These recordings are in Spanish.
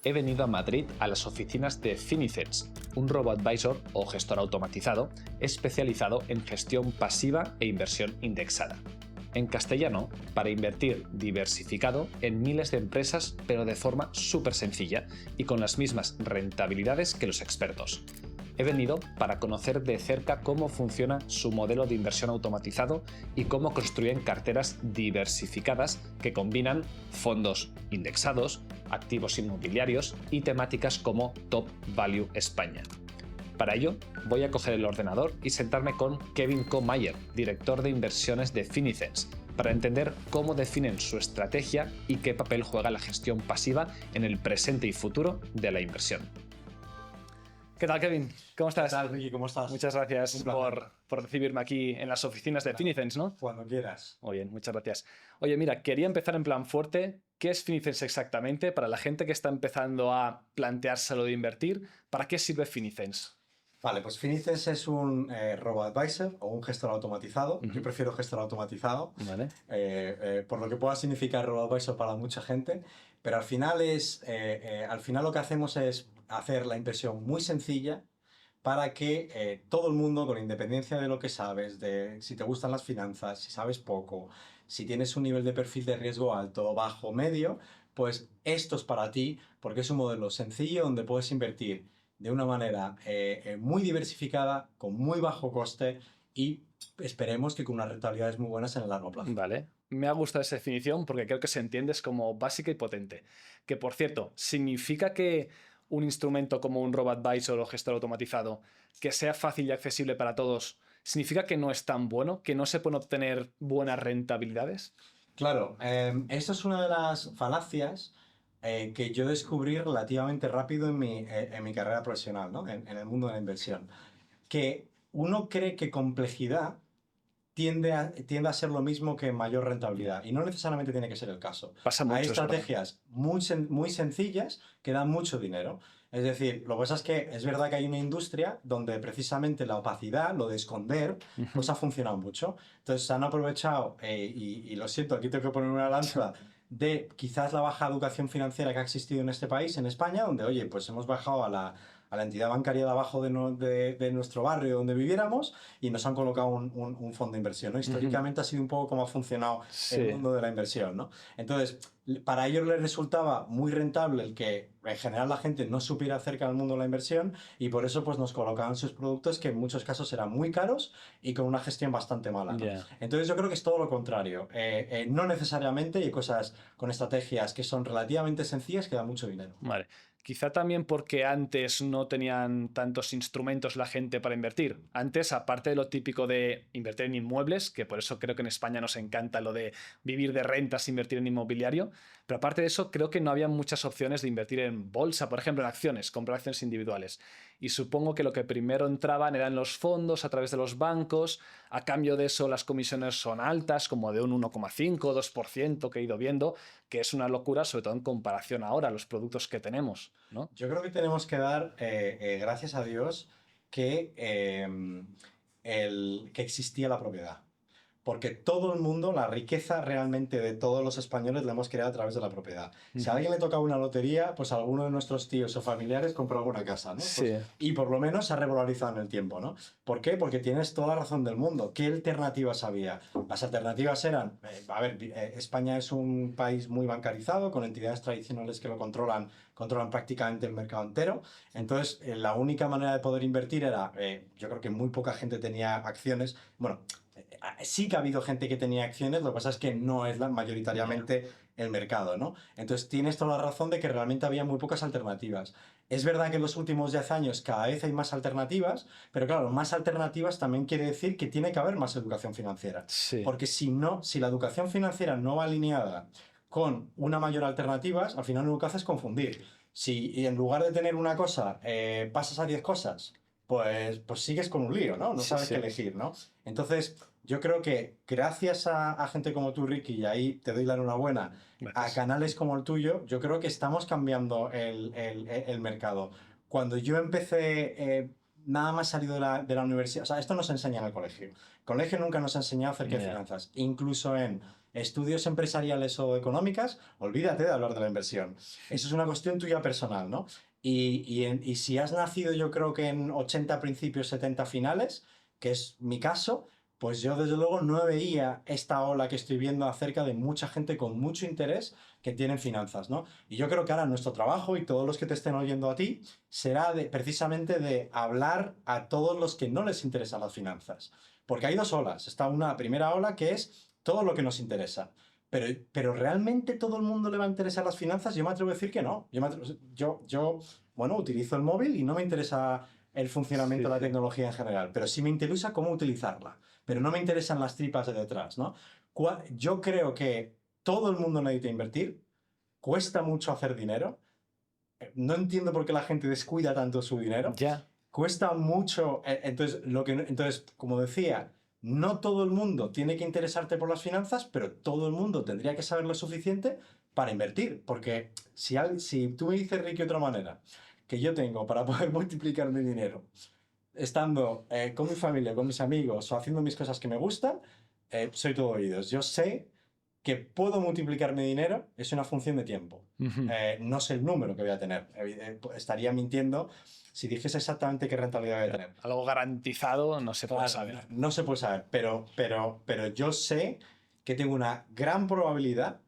he venido a Madrid a las oficinas de Finicens, un robo-advisor o gestor automatizado especializado en gestión pasiva e inversión indexada. En castellano, para invertir diversificado en miles de empresas, pero de forma súper sencilla y con las mismas rentabilidades que los expertos. He venido para conocer de cerca cómo funciona su modelo de inversión automatizado y cómo construyen carteras diversificadas que combinan fondos indexados, activos inmobiliarios y temáticas como Top Value España. Para ello, voy a coger el ordenador y sentarme con Kevin Mayer, director de inversiones de Finicens, para entender cómo definen su estrategia y qué papel juega la gestión pasiva en el presente y futuro de la inversión. ¿Qué tal, Kevin? ¿Cómo estás? ¿Qué tal, Ricky? ¿Cómo estás? Muchas gracias por recibirme aquí en las oficinas de Finicens, ¿no? Cuando quieras. Muy bien, muchas gracias. Oye, mira, quería empezar en plan fuerte. ¿Qué es Finicens exactamente? Para la gente que está empezando a planteárselo de invertir, ¿para qué sirve Finicens? Vale, pues Finicens es un robo-advisor o un gestor automatizado. Yo prefiero gestor automatizado, Vale. por lo que pueda significar robo-advisor para mucha gente, pero al final lo que hacemos es hacer la inversión muy sencilla para que todo el mundo, con independencia de lo que sabes, de si te gustan las finanzas, si sabes poco, si tienes un nivel de perfil de riesgo alto, bajo, medio, pues esto es para ti, porque es un modelo sencillo donde puedes invertir de una manera muy diversificada, con muy bajo coste y esperemos que con unas rentabilidades muy buenas en el largo plazo. Vale. Me ha gustado esa definición porque creo que se entiende como básica y potente. Que, por cierto, significa que un instrumento como un robo-advisor o gestor automatizado que sea fácil y accesible para todos, ¿significa que no es tan bueno, que no se pueden obtener buenas rentabilidades? Claro, esto es una de las falacias que yo descubrí relativamente rápido en mi carrera profesional, ¿no? En el mundo de la inversión. Que uno cree que complejidad tiende a ser lo mismo que mayor rentabilidad. Y no necesariamente tiene que ser el caso. Pasa Hay mucho, es verdad. estrategias muy sencillas que dan mucho dinero. Es decir, lo que pasa es que es verdad que hay una industria donde precisamente la opacidad, lo de esconder, pues ha funcionado mucho. Entonces se han aprovechado, y lo siento, aquí tengo que poner una lanza, de quizás la baja educación financiera que ha existido en este país, en España, donde, oye, pues hemos bajado a la entidad bancaria de abajo de nuestro barrio donde viviéramos y nos han colocado un fondo de inversión, ¿no? Históricamente ha sido un poco como ha funcionado el Sí. mundo de la inversión, ¿no? Entonces, para ellos les resultaba muy rentable el que en general la gente no supiera acerca del mundo de la inversión y por eso pues nos colocaban sus productos que en muchos casos eran muy caros y con una gestión bastante mala, ¿no? Yeah. Entonces yo creo que es todo lo contrario. No necesariamente hay cosas con estrategias que son relativamente sencillas que dan mucho dinero. Vale. Quizá también porque antes no tenían tantos instrumentos la gente para invertir. Antes, aparte de lo típico de invertir en inmuebles, que por eso creo que en España nos encanta lo de vivir de rentas, invertir en inmobiliario, pero aparte de eso, creo que no había muchas opciones de invertir en bolsa, por ejemplo, en acciones, comprar acciones individuales. Y supongo que lo que primero entraban eran los fondos a través de los bancos. A cambio de eso, las comisiones son altas, como de un 1,5 o 2% que he ido viendo, que es una locura, sobre todo en comparación ahora a los productos que tenemos, ¿no? Yo creo que tenemos que dar gracias a Dios que existía la propiedad. Porque todo el mundo, la riqueza realmente de todos los españoles la hemos creado a través de la propiedad. Si a alguien le tocaba una lotería, pues alguno de nuestros tíos o familiares compró alguna casa, ¿no? Sí. Pues, y por lo menos se ha revalorizado en el tiempo, ¿no? ¿Por qué? Porque tienes toda la razón del mundo. ¿Qué alternativas había? Las alternativas eran, España es un país muy bancarizado, con entidades tradicionales que lo controlan prácticamente el mercado entero. Entonces, la única manera de poder invertir era, yo creo que muy poca gente tenía acciones. Bueno, sí que ha habido gente que tenía acciones, lo que pasa es que no es mayoritariamente el mercado, ¿no? Entonces tienes toda la razón de que realmente había muy pocas alternativas. Es verdad que en los últimos 10 años cada vez hay más alternativas, pero claro, más alternativas también quiere decir que tiene que haber más educación financiera. Sí. Porque si la educación financiera no va alineada con una mayor alternativa, al final lo que hace es confundir. Si en lugar de tener una cosa pasas a 10 cosas, pues sigues con un lío, ¿no? No sabes qué elegir, ¿no? Entonces, yo creo que gracias a gente como tú, Ricky, y ahí te doy la enhorabuena, Gracias. a canales como el tuyo, yo creo que estamos cambiando el mercado. Cuando yo empecé, nada más salido de la universidad, o sea, esto nos enseña en el colegio. El colegio nunca nos ha enseñado acerca de finanzas. Incluso en estudios empresariales o económicas, olvídate de hablar de la inversión. Eso es una cuestión tuya personal, ¿no? Y si has nacido, yo creo que en 80 principios, 70 finales, que es mi caso, pues yo desde luego no veía esta ola que estoy viendo acerca de mucha gente con mucho interés que tienen finanzas, ¿no? Y yo creo que ahora nuestro trabajo y todos los que te estén oyendo a ti será precisamente de hablar a todos los que no les interesan las finanzas. Porque hay dos olas. Está una primera ola que es todo lo que nos interesa. Pero ¿realmente todo el mundo le va a interesar las finanzas? Yo me atrevo a decir que no. Bueno, utilizo el móvil y no me interesa el funcionamiento de la tecnología en general, pero sí me interesa cómo utilizarla. Pero no me interesan las tripas de detrás, ¿no? Yo creo que todo el mundo necesita invertir, cuesta mucho hacer dinero. No entiendo por qué la gente descuida tanto su dinero. Ya. Cuesta mucho. Entonces, como decía, no todo el mundo tiene que interesarte por las finanzas, pero todo el mundo tendría que saber lo suficiente para invertir. Porque si tú me dices, Ricky, otra manera que yo tengo para poder multiplicar mi dinero, estando con mi familia, con mis amigos o haciendo mis cosas que me gustan, soy todo oídos. Yo sé que puedo multiplicar mi dinero, es una función de tiempo. No sé el número que voy a tener. Estaría mintiendo si dijese exactamente qué rentabilidad voy a tener. Algo garantizado no se puede saber. No se puede saber, pero yo sé que tengo una gran probabilidad,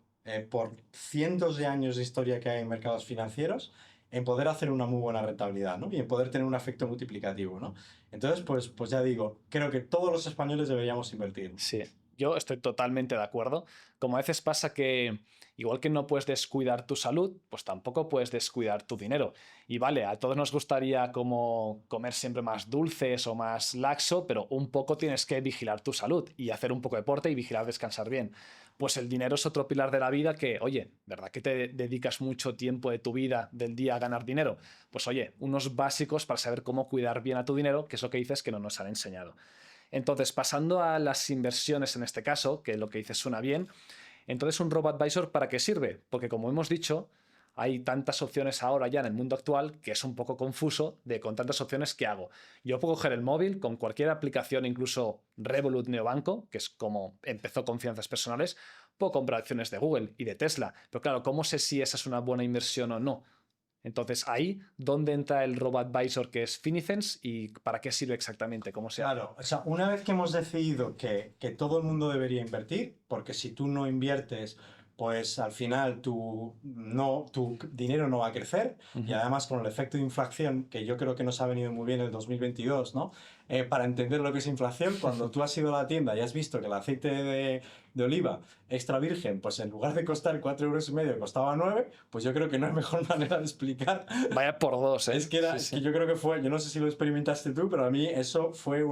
por cientos de años de historia que hay en mercados financieros, en poder hacer una muy buena rentabilidad, ¿no? Y en poder tener un efecto multiplicativo, ¿no? Entonces, pues ya digo, creo que todos los españoles deberíamos invertir. Sí, yo estoy totalmente de acuerdo. Como a veces pasa que, igual que no puedes descuidar tu salud, pues tampoco puedes descuidar tu dinero. Y vale, a todos nos gustaría como comer siempre más dulces o más laxo, pero un poco tienes que vigilar tu salud y hacer un poco de deporte y vigilar descansar bien. Pues el dinero es otro pilar de la vida que, oye, ¿verdad que te dedicas mucho tiempo de tu vida, del día, a ganar dinero? Pues oye, unos básicos para saber cómo cuidar bien a tu dinero, que es lo que dices que no nos han enseñado. Entonces, pasando a las inversiones en este caso, que lo que dices suena bien, entonces un robo-advisor, ¿para qué sirve? Porque como hemos dicho, hay tantas opciones ahora ya en el mundo actual que es un poco confuso de con tantas opciones ¿qué hago? Yo puedo coger el móvil con cualquier aplicación, incluso Revolut Neobanco, que es como empezó con finanzas personales, puedo comprar acciones de Google y de Tesla. Pero claro, ¿cómo sé si esa es una buena inversión o no? Entonces, ahí, ¿dónde entra el robo-advisor que es Finicens y para qué sirve exactamente? ¿Cómo se hace? Claro, o sea, una vez que hemos decidido que todo el mundo debería invertir, porque si tú no inviertes, pues al final tu dinero no va a crecer, y además con el efecto de inflación, que yo creo que nos ha venido muy bien el 2022, ¿no? Para entender lo que es inflación, cuando tú has ido a la tienda y has visto que el aceite de oliva extra virgen, pues en lugar de costar 4,5 euros, costaba 9, pues yo creo que no hay mejor manera de explicar. Vaya por dos, ¿eh? Es que, es que yo creo que fue, yo no sé si lo experimentaste tú, pero a mí eso fue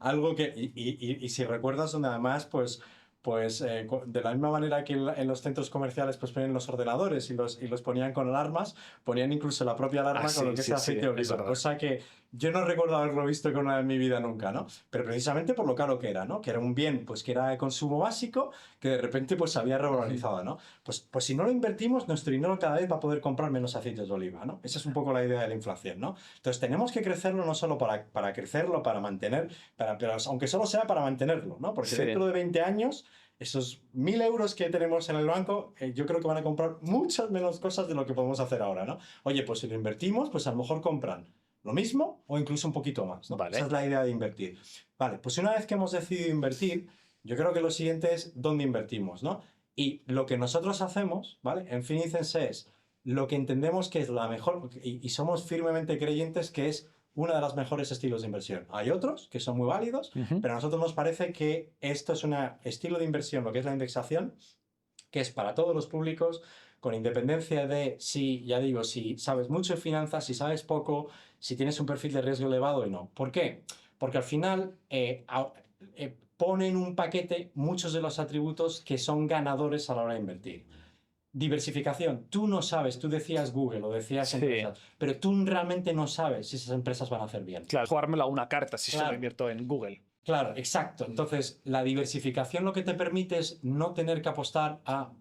algo que, y si recuerdas, donde además, de la misma manera que en los centros comerciales pues ponían los ordenadores y los ponían con alarmas, ponían incluso la propia alarma con lo que es el aceite de oliva, cosa que yo no recuerdo haberlo visto con una en mi vida nunca, ¿no? Pero precisamente por lo caro que era, ¿no? Que era un bien pues que era de consumo básico, que de repente pues se había revalorizado, ¿no? Pues si no lo invertimos, nuestro dinero cada vez va a poder comprar menos aceites de oliva, ¿no? Esa es un poco la idea de la inflación, ¿no? Entonces tenemos que crecerlo no solo para crecerlo, para mantener, pero aunque solo sea para mantenerlo, ¿no? Porque dentro de 20 años esos 1.000 euros que tenemos en el banco, yo creo que van a comprar muchas menos cosas de lo que podemos hacer ahora, ¿no? Oye, pues si lo invertimos, pues a lo mejor compran lo mismo o incluso un poquito más, ¿no? Vale. Esa es la idea de invertir. Vale, pues una vez que hemos decidido invertir, yo creo que lo siguiente es dónde invertimos, ¿no? Y lo que nosotros hacemos, ¿vale? En Finicens es lo que entendemos que es la mejor, y somos firmemente creyentes que es una de las mejores estilos de inversión. Hay otros que son muy válidos, pero a nosotros nos parece que esto es un estilo de inversión, lo que es la indexación, que es para todos los públicos, con independencia de si, ya digo, si sabes mucho de finanzas, si sabes poco, si tienes un perfil de riesgo elevado y no. ¿Por qué? Porque al final ponen en un paquete muchos de los atributos que son ganadores a la hora de invertir. Diversificación. Tú no sabes, tú decías Google o decías empresas, pero tú realmente no sabes si esas empresas van a hacer bien. Claro, jugármela a una carta si solo invierto en Google. Claro, exacto. Entonces, la diversificación lo que te permite es no tener que apostar a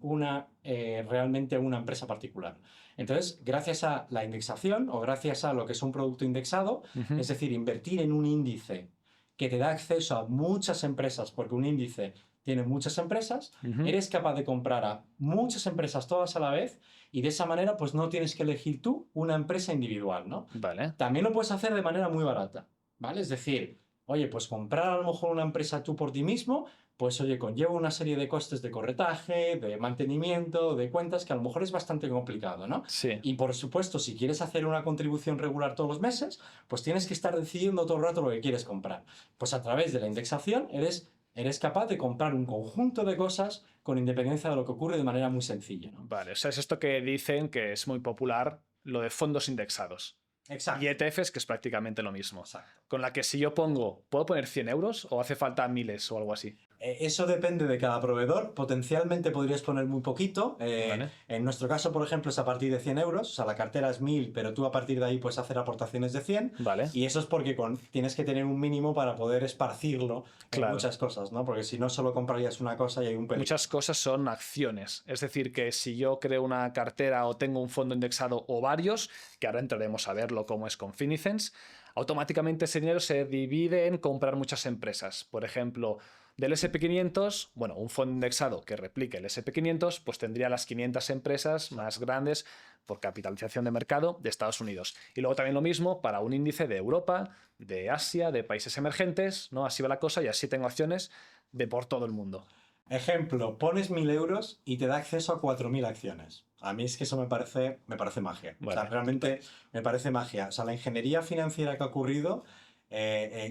realmente a una empresa particular. Entonces, gracias a la indexación o gracias a lo que es un producto indexado, es decir, invertir en un índice que te da acceso a muchas empresas, porque un índice tiene muchas empresas, Ujú. eres capaz de comprar a muchas empresas todas a la vez y de esa manera pues no tienes que elegir tú una empresa individual, ¿no? Vale. También lo puedes hacer de manera muy barata, ¿vale? Es decir, oye, pues comprar a lo mejor una empresa tú por ti mismo, pues oye, conlleva una serie de costes de corretaje, de mantenimiento, de cuentas, que a lo mejor es bastante complicado, ¿no? Sí. Y por supuesto, si quieres hacer una contribución regular todos los meses, pues tienes que estar decidiendo todo el rato lo que quieres comprar. Pues a través de la indexación eres capaz de comprar un conjunto de cosas con independencia de lo que ocurre de manera muy sencilla, ¿no? Vale, o sea, es esto que dicen que es muy popular, lo de fondos indexados. Exacto. Y ETFs, que es prácticamente lo mismo. Exacto. Con la que si yo pongo, ¿puedo poner 100 euros o hace falta miles o algo así? Eso depende de cada proveedor. Potencialmente podrías poner muy poquito. Vale. En nuestro caso, por ejemplo, es a partir de 100 euros. O sea, la cartera es 1000, pero tú a partir de ahí puedes hacer aportaciones de 100. Vale. Y eso es porque tienes que tener un mínimo para poder esparcirlo en Claro. muchas cosas, ¿no? Porque si no, solo comprarías una cosa y hay un peligro. Muchas cosas son acciones. Es decir, que si yo creo una cartera o tengo un fondo indexado o varios, que ahora entraremos a verlo cómo es con Finicens, automáticamente ese dinero se divide en comprar muchas empresas. Por ejemplo, del SP500, bueno, un fondo indexado que replique el SP500, pues tendría las 500 empresas más grandes por capitalización de mercado de Estados Unidos. Y luego también lo mismo para un índice de Europa, de Asia, de países emergentes, ¿no? Así va la cosa y así tengo acciones de por todo el mundo. Ejemplo, pones 1000 euros y te da acceso a 4000 acciones. A mí es que eso me parece magia. Vale. O sea, realmente me parece magia. O sea, la ingeniería financiera que ha ocurrido,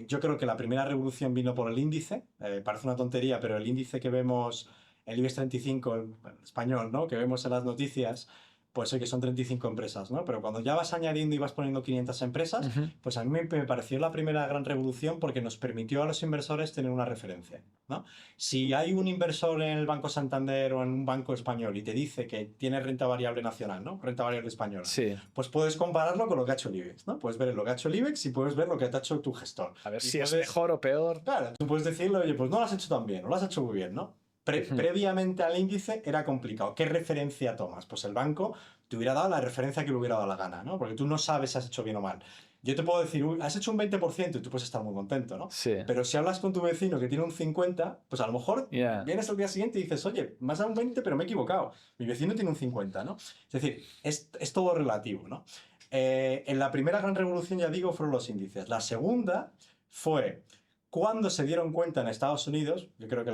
yo creo que la primera revolución vino por el índice. Parece una tontería, pero el índice que vemos, el IBEX 35, el español, ¿no? Que vemos en las noticias, pues oye, que son 35 empresas, ¿no? Pero cuando ya vas añadiendo y vas poniendo 500 empresas, pues a mí me pareció la primera gran revolución porque nos permitió a los inversores tener una referencia, ¿no? Si hay un inversor en el Banco Santander o en un banco español y te dice que tiene renta variable nacional, ¿no? Renta variable española, Sí. pues puedes compararlo con lo que ha hecho el IBEX, ¿no? Puedes ver lo que ha hecho el IBEX y puedes ver lo que te ha hecho tu gestor. A ver Y si es puedes- mejor o peor. Claro, tú puedes decirle, oye, pues no lo has hecho tan bien, o lo has hecho muy bien, ¿no? Previamente al índice era complicado. ¿Qué referencia tomas? Pues el banco te hubiera dado la referencia que le hubiera dado la gana, ¿no? Porque tú no sabes si has hecho bien o mal. Yo te puedo decir, "Uy, has hecho un 20% y tú puedes estar muy contento, ¿no? Sí. Pero si hablas con tu vecino que tiene un 50, pues a lo mejor Yeah. vienes al día siguiente y dices, oye, me has dado un 20, pero me he equivocado. Mi vecino tiene un 50, ¿no? Es decir, es todo relativo, ¿no? En la primera gran revolución, ya digo, fueron los índices. La segunda fue cuando se dieron cuenta en Estados Unidos. Yo creo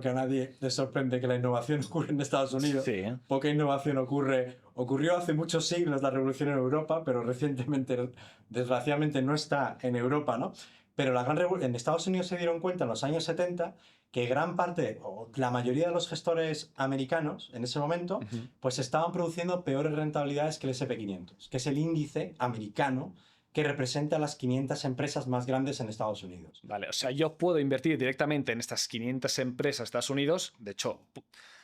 que a nadie le sorprende que la innovación ocurre en Estados Unidos. Sí. Poca innovación ocurrió hace muchos siglos la revolución en Europa, pero recientemente, desgraciadamente, no está en Europa, ¿no? Pero en Estados Unidos se dieron cuenta en los años 70 que gran parte, o la mayoría de los gestores americanos en ese momento, pues estaban produciendo peores rentabilidades que el SP500, que es el índice americano que representa las 500 empresas más grandes en Estados Unidos. Vale, o sea, yo puedo invertir directamente en estas 500 empresas de Estados Unidos. De hecho,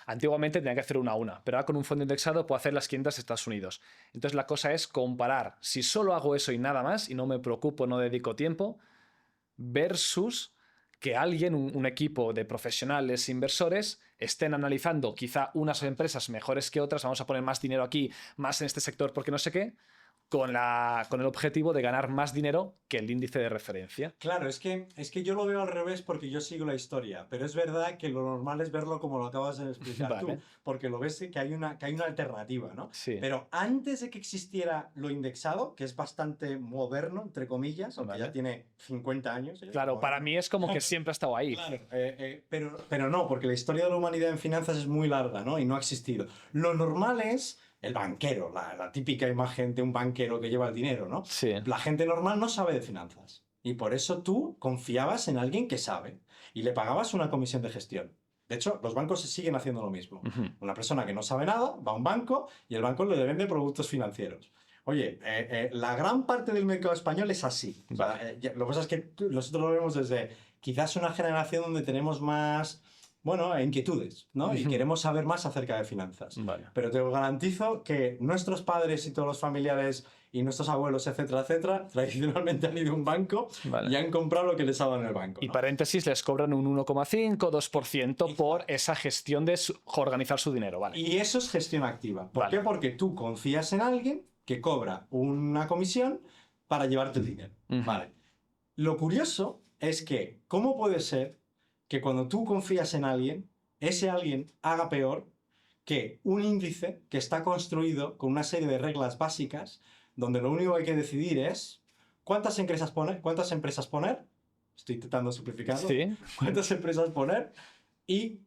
antiguamente tenía que hacer una a una, pero ahora con un fondo indexado puedo hacer las 500 de Estados Unidos. Entonces la cosa es comparar si solo hago eso y nada más, y no me preocupo, no dedico tiempo, versus que alguien, un equipo de profesionales inversores, estén analizando quizá unas empresas mejores que otras, vamos a poner más dinero aquí, más en este sector porque no sé qué, con el objetivo de ganar más dinero que el índice de referencia. Claro, es que yo lo veo al revés porque yo sigo la historia, pero es verdad que lo normal es verlo como lo acabas de explicar Vale. tú, porque lo ves que hay una alternativa, ¿no? Sí. Pero antes de que existiera lo indexado, que es bastante moderno, entre comillas, aunque Vale. ya tiene 50 años. Claro, para mí es como que siempre ha estado ahí. Claro, pero no, porque la historia de la humanidad en finanzas es muy larga, ¿no? Y no ha existido. Lo normal es el banquero, la típica imagen de un banquero que lleva el dinero, ¿no? Sí. La gente normal no sabe de finanzas. Y por eso tú confiabas en alguien que sabe y le pagabas una comisión de gestión. De hecho, los bancos siguen haciendo lo mismo. Una persona que no sabe nada va a un banco y el banco le vende productos financieros. Oye, la gran parte del mercado español es así. O sea, lo que pasa es que nosotros lo vemos desde quizás una generación donde tenemos más, bueno, inquietudes, ¿no? Y queremos saber más acerca de finanzas. Vale. Pero te garantizo que nuestros padres y todos los familiares y nuestros abuelos, etcétera, tradicionalmente han ido a un banco y han comprado lo que les ha dado en el banco, ¿no? Y paréntesis, les cobran un 1,5, 2% por esa gestión de organizar su dinero, ¿vale? Y eso es gestión activa. ¿Por qué? Porque tú confías en alguien que cobra una comisión para llevarte el dinero. Vale. Lo curioso es que, ¿cómo puede ser que cuando tú confías en alguien, ese alguien haga peor que un índice que está construido con una serie de reglas básicas donde lo único que hay que decidir es cuántas empresas poner, estoy intentando simplificarlo, Sí. cuántas empresas poner y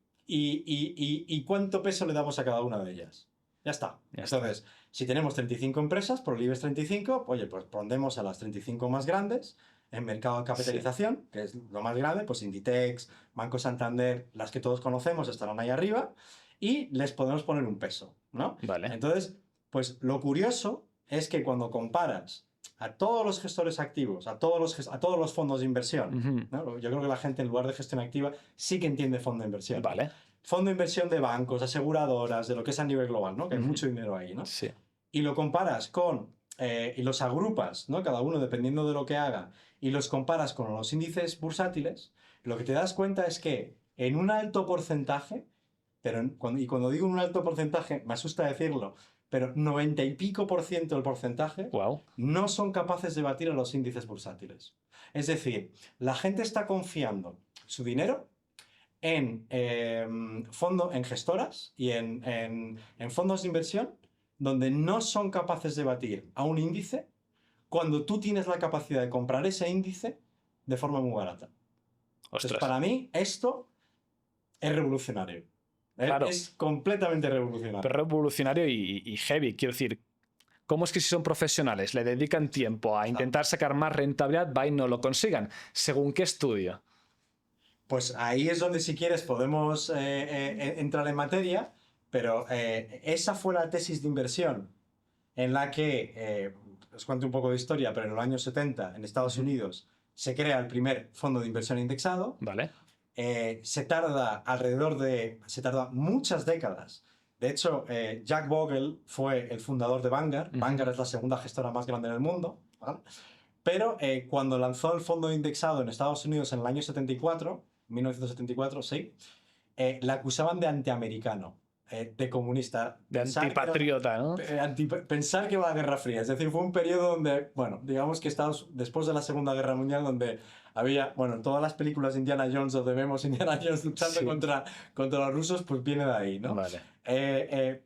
cuánto peso le damos a cada una de ellas. Ya está. Ya está. Entonces, si tenemos 35 empresas por el IBEX 35, oye, pues pondremos a las 35 más grandes en mercado de capitalización, que es lo más grande, pues Inditex, Banco Santander, las que todos conocemos estarán ahí arriba, y les podemos poner un peso, ¿no? Vale. Entonces, pues lo curioso es que cuando comparas a todos los gestores activos, a todos los fondos de inversión, ¿no? Yo creo que la gente en lugar de gestión activa sí que entiende fondo de inversión. Vale. Fondo de inversión de bancos, aseguradoras, de lo que es a nivel global, ¿no? Que hay mucho dinero ahí, ¿no? Sí. Y lo comparas con, y los agrupas, ¿no? Cada uno dependiendo de lo que haga, y los comparas con los índices bursátiles, lo que te das cuenta es que en un alto porcentaje, cuando digo un alto porcentaje, me asusta decirlo, pero 90 y pico % del porcentaje Wow. no son capaces de batir a los índices bursátiles. Es decir, la gente está confiando su dinero en gestoras y en fondos de inversión donde no son capaces de batir a un índice cuando tú tienes la capacidad de comprar ese índice de forma muy barata. Entonces, Ostras. para mí, esto es revolucionario. Claro. Es completamente revolucionario. Pero revolucionario y heavy. Quiero decir, ¿cómo es que si son profesionales, le dedican tiempo a intentar sacar más rentabilidad, va y no lo consigan? ¿Según qué estudio? Pues ahí es donde, si quieres, podemos entrar en materia, pero esa fue la tesis de inversión en la que, os cuento un poco de historia, pero en los años 70, en Estados Unidos, se crea el primer fondo de inversión indexado. Vale. Se tarda muchas décadas. De hecho, Jack Bogle fue el fundador de Vanguard. Vanguard es la segunda gestora más grande del mundo, ¿vale? Pero cuando lanzó el fondo indexado en Estados Unidos en el año 1974, sí, la acusaban de antiamericano, de comunista. De antipatriota, ¿no? Pensar que va a la Guerra Fría. Es decir, fue un periodo donde, bueno, digamos que después de la Segunda Guerra Mundial, donde había, bueno, en todas las películas de Indiana Jones, donde vemos Indiana Jones luchando Sí. contra los rusos, pues viene de ahí, ¿no? Vale.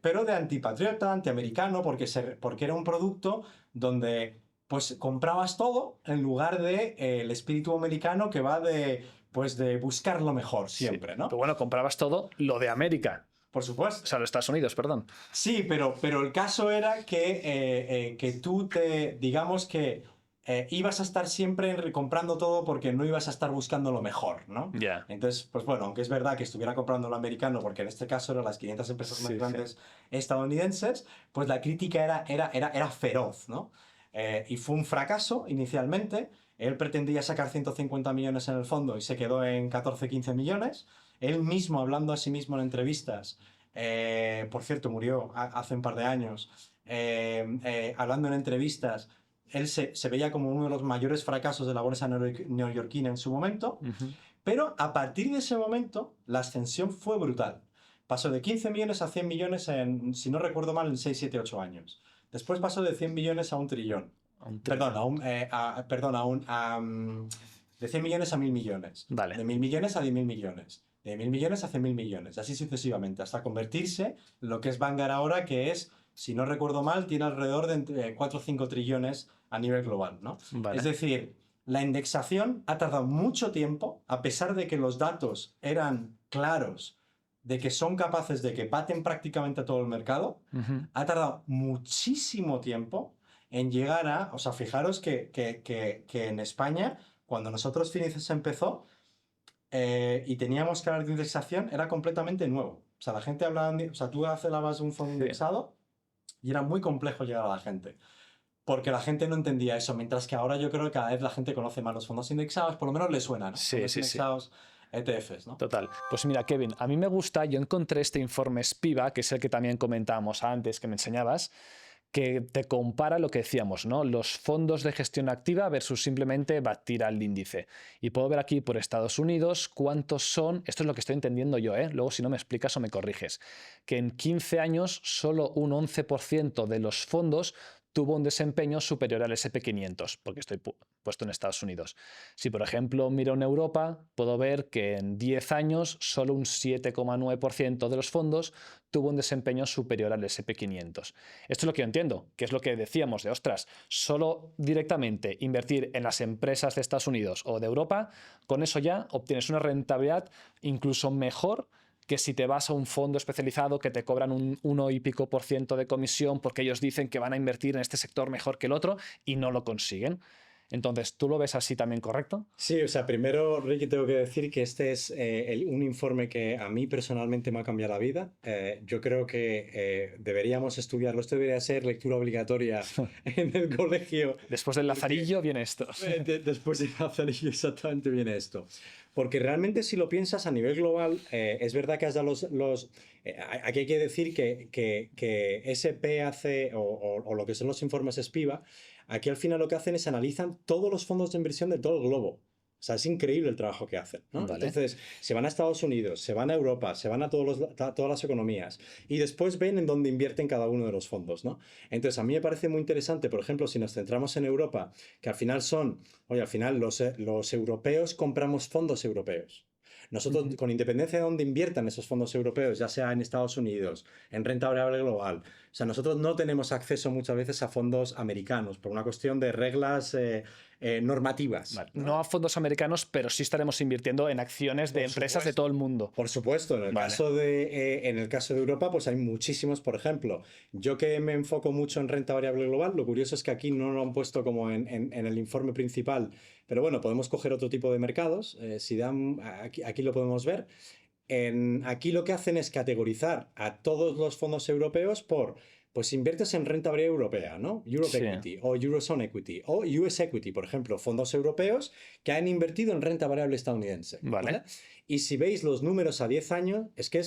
Pero de antipatriota, antiamericano, porque era un producto donde pues comprabas todo en lugar de el espíritu americano que va de buscar lo mejor siempre, Sí. ¿no? Pero bueno, comprabas todo lo de América. Por supuesto. O sea, los Estados Unidos, perdón. Sí, pero el caso era que tú digamos que ibas a estar siempre comprando todo porque no ibas a estar buscando lo mejor, ¿no? Ya. Entonces, pues bueno, aunque es verdad que estuviera comprando lo americano, porque en este caso eran las 500 empresas más Sí, grandes estadounidenses, pues la crítica era feroz, ¿no? Y fue un fracaso inicialmente. Él pretendía sacar 150 millones en el fondo y se quedó en 14-15 millones. Él mismo, hablando a sí mismo en entrevistas, por cierto, murió hace un par de años, hablando en entrevistas, él se veía como uno de los mayores fracasos de la bolsa neoyorquina en su momento, pero a partir de ese momento la ascensión fue brutal. Pasó de 15 millones a 100 millones en, si no recuerdo mal, en 6, 7, 8 años. Después pasó de 100 millones a un trillón. De 100 millones a 1000 millones. Vale. De 1000 millones a 10.000 millones. De 1000 millones a 100.000 millones. Así sucesivamente, hasta convertirse en lo que es Vanguard ahora, que es, si no recuerdo mal, tiene alrededor de entre 4 o 5 trillones a nivel global, ¿no? Vale. Es decir, la indexación ha tardado mucho tiempo, a pesar de que los datos eran claros, de que son capaces de que baten prácticamente a todo el mercado, ha tardado muchísimo tiempo en llegar a... O sea, fijaros que en España, cuando nosotros Finices empezó y teníamos que hablar de indexación, era completamente nuevo. O sea, la gente hablaba... O sea, tú hablabas de un fondo indexado y era muy complejo llegar a la gente. Porque la gente no entendía eso, mientras que ahora yo creo que cada vez la gente conoce más los fondos indexados, por lo menos le suenan, ¿no? Sí, fondos sí, indexados, ETFs, ¿no? Total. Pues mira, Kevin, a mí me gusta, yo encontré este informe SPIVA, que es el que también comentábamos antes, que me enseñabas, que te compara lo que decíamos, ¿no? Los fondos de gestión activa versus simplemente batir al índice. Y puedo ver aquí por Estados Unidos cuántos son, esto es lo que estoy entendiendo yo, luego si no me explicas o me corriges, que en 15 años solo un 11% de los fondos tuvo un desempeño superior al SP500, porque estoy puesto en Estados Unidos. Si, por ejemplo, miro en Europa, puedo ver que en 10 años solo un 7,9% de los fondos tuvo un desempeño superior al SP500. Esto es lo que yo entiendo, que es lo que decíamos de, ostras, solo directamente invertir en las empresas de Estados Unidos o de Europa, con eso ya obtienes una rentabilidad incluso mejor que si te vas a un fondo especializado que te cobran un 1 y pico por ciento de comisión porque ellos dicen que van a invertir en este sector mejor que el otro y no lo consiguen. Entonces, ¿tú lo ves así también correcto? Sí, o sea, primero, Ricky, tengo que decir que este es un informe que a mí personalmente me ha cambiado la vida. Yo creo que deberíamos estudiarlo. Esto debería ser lectura obligatoria en el colegio. Después del Lazarillo viene esto. Después del Lazarillo exactamente viene esto. Porque realmente si lo piensas a nivel global, es verdad que has dado aquí hay que decir que SPAC o lo que son los informes SPIVA, aquí al final lo que hacen es analizan todos los fondos de inversión de todo el globo. O sea, es increíble el trabajo que hacen, ¿no? Vale. Entonces, se van a Estados Unidos, se van a Europa, se van a todas las economías y después ven en dónde invierten cada uno de los fondos, ¿no? Entonces, a mí me parece muy interesante, por ejemplo, si nos centramos en Europa, que al final al final los europeos compramos fondos europeos. Nosotros, con independencia de dónde inviertan esos fondos europeos, ya sea en Estados Unidos, en renta variable global, o sea, nosotros no tenemos acceso muchas veces a fondos americanos por una cuestión de reglas normativas. Vale. No a fondos americanos, pero sí estaremos invirtiendo en acciones de empresas de todo el mundo. Por supuesto, en el caso de Europa, pues hay muchísimos, por ejemplo, yo que me enfoco mucho en renta variable global, lo curioso es que aquí no lo han puesto como en el informe principal, pero bueno, podemos coger otro tipo de mercados, aquí lo podemos ver. Aquí lo que hacen es categorizar a todos los fondos europeos pues inviertes en renta variable europea, ¿no? Europe Equity o Eurozone Equity o US Equity, por ejemplo, fondos europeos que han invertido en renta variable estadounidense. Vale. Y si veis los números a 10 años, es que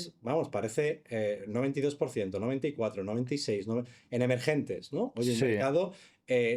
parece 92%, 94%, 96%, en emergentes, ¿no? Oye, un mercado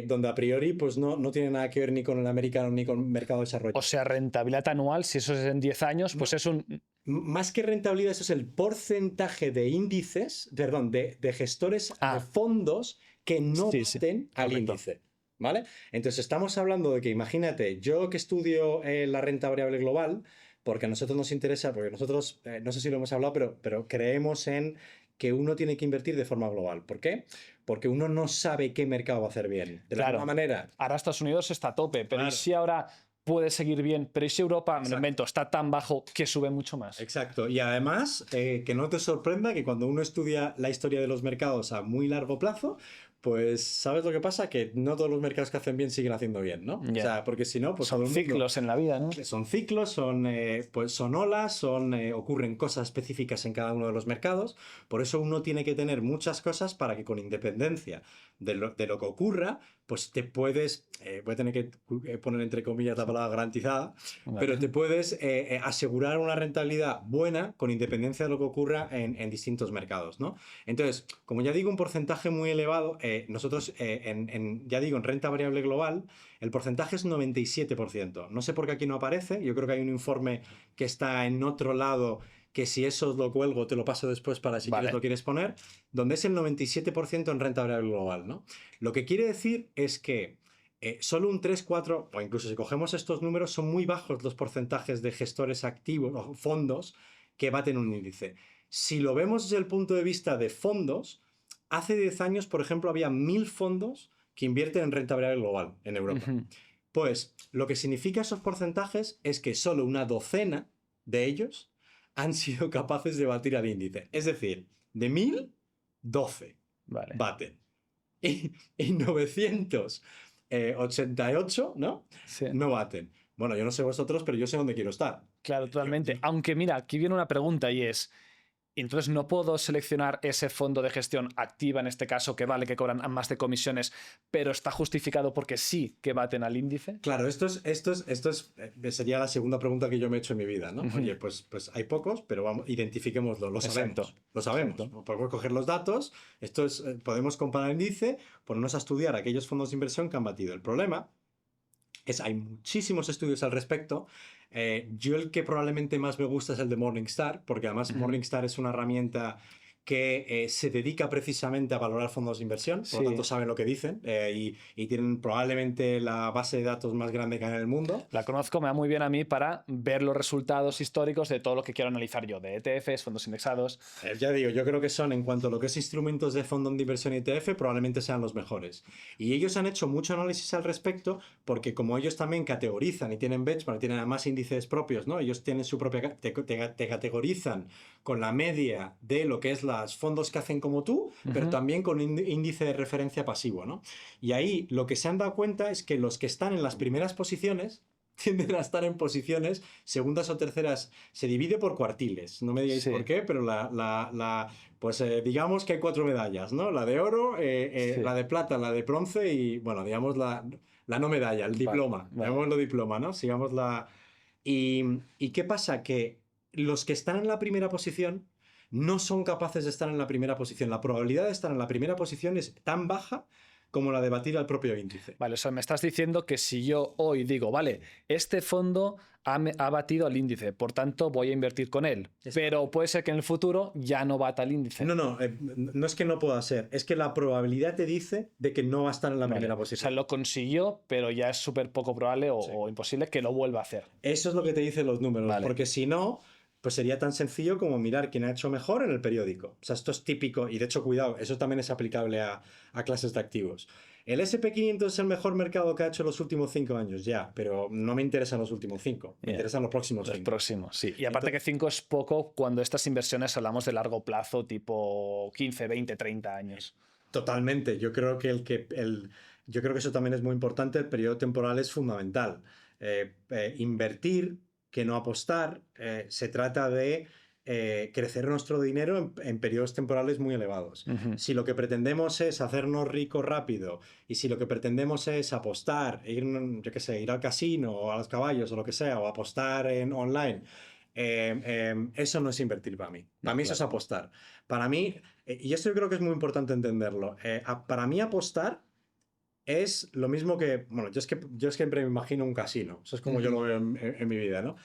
donde a priori pues no tiene nada que ver ni con el americano ni con el mercado desarrollado. O sea, rentabilidad anual, si eso es en 10 años, pues es un... Más que rentabilidad, eso es el porcentaje de índices, perdón, de gestores de fondos que no baten al índice. ¿Vale? Entonces estamos hablando de que, imagínate, yo que estudio la renta variable global, porque a nosotros nos interesa, porque nosotros, no sé si lo hemos hablado, pero creemos en que uno tiene que invertir de forma global. ¿Por qué? Porque uno no sabe qué mercado va a hacer bien. De la misma manera. Ahora Estados Unidos está a tope, pero ¿y si ahora puede seguir bien? Pero ¿y si Europa, me lo invento, está tan bajo que sube mucho más? Exacto. Y además, que no te sorprenda que cuando uno estudia la historia de los mercados a muy largo plazo, pues ¿sabes lo que pasa? Que no todos los mercados que hacen bien siguen haciendo bien, ¿no? O sea, porque si no, pues son ciclos en la vida, ¿no? Son ciclos, son olas, ocurren cosas específicas en cada uno de los mercados. Por eso uno tiene que tener muchas cosas para que con independencia de lo que ocurra, pues te puedes, voy a tener que poner entre comillas la palabra garantizada, pero te puedes asegurar una rentabilidad buena con independencia de lo que ocurra en distintos mercados, ¿no? Entonces, como ya digo, un porcentaje muy elevado, nosotros, ya digo, en renta variable global, el porcentaje es 97%. No sé por qué aquí no aparece, yo creo que hay un informe que está en otro lado, que si eso os lo cuelgo te lo paso después para si quieres lo quieres poner, donde es el 97% en renta variable global, ¿no? Lo que quiere decir es que solo un 3, 4, o incluso si cogemos estos números, son muy bajos los porcentajes de gestores activos o fondos que baten un índice. Si lo vemos desde el punto de vista de fondos, hace 10 años, por ejemplo, había 1000 fondos que invierten en renta variable global en Europa. Pues lo que significa esos porcentajes es que solo una docena de ellos han sido capaces de batir al índice. Es decir, de 1000, 12 baten. Y 988, ¿no? Sí. No baten. Bueno, yo no sé vosotros, pero yo sé dónde quiero estar. Claro, totalmente. Aunque mira, aquí viene una pregunta y es... Entonces no puedo seleccionar ese fondo de gestión activa, en este caso, que vale, que cobran más de comisiones, pero está justificado porque sí que baten al índice. Claro, esto sería la segunda pregunta que yo me he hecho en mi vida, ¿no? Oye, pues hay pocos, pero vamos, identifiquémoslo, lo sabemos. Lo sabemos. Podemos coger los datos, podemos comparar el índice, ponernos a estudiar aquellos fondos de inversión que han batido. El problema es hay muchísimos estudios al respecto. Yo el que probablemente más me gusta es el de Morningstar, porque además Morningstar es una herramienta que se dedica precisamente a valorar fondos de inversión, por lo tanto saben lo que dicen y tienen probablemente la base de datos más grande que hay en el mundo. La conozco, me va muy bien a mí para ver los resultados históricos de todo lo que quiero analizar yo, de ETFs, fondos indexados. Ya digo, yo creo que son, en cuanto a lo que es instrumentos de fondo de inversión y ETF, probablemente sean los mejores. Y ellos han hecho mucho análisis al respecto porque como ellos también categorizan y tienen benchmark, tienen además índices propios, ¿no? Ellos tienen su propia... Te categorizan con la media de lo que es los fondos que hacen como tú, pero también con índice de referencia pasivo, ¿no? Y ahí lo que se han dado cuenta es que los que están en las primeras posiciones tienden a estar en posiciones segundas o terceras, se divide por cuartiles, no me digáis por qué, pero pues digamos que hay 4 medallas, ¿no? La de oro, la de plata, la de bronce y, bueno, digamos la no medalla, el diploma, llamémoslo diploma, ¿no? Sigamos ¿Y qué pasa? Que los que están en la primera posición no son capaces de estar en la primera posición. La probabilidad de estar en la primera posición es tan baja como la de batir al propio índice. Vale, o sea, me estás diciendo que si yo hoy digo, vale, este fondo ha batido al índice, por tanto voy a invertir con él, pero puede ser que en el futuro ya no bata el índice. No es que no pueda ser, es que la probabilidad te dice de que no va a estar en la primera posición. O sea, lo consiguió, pero ya es súper poco probable o imposible que lo vuelva a hacer. Eso es lo que te dicen los números, porque si no, pues sería tan sencillo como mirar quién ha hecho mejor en el periódico. O sea, esto es típico, y de hecho, cuidado, eso también es aplicable a clases de activos. El SP500 es el mejor mercado que ha hecho los últimos 5 años, ya, pero no me interesan los últimos 5, me interesan los próximos 5. Los próximos, sí. Y aparte que 5 es poco cuando estas inversiones hablamos de largo plazo, tipo 15, 20, 30 años. Totalmente, yo creo que yo creo que eso también es muy importante, el periodo temporal es fundamental. Invertir, que no apostar, se trata de crecer nuestro dinero en periodos temporales muy elevados. Si lo que pretendemos es hacernos ricos rápido y si lo que pretendemos es apostar, ir al casino o a los caballos o lo que sea, o apostar en online, eso no es invertir para mí. Para mí eso es apostar. Para mí, y esto yo creo que es muy importante entenderlo, para mí apostar es lo mismo que, bueno, yo siempre me imagino un casino, eso es como yo lo veo en mi vida, ¿no?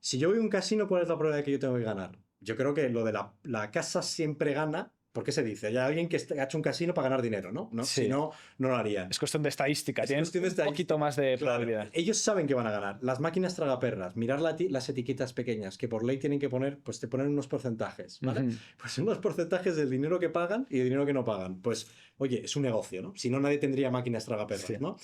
Si yo voy a un casino, ¿cuál es la probabilidad de que yo tengo que ganar? Yo creo que lo de la casa siempre gana. ¿Por qué se dice? Hay alguien que ha hecho un casino para ganar dinero, ¿no? Sí. Si no, no lo harían. Es cuestión de estadística. Tienen un poquito más de probabilidad. Ellos saben que van a ganar. Las máquinas tragaperras, mirar las etiquetas pequeñas que por ley tienen que poner, pues te ponen unos porcentajes, ¿vale? Pues unos porcentajes del dinero que pagan y del dinero que no pagan. Pues, oye, es un negocio, ¿no? Si no, nadie tendría máquinas tragaperras, ¿no?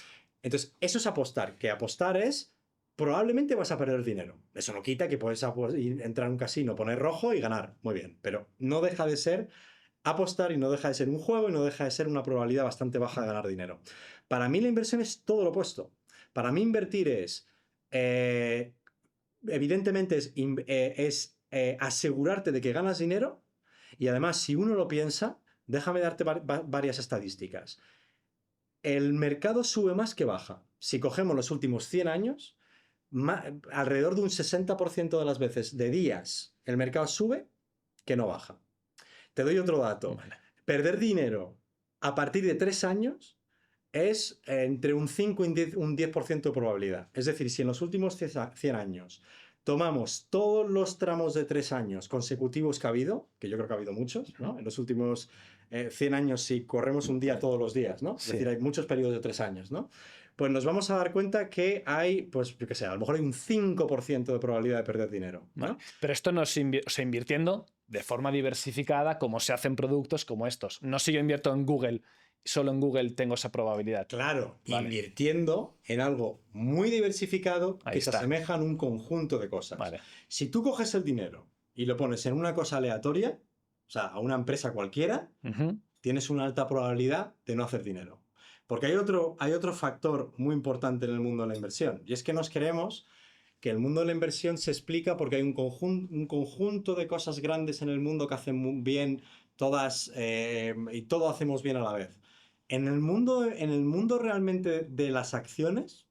Entonces, eso es apostar. Que apostar es... probablemente vas a perder dinero. Eso no quita que puedes entrar a un casino, poner rojo y ganar. Muy bien. Pero no deja de ser apostar y no deja de ser un juego y no deja de ser una probabilidad bastante baja de ganar dinero. Para mí la inversión es todo lo opuesto. Para mí invertir es... evidentemente es asegurarte de que ganas dinero y además si uno lo piensa, déjame darte varias estadísticas. El mercado sube más que baja. Si cogemos los últimos 100 años... alrededor de un 60% de las veces de días el mercado sube que no baja. Te doy otro dato. Perder dinero a partir de 3 años es entre un 5 y un 10% de probabilidad. Es decir, si en los últimos 100 años tomamos todos los tramos de 3 años consecutivos que ha habido, que yo creo que ha habido muchos, ¿no? En los últimos 100 años, si corremos un día todos los días, ¿no? Es decir, hay muchos periodos de 3 años, ¿no? Pues nos vamos a dar cuenta que hay, pues, yo qué sé, a lo mejor hay un 5% de probabilidad de perder dinero, ¿no? Vale. Pero esto no es invirtiendo de forma diversificada como se hacen productos como estos. No si yo invierto en Google, solo en Google tengo esa probabilidad. Claro, invirtiendo en algo muy diversificado que se asemeja en un conjunto de cosas. Si tú coges el dinero y lo pones en una cosa aleatoria, o sea, a una empresa cualquiera, tienes una alta probabilidad de no hacer dinero. Porque hay otro factor muy importante en el mundo de la inversión, y es que nos creemos que el mundo de la inversión se explica porque hay un conjunto de cosas grandes en el mundo que hacen muy bien todas y todo hacemos bien a la vez. En el mundo realmente de las acciones,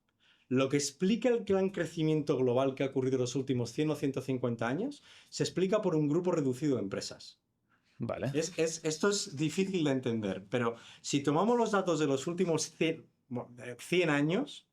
lo que explica el gran crecimiento global que ha ocurrido en los últimos 100 o 150 años se explica por un grupo reducido de empresas. Vale. Esto es difícil de entender, pero si tomamos los datos de los últimos 100 años,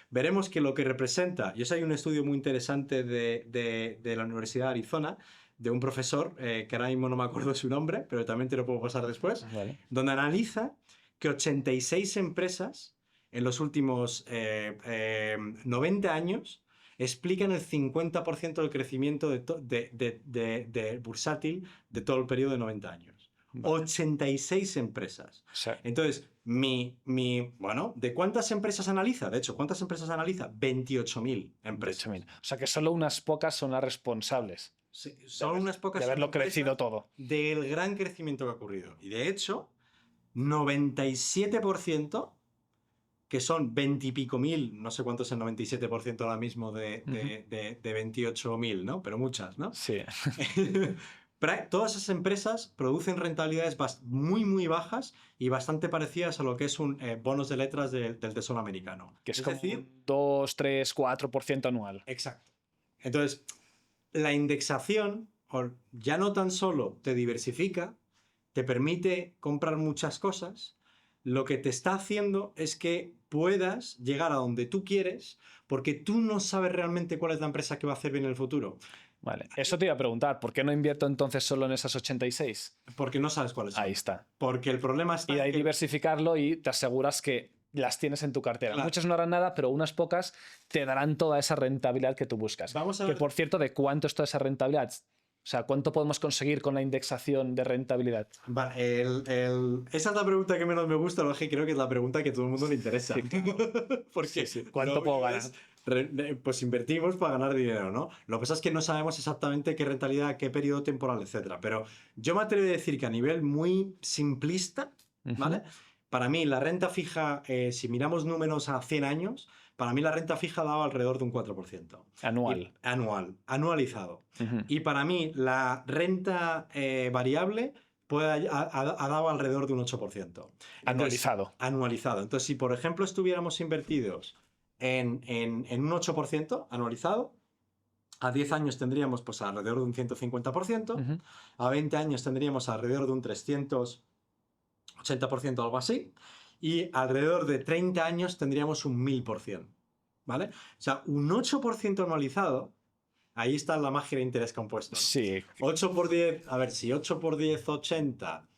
veremos que lo que representa, y eso hay un estudio muy interesante de la Universidad de Arizona, de un profesor, que ahora mismo no me acuerdo su nombre, pero también te lo puedo pasar después, Vale. donde analiza que 86 empresas en los últimos 90 años explican el 50% del crecimiento de bursátil de todo el periodo de 90 años. Vale. 86 empresas. O sea, Entonces, bueno, ¿de cuántas empresas analiza? De hecho, ¿cuántas empresas analiza? 28.000 empresas. 8.000. O sea que solo unas pocas son las responsables Sí, son unas pocas de haberlo empresas crecido todo. del gran crecimiento que ha ocurrido. Y de hecho, 97%, que son 20 y pico mil, no sé cuánto es el 97% ahora mismo de 28.000, ¿no? Pero muchas, ¿no? Sí. Todas esas empresas producen rentabilidades muy, muy bajas y bastante parecidas a lo que es un bonos de letras del Tesoro americano. Que es Es como decir, un 2, 3, 4% anual. exacto. Entonces, la indexación ya no tan solo te diversifica, te permite comprar muchas cosas, lo que te está haciendo es que puedas llegar a donde tú quieres porque tú no sabes realmente cuál es la empresa que va a hacer bien en el futuro. Vale. Eso te iba a preguntar, ¿por qué no invierto entonces solo en esas 86? Porque no sabes cuáles son. Ahí está. Porque el problema está Y de ahí en que... diversificarlo y te aseguras que las tienes en tu cartera. Claro. Muchas no harán nada, pero unas pocas te darán toda esa rentabilidad que tú buscas. Vamos a Que ver- por cierto, ¿de cuánto es toda esa rentabilidad? O sea, ¿cuánto podemos conseguir con la indexación de rentabilidad? Vale, esa es la pregunta que menos me gusta, lo que creo que es la pregunta que a todo el mundo le interesa. Sí, Porque Sí, sí. ¿Cuánto lo puedo obvio ganar? es, pues invertimos para ganar dinero, ¿no? Lo que pasa es que no sabemos exactamente qué rentabilidad, qué periodo temporal, etcétera. Pero yo me atrevo a decir que a nivel muy simplista, ¿vale? Para mí la renta fija, si miramos números a 100 años, para mí la renta fija daba alrededor de un 4%. Anual. Anualizado. Ujú. Y para mí la renta variable ha dado alrededor de un 8%. Anualizado. Anualizado. Entonces, si por ejemplo estuviéramos invertidos en un 8% anualizado, a 10 años tendríamos pues alrededor de un 150%, Ujú. a 20 años tendríamos alrededor de un 380%, algo así, y alrededor de 30 años tendríamos un 1000%. ¿Vale? O sea, un 8% anualizado. Ahí está la magia de interés compuesto, ¿no? Sí. 8 por 10, a ver, si 8 por 10, 80,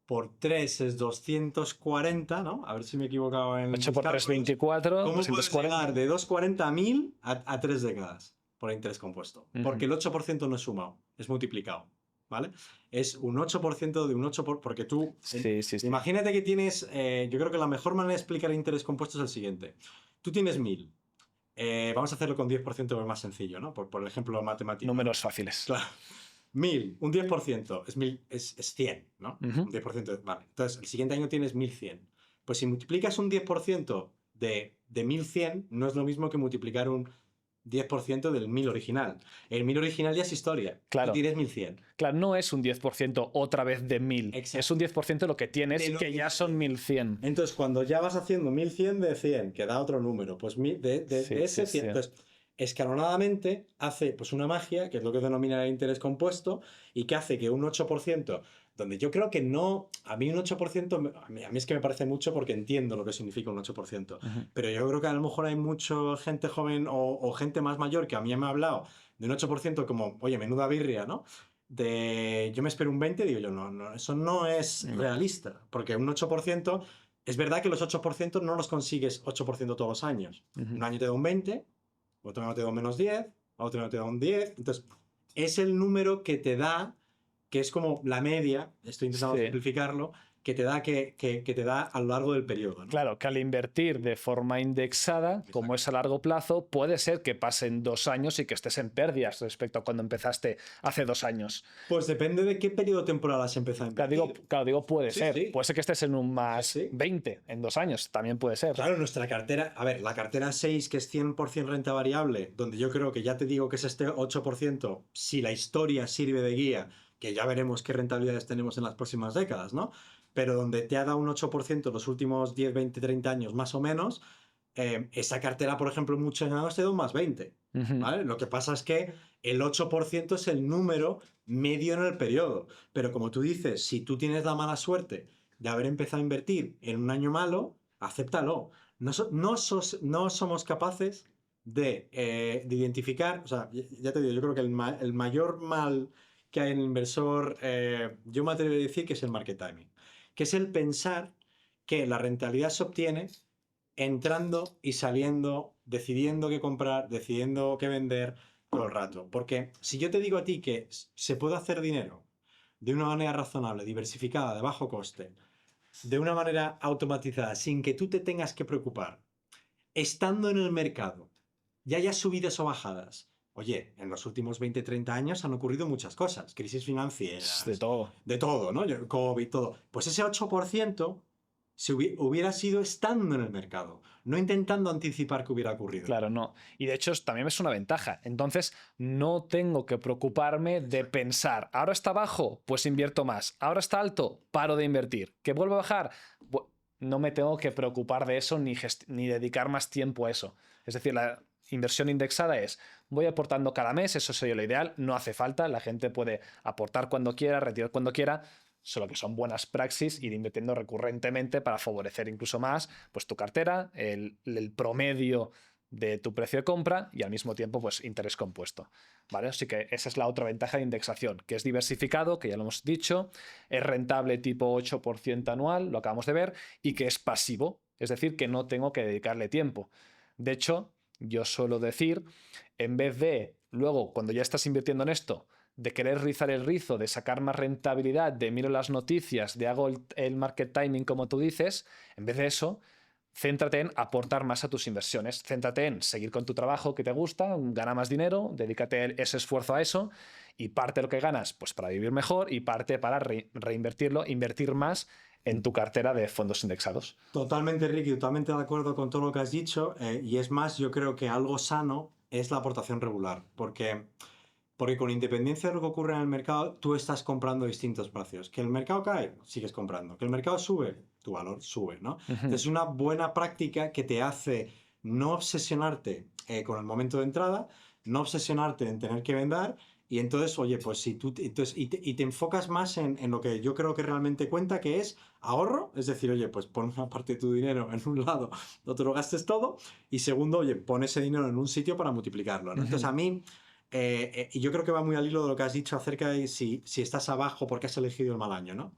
por 3 es 240, ¿no? A ver si me he equivocado en 8 mis por 3, cálculos. 24. ¿Cómo puedes 240. llegar de 240 a 1000 a 3 décadas por interés compuesto? Ujú. Porque el 8% no es sumado, es multiplicado, ¿vale? Es un 8% de un 8 porque tú... Sí, sí, sí. Imagínate que tienes... yo creo que la mejor manera de explicar el interés compuesto es el siguiente. Tú tienes 1000. Vamos a hacerlo con 10% más sencillo, ¿no? Por el ejemplo matemático. Números fáciles. Claro. 1000, un 10% es 100, ¿no? Ujú. Un 10%, vale. Entonces, el siguiente año tienes 1100. Pues si multiplicas un 10% de 1100, no es lo mismo que multiplicar un 10% del 1000 original. El 1000 original ya es historia. Claro. Tú tienes 1100. Claro, no es un 10% otra vez de 1000. Exacto. Es un 10% de lo que tienes, De lo que que ya tienes. son 1100. Entonces, cuando ya vas haciendo 1100 de 100, que da otro número, pues de Sí, ese sí, 100, sí. entonces, escalonadamente hace pues una magia, que es lo que denomina el interés compuesto, y que hace que un 8%, donde yo creo que no, a mí un 8%, a mí es que me parece mucho porque entiendo lo que significa un 8%, Ujú. pero yo creo que a lo mejor hay mucha gente joven o gente más mayor que a mí me ha hablado de un 8% como, oye, menuda birria, ¿no? Yo me espero un 20, digo yo, no, eso no es No. realista, porque un 8%, es verdad que los 8% no los consigues 8% todos los años. Ujú. Un año te da un 20, otro año te da un menos 10, otro año te da un 10, entonces es el número que te da, que es como la media, estoy intentando Sí. simplificarlo, que te da a lo largo del periodo, ¿no? Claro, que al invertir de forma indexada, como es a largo plazo, puede ser que pasen 2 años y que estés en pérdidas respecto a cuando empezaste hace 2 años. Pues depende de qué periodo temporal has empezado a Claro, invertir. digo, puede Sí, ser. sí. Puede ser que estés en un más Sí, sí. 20 en 2 años, también puede ser. Claro, nuestra cartera, a ver, la cartera 6, que es 100% renta variable, donde yo creo que ya te digo que es este 8%, si la historia sirve de guía, que ya veremos qué rentabilidades tenemos en las próximas décadas, ¿no? Pero donde te ha dado un 8% los últimos 10, 20, 30 años más o menos, esa cartera, por ejemplo, en muchos años te da un más 20, Ujú. ¿vale? Lo que pasa es que el 8% es el número medio en el periodo. Pero como tú dices, si tú tienes la mala suerte de haber empezado a invertir en un año malo, acéptalo. No somos capaces de identificar, o sea, ya te digo, yo creo que el mayor mal que hay en el inversor, yo me atrevo a decir que es el market timing, que es el pensar que la rentabilidad se obtiene entrando y saliendo, decidiendo qué comprar, decidiendo qué vender todo el rato. Porque si yo te digo a ti que se puede hacer dinero de una manera razonable, diversificada, de bajo coste, de una manera automatizada, sin que tú te tengas que preocupar, estando en el mercado, ya haya subidas o bajadas. Oye, en los últimos 20, 30 años han ocurrido muchas cosas, crisis financieras, De todo. de todo, ¿no? COVID, todo. Pues ese 8% hubiera sido estando en el mercado, no intentando anticipar qué hubiera ocurrido. Claro, no. Y de hecho también es una ventaja. Entonces no tengo que preocuparme de pensar, ahora está bajo, pues invierto más. Ahora está alto, paro de invertir. ¿Que vuelve a bajar? No me tengo que preocupar de eso ni dedicar más tiempo a eso. Es decir, la inversión indexada es, voy aportando cada mes, eso sería lo ideal, no hace falta, la gente puede aportar cuando quiera, retirar cuando quiera, solo que son buenas praxis ir invirtiendo recurrentemente para favorecer incluso más pues, tu cartera, el promedio de tu precio de compra y al mismo tiempo pues interés compuesto, ¿vale? Así que esa es la otra ventaja de indexación, que es diversificado, que ya lo hemos dicho, es rentable tipo 8% anual, lo acabamos de ver, y que es pasivo, es decir, que no tengo que dedicarle tiempo. De hecho, yo suelo decir, en vez de luego, cuando ya estás invirtiendo en esto, de querer rizar el rizo, de sacar más rentabilidad, de miro las noticias, de hago el market timing como tú dices, en vez de eso, céntrate en aportar más a tus inversiones, céntrate en seguir con tu trabajo que te gusta, gana más dinero, dedícate ese esfuerzo a eso y parte de lo que ganas pues para vivir mejor y parte para reinvertirlo, invertir más en tu cartera de fondos indexados. Totalmente, Ricky, totalmente de acuerdo con todo lo que has dicho. Y es más, yo creo que algo sano es la aportación regular, porque con independencia de lo que ocurre en el mercado, tú estás comprando distintos precios. Que el mercado cae, sigues comprando. Que el mercado sube, tu valor sube, ¿no? Entonces es una buena práctica que te hace no obsesionarte con el momento de entrada, no obsesionarte en tener que vender. Y entonces, oye, pues si tú y te enfocas más en lo que yo creo que realmente cuenta, que es ahorro, es decir, oye, pues pon una parte de tu dinero en un lado, no te lo gastes todo, y segundo, oye, pon ese dinero en un sitio para multiplicarlo, ¿no? Entonces a mí, y yo creo que va muy al hilo de lo que has dicho acerca de si estás abajo porque has elegido el mal año, ¿no?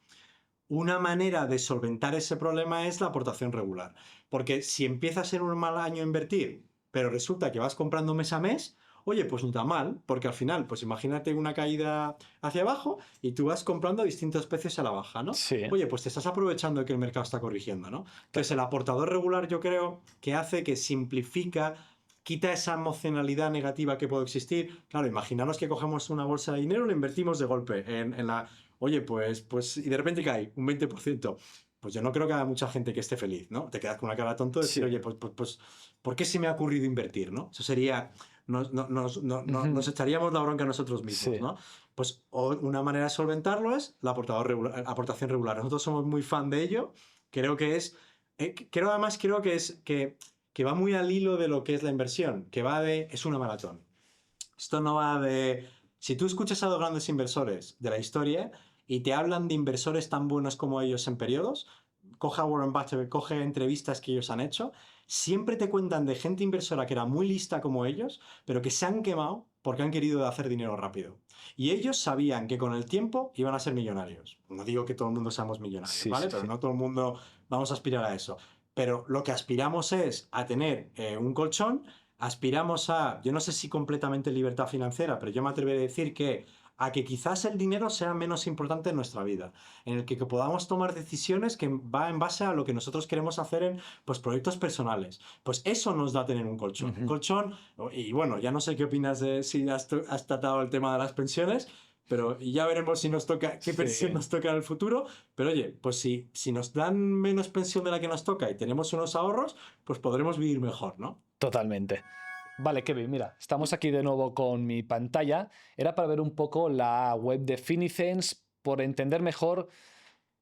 Una manera de solventar ese problema es la aportación regular, porque si empiezas en un mal año a invertir, pero resulta que vas comprando mes a mes, oye, pues no está mal, porque al final, pues imagínate una caída hacia abajo y tú vas comprando a distintos precios a la baja, ¿no? Sí. Oye, pues te estás aprovechando de que el mercado está corrigiendo, ¿no? Entonces el aportador regular yo creo que hace que simplifica, quita esa emocionalidad negativa que puede existir. Claro, imaginaros que cogemos una bolsa de dinero y lo invertimos de golpe en la... Oye, pues, y de repente cae un 20%. Pues yo no creo que haya mucha gente que esté feliz, ¿no? Te quedas con una cara tonta de decir, Sí. oye, pues, ¿por qué se me ha ocurrido invertir, no? Eso sería, nos echaríamos la bronca a nosotros mismos, Sí. ¿no? Pues una manera de solventarlo es la aportación regular. Nosotros somos muy fan de ello. Creo que es, creo que es, que va muy al hilo de lo que es la inversión, que va de, es una maratón. Esto no va de... Si tú escuchas a los grandes inversores de la historia y te hablan de inversores tan buenos como ellos en periodos, coge a Warren Buffett, coge entrevistas que ellos han hecho, siempre te cuentan de gente inversora que era muy lista como ellos, pero que se han quemado porque han querido hacer dinero rápido. Y ellos sabían que con el tiempo iban a ser millonarios. No digo que todo el mundo seamos millonarios, Sí, ¿vale? sí, Pero sí. no todo el mundo vamos a aspirar a eso. Pero lo que aspiramos es a tener un colchón, aspiramos a, yo no sé si completamente libertad financiera, pero yo me atreveré a decir que a que quizás el dinero sea menos importante en nuestra vida, en el que podamos tomar decisiones que va en base a lo que nosotros queremos hacer en pues, proyectos personales. Pues eso nos da tener un colchón. Un colchón, y bueno, ya no sé qué opinas de si has tratado el tema de las pensiones, pero ya veremos si nos toca, qué pensión nos toca en el futuro. Pero oye, pues si nos dan menos pensión de la que nos toca y tenemos unos ahorros, pues podremos vivir mejor, ¿no? Totalmente. Vale, Kevin, mira, estamos aquí de nuevo con mi pantalla. Era para ver un poco la web de Finicens, por entender mejor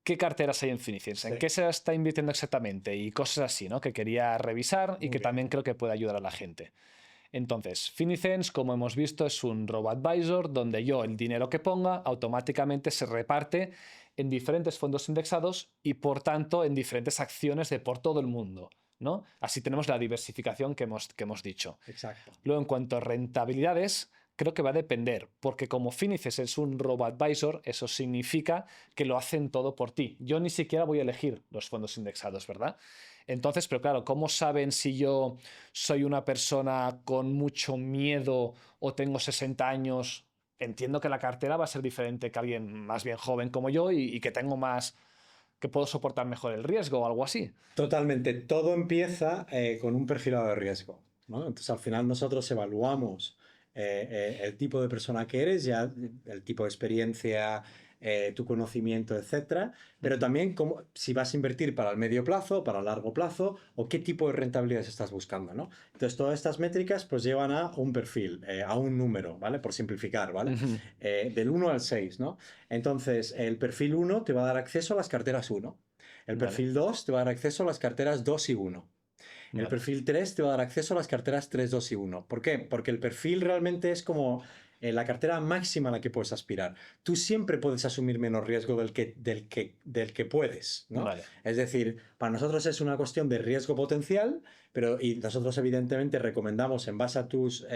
qué carteras hay en Finicens, en qué se está invirtiendo exactamente y cosas así, ¿no? Que quería revisar y Muy que bien. también creo que puede ayudar a la gente. Entonces, Finicens, como hemos visto, es un robo-advisor donde yo el dinero que ponga automáticamente se reparte en diferentes fondos indexados y, por tanto, en diferentes acciones de por todo el mundo, ¿no? Así tenemos la diversificación que hemos dicho. Exacto. Luego, en cuanto a rentabilidades, creo que va a depender, porque como Finices es un robo-advisor, eso significa que lo hacen todo por ti. Yo ni siquiera voy a elegir los fondos indexados, ¿verdad? Entonces, pero claro, ¿cómo saben si yo soy una persona con mucho miedo o tengo 60 años? Entiendo que la cartera va a ser diferente que alguien más bien joven como yo y que tengo más, que puedo soportar mejor el riesgo o algo así. Totalmente. Todo empieza con un perfilado de riesgo, ¿no? Entonces, al final nosotros evaluamos el tipo de persona que eres, ya el tipo de experiencia, tu conocimiento, etcétera, pero también si vas a invertir para el medio plazo, para el largo plazo, o qué tipo de rentabilidades estás buscando, ¿no? Entonces, todas estas métricas pues llevan a un perfil, a un número, ¿vale? Por simplificar, ¿vale? Del 1 al 6, ¿no? Entonces, el perfil 1 te va a dar acceso a las carteras 1. El Vale. perfil 2 te va a dar acceso a las carteras 2 y 1. El Vale. perfil 3 te va a dar acceso a las carteras 3, 2 y 1. ¿Por qué? Porque el perfil realmente es como la cartera máxima a la que puedes aspirar. Tú siempre puedes asumir menos riesgo del que puedes, ¿no? Vale. Es decir, para nosotros es una cuestión de riesgo potencial, y nosotros evidentemente recomendamos en base a tus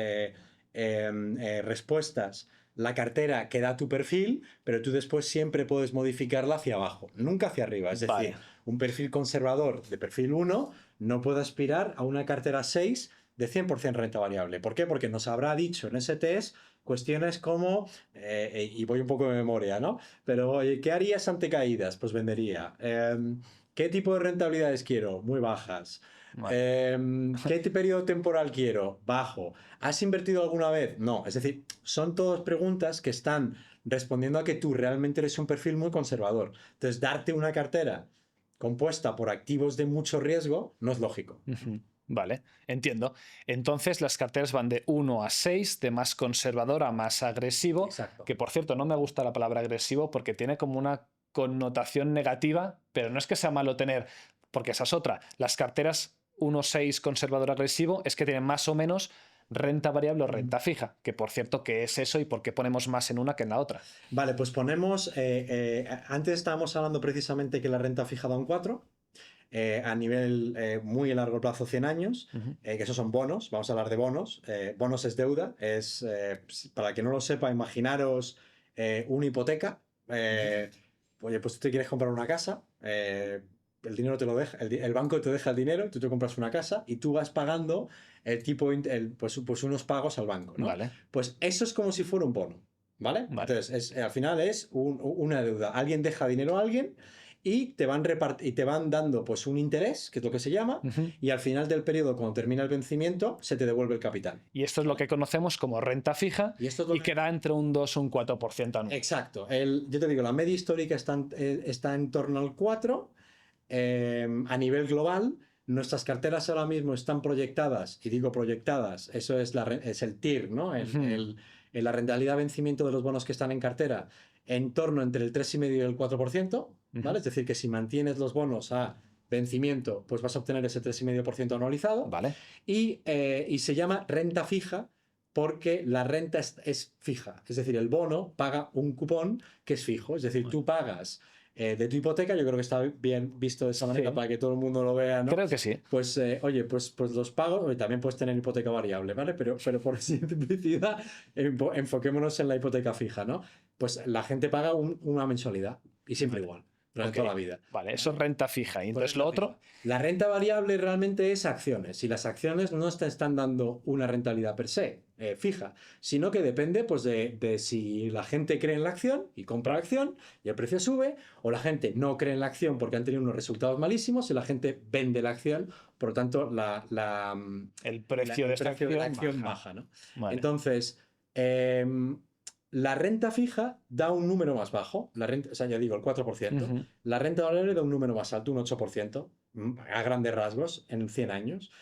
respuestas la cartera que da tu perfil, pero tú después siempre puedes modificarla hacia abajo, nunca hacia arriba. Es decir, Vale. un perfil conservador de perfil 1 no puede aspirar a una cartera 6 de 100% renta variable. ¿Por qué? Porque nos habrá dicho en ese test cuestiones como, y voy un poco de memoria, ¿no? Pero, oye, ¿qué harías ante caídas? Pues vendería. ¿Qué tipo de rentabilidades quiero? Muy bajas. Vale. ¿Qué periodo temporal quiero? Bajo. ¿Has invertido alguna vez? No. Es decir, son todas preguntas que están respondiendo a que tú realmente eres un perfil muy conservador. Entonces, darte una cartera compuesta por activos de mucho riesgo no es lógico. Vale, entiendo. Entonces las carteras van de 1 a 6, de más conservador a más agresivo. Exacto. Que por cierto, no me gusta la palabra agresivo porque tiene como una connotación negativa, pero no es que sea malo tener, porque esa es otra. Las carteras 1-6 conservador agresivo es que tienen más o menos renta variable o renta fija, que por cierto, ¿qué es eso y por qué ponemos más en una que en la otra? Vale, pues ponemos, antes estábamos hablando precisamente que la renta fija da un 4, a nivel muy largo plazo, 100 años, que esos son bonos, vamos a hablar de bonos. Bonos es deuda, para que no lo sepa, imaginaros una hipoteca. Oye, pues tú te quieres comprar una casa, el dinero te lo deja, el banco te deja el dinero, tú te compras una casa y tú vas pagando pues unos pagos al banco, ¿no? Vale. Pues eso es como si fuera un bono, ¿vale? Vale. Entonces, al final es una deuda. Alguien deja dinero a alguien y te van dando pues un interés, que es lo que se llama, y al final del periodo, cuando termina el vencimiento, se te devuelve el capital. Y esto es lo que conocemos como renta fija y que da entre un 2 y un 4% anual. Exacto. Yo te digo, la media histórica está en torno al 4. A nivel global, nuestras carteras ahora mismo están proyectadas, y digo proyectadas, eso es el TIR, ¿no? La rentabilidad de vencimiento de los bonos que están en cartera, en torno entre el 3,5 y el 4%, ¿vale? Es decir, que si mantienes los bonos a vencimiento, pues vas a obtener ese 3,5% anualizado. Vale. Y se llama renta fija porque la renta es fija. Es decir, el bono paga un cupón que es fijo. Es decir, tú pagas de tu hipoteca, yo creo que está bien visto de esa manera, sí, para que todo el mundo lo vea, ¿no? Creo que sí. Pues, oye, pues los pagos, también puedes tener hipoteca variable, ¿vale? Pero por simplicidad, enfoquémonos en la hipoteca fija, ¿no? Pues la gente paga una mensualidad y siempre igual, durante toda la vida. Vale, eso es renta fija. Y entonces Pues lo otro... fija. La renta variable realmente es acciones, y las acciones no te están dando una rentabilidad per se, fija, sino que depende pues, de si la gente cree en la acción y compra la acción y el precio sube, o la gente no cree en la acción porque han tenido unos resultados malísimos y la gente vende la acción, por lo tanto el precio de esta acción baja, ¿no? Vale. Entonces, la renta fija da un número más bajo, o sea, ya digo, el 4%. La renta variable da un número más alto, un 8%, a grandes rasgos, en 100 años.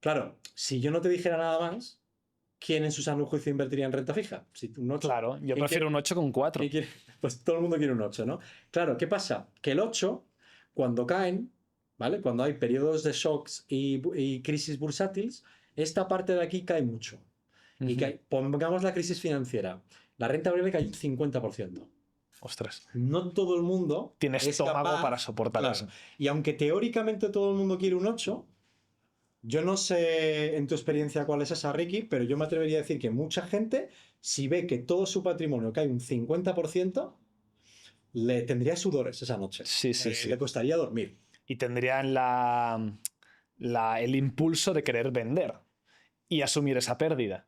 Claro, si yo no te dijera nada más, ¿quién en su sano juicio invertiría en renta fija? Si un 8, claro, yo prefiero un 8 con 4. Pues todo el mundo quiere un 8, ¿no? Claro, ¿qué pasa? Que el 8, cuando caen, ¿vale? Cuando hay periodos de shocks y crisis bursátiles, esta parte de aquí cae mucho. Y pongamos la crisis financiera. La renta variable cae un 50%. Ostras. No todo el mundo tiene estómago para soportar eso. Y aunque teóricamente todo el mundo quiere un 8, Yo no sé en tu experiencia cuál es esa, Ricky, pero yo me atrevería a decir que mucha gente, si ve que todo su patrimonio cae un 50%, le tendría sudores esa noche. Sí, sí, Le sí. costaría dormir. Y tendrían el impulso de querer vender y asumir esa pérdida,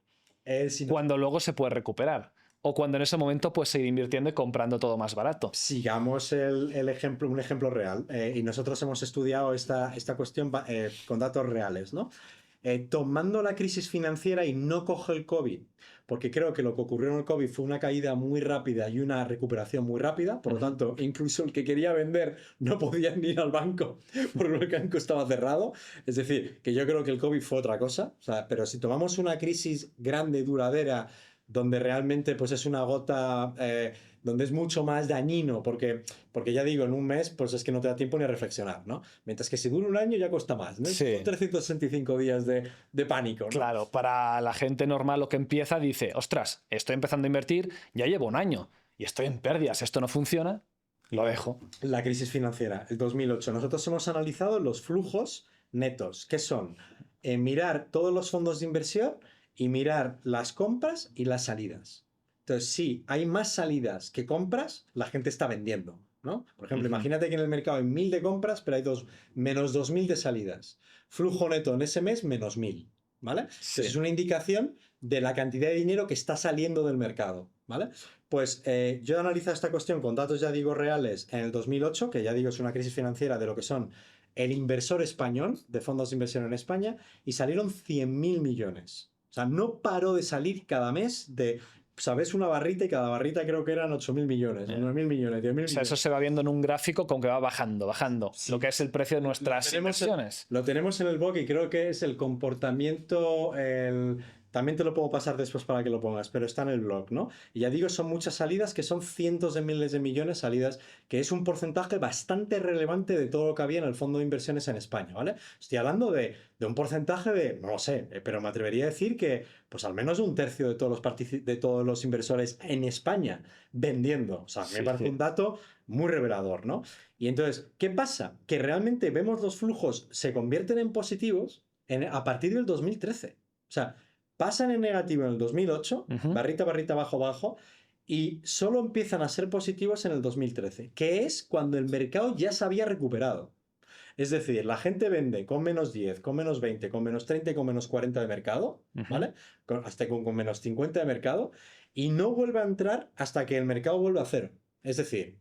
Si no- cuando luego se puede recuperar. O cuando en ese momento puedes seguir invirtiendo y comprando todo más barato. Sigamos el ejemplo, un ejemplo real. Y nosotros hemos estudiado esta cuestión con datos reales, ¿no? Tomando la crisis financiera y no cojo el COVID, porque creo que lo que ocurrió en el COVID fue una caída muy rápida y una recuperación muy rápida, por lo tanto, incluso el que quería vender no podía ni ir al banco porque el banco estaba cerrado. Es decir, que yo creo que el COVID fue otra cosa, o sea, pero si tomamos una crisis grande, duradera, donde realmente pues es una gota, donde es mucho más dañino, porque ya digo, en un mes pues es que no te da tiempo ni a reflexionar, ¿no? Mientras que si dura un año ya cuesta más, ¿no? Sí. Son 365 días de pánico, ¿no? Claro, para la gente normal lo que empieza dice, ostras, estoy empezando a invertir, ya llevo un año y estoy en pérdidas, esto no funciona, lo dejo. La crisis financiera, el 2008. Nosotros hemos analizado los flujos netos, que son mirar todos los fondos de inversión y mirar las compras y las salidas. Entonces, si hay más salidas que compras, la gente está vendiendo, ¿no? Por ejemplo, imagínate que en el mercado hay 1000 de compras, pero hay menos 2000 de salidas. Flujo neto en ese mes, menos 1000, ¿vale? Sí. Entonces, es una indicación de la cantidad de dinero que está saliendo del mercado, ¿vale? Pues yo he analizado esta cuestión con datos, ya digo, reales en el 2008, que ya digo es una crisis financiera de lo que son el inversor español de fondos de inversión en España, y salieron 100.000 millones. O sea, no paró de salir cada mes de, ¿sabes? Una barrita, y cada barrita creo que eran 8.000 millones, 9.000 millones, 10.000 millones. O sea, eso se va viendo en un gráfico con que va bajando, bajando, Sí. lo que es el precio de nuestras inversiones. Lo tenemos en el blog y creo que es el comportamiento, también te lo puedo pasar después para que lo pongas, pero está en el blog, ¿no? Y ya digo, son muchas salidas, que son cientos de miles de millones salidas, que es un porcentaje bastante relevante de todo lo que había en el fondo de inversiones en España, ¿vale? Estoy hablando de un porcentaje de, no lo sé, pero me atrevería a decir que pues al menos un tercio de todos los inversores en España vendiendo. O sea, me parece un dato muy revelador, ¿no? Y entonces, ¿qué pasa? Que realmente vemos los flujos se convierten en positivos a partir del 2013. O sea, pasan en negativo en el 2008, barrita, barrita, bajo, bajo, y solo empiezan a ser positivos en el 2013, que es cuando el mercado ya se había recuperado. Es decir, la gente vende con menos 10, con menos 20, con menos 30 y con menos 40 de mercado, ¿vale? Hasta con menos 50 de mercado, y no vuelve a entrar hasta que el mercado vuelve a cero. Es decir,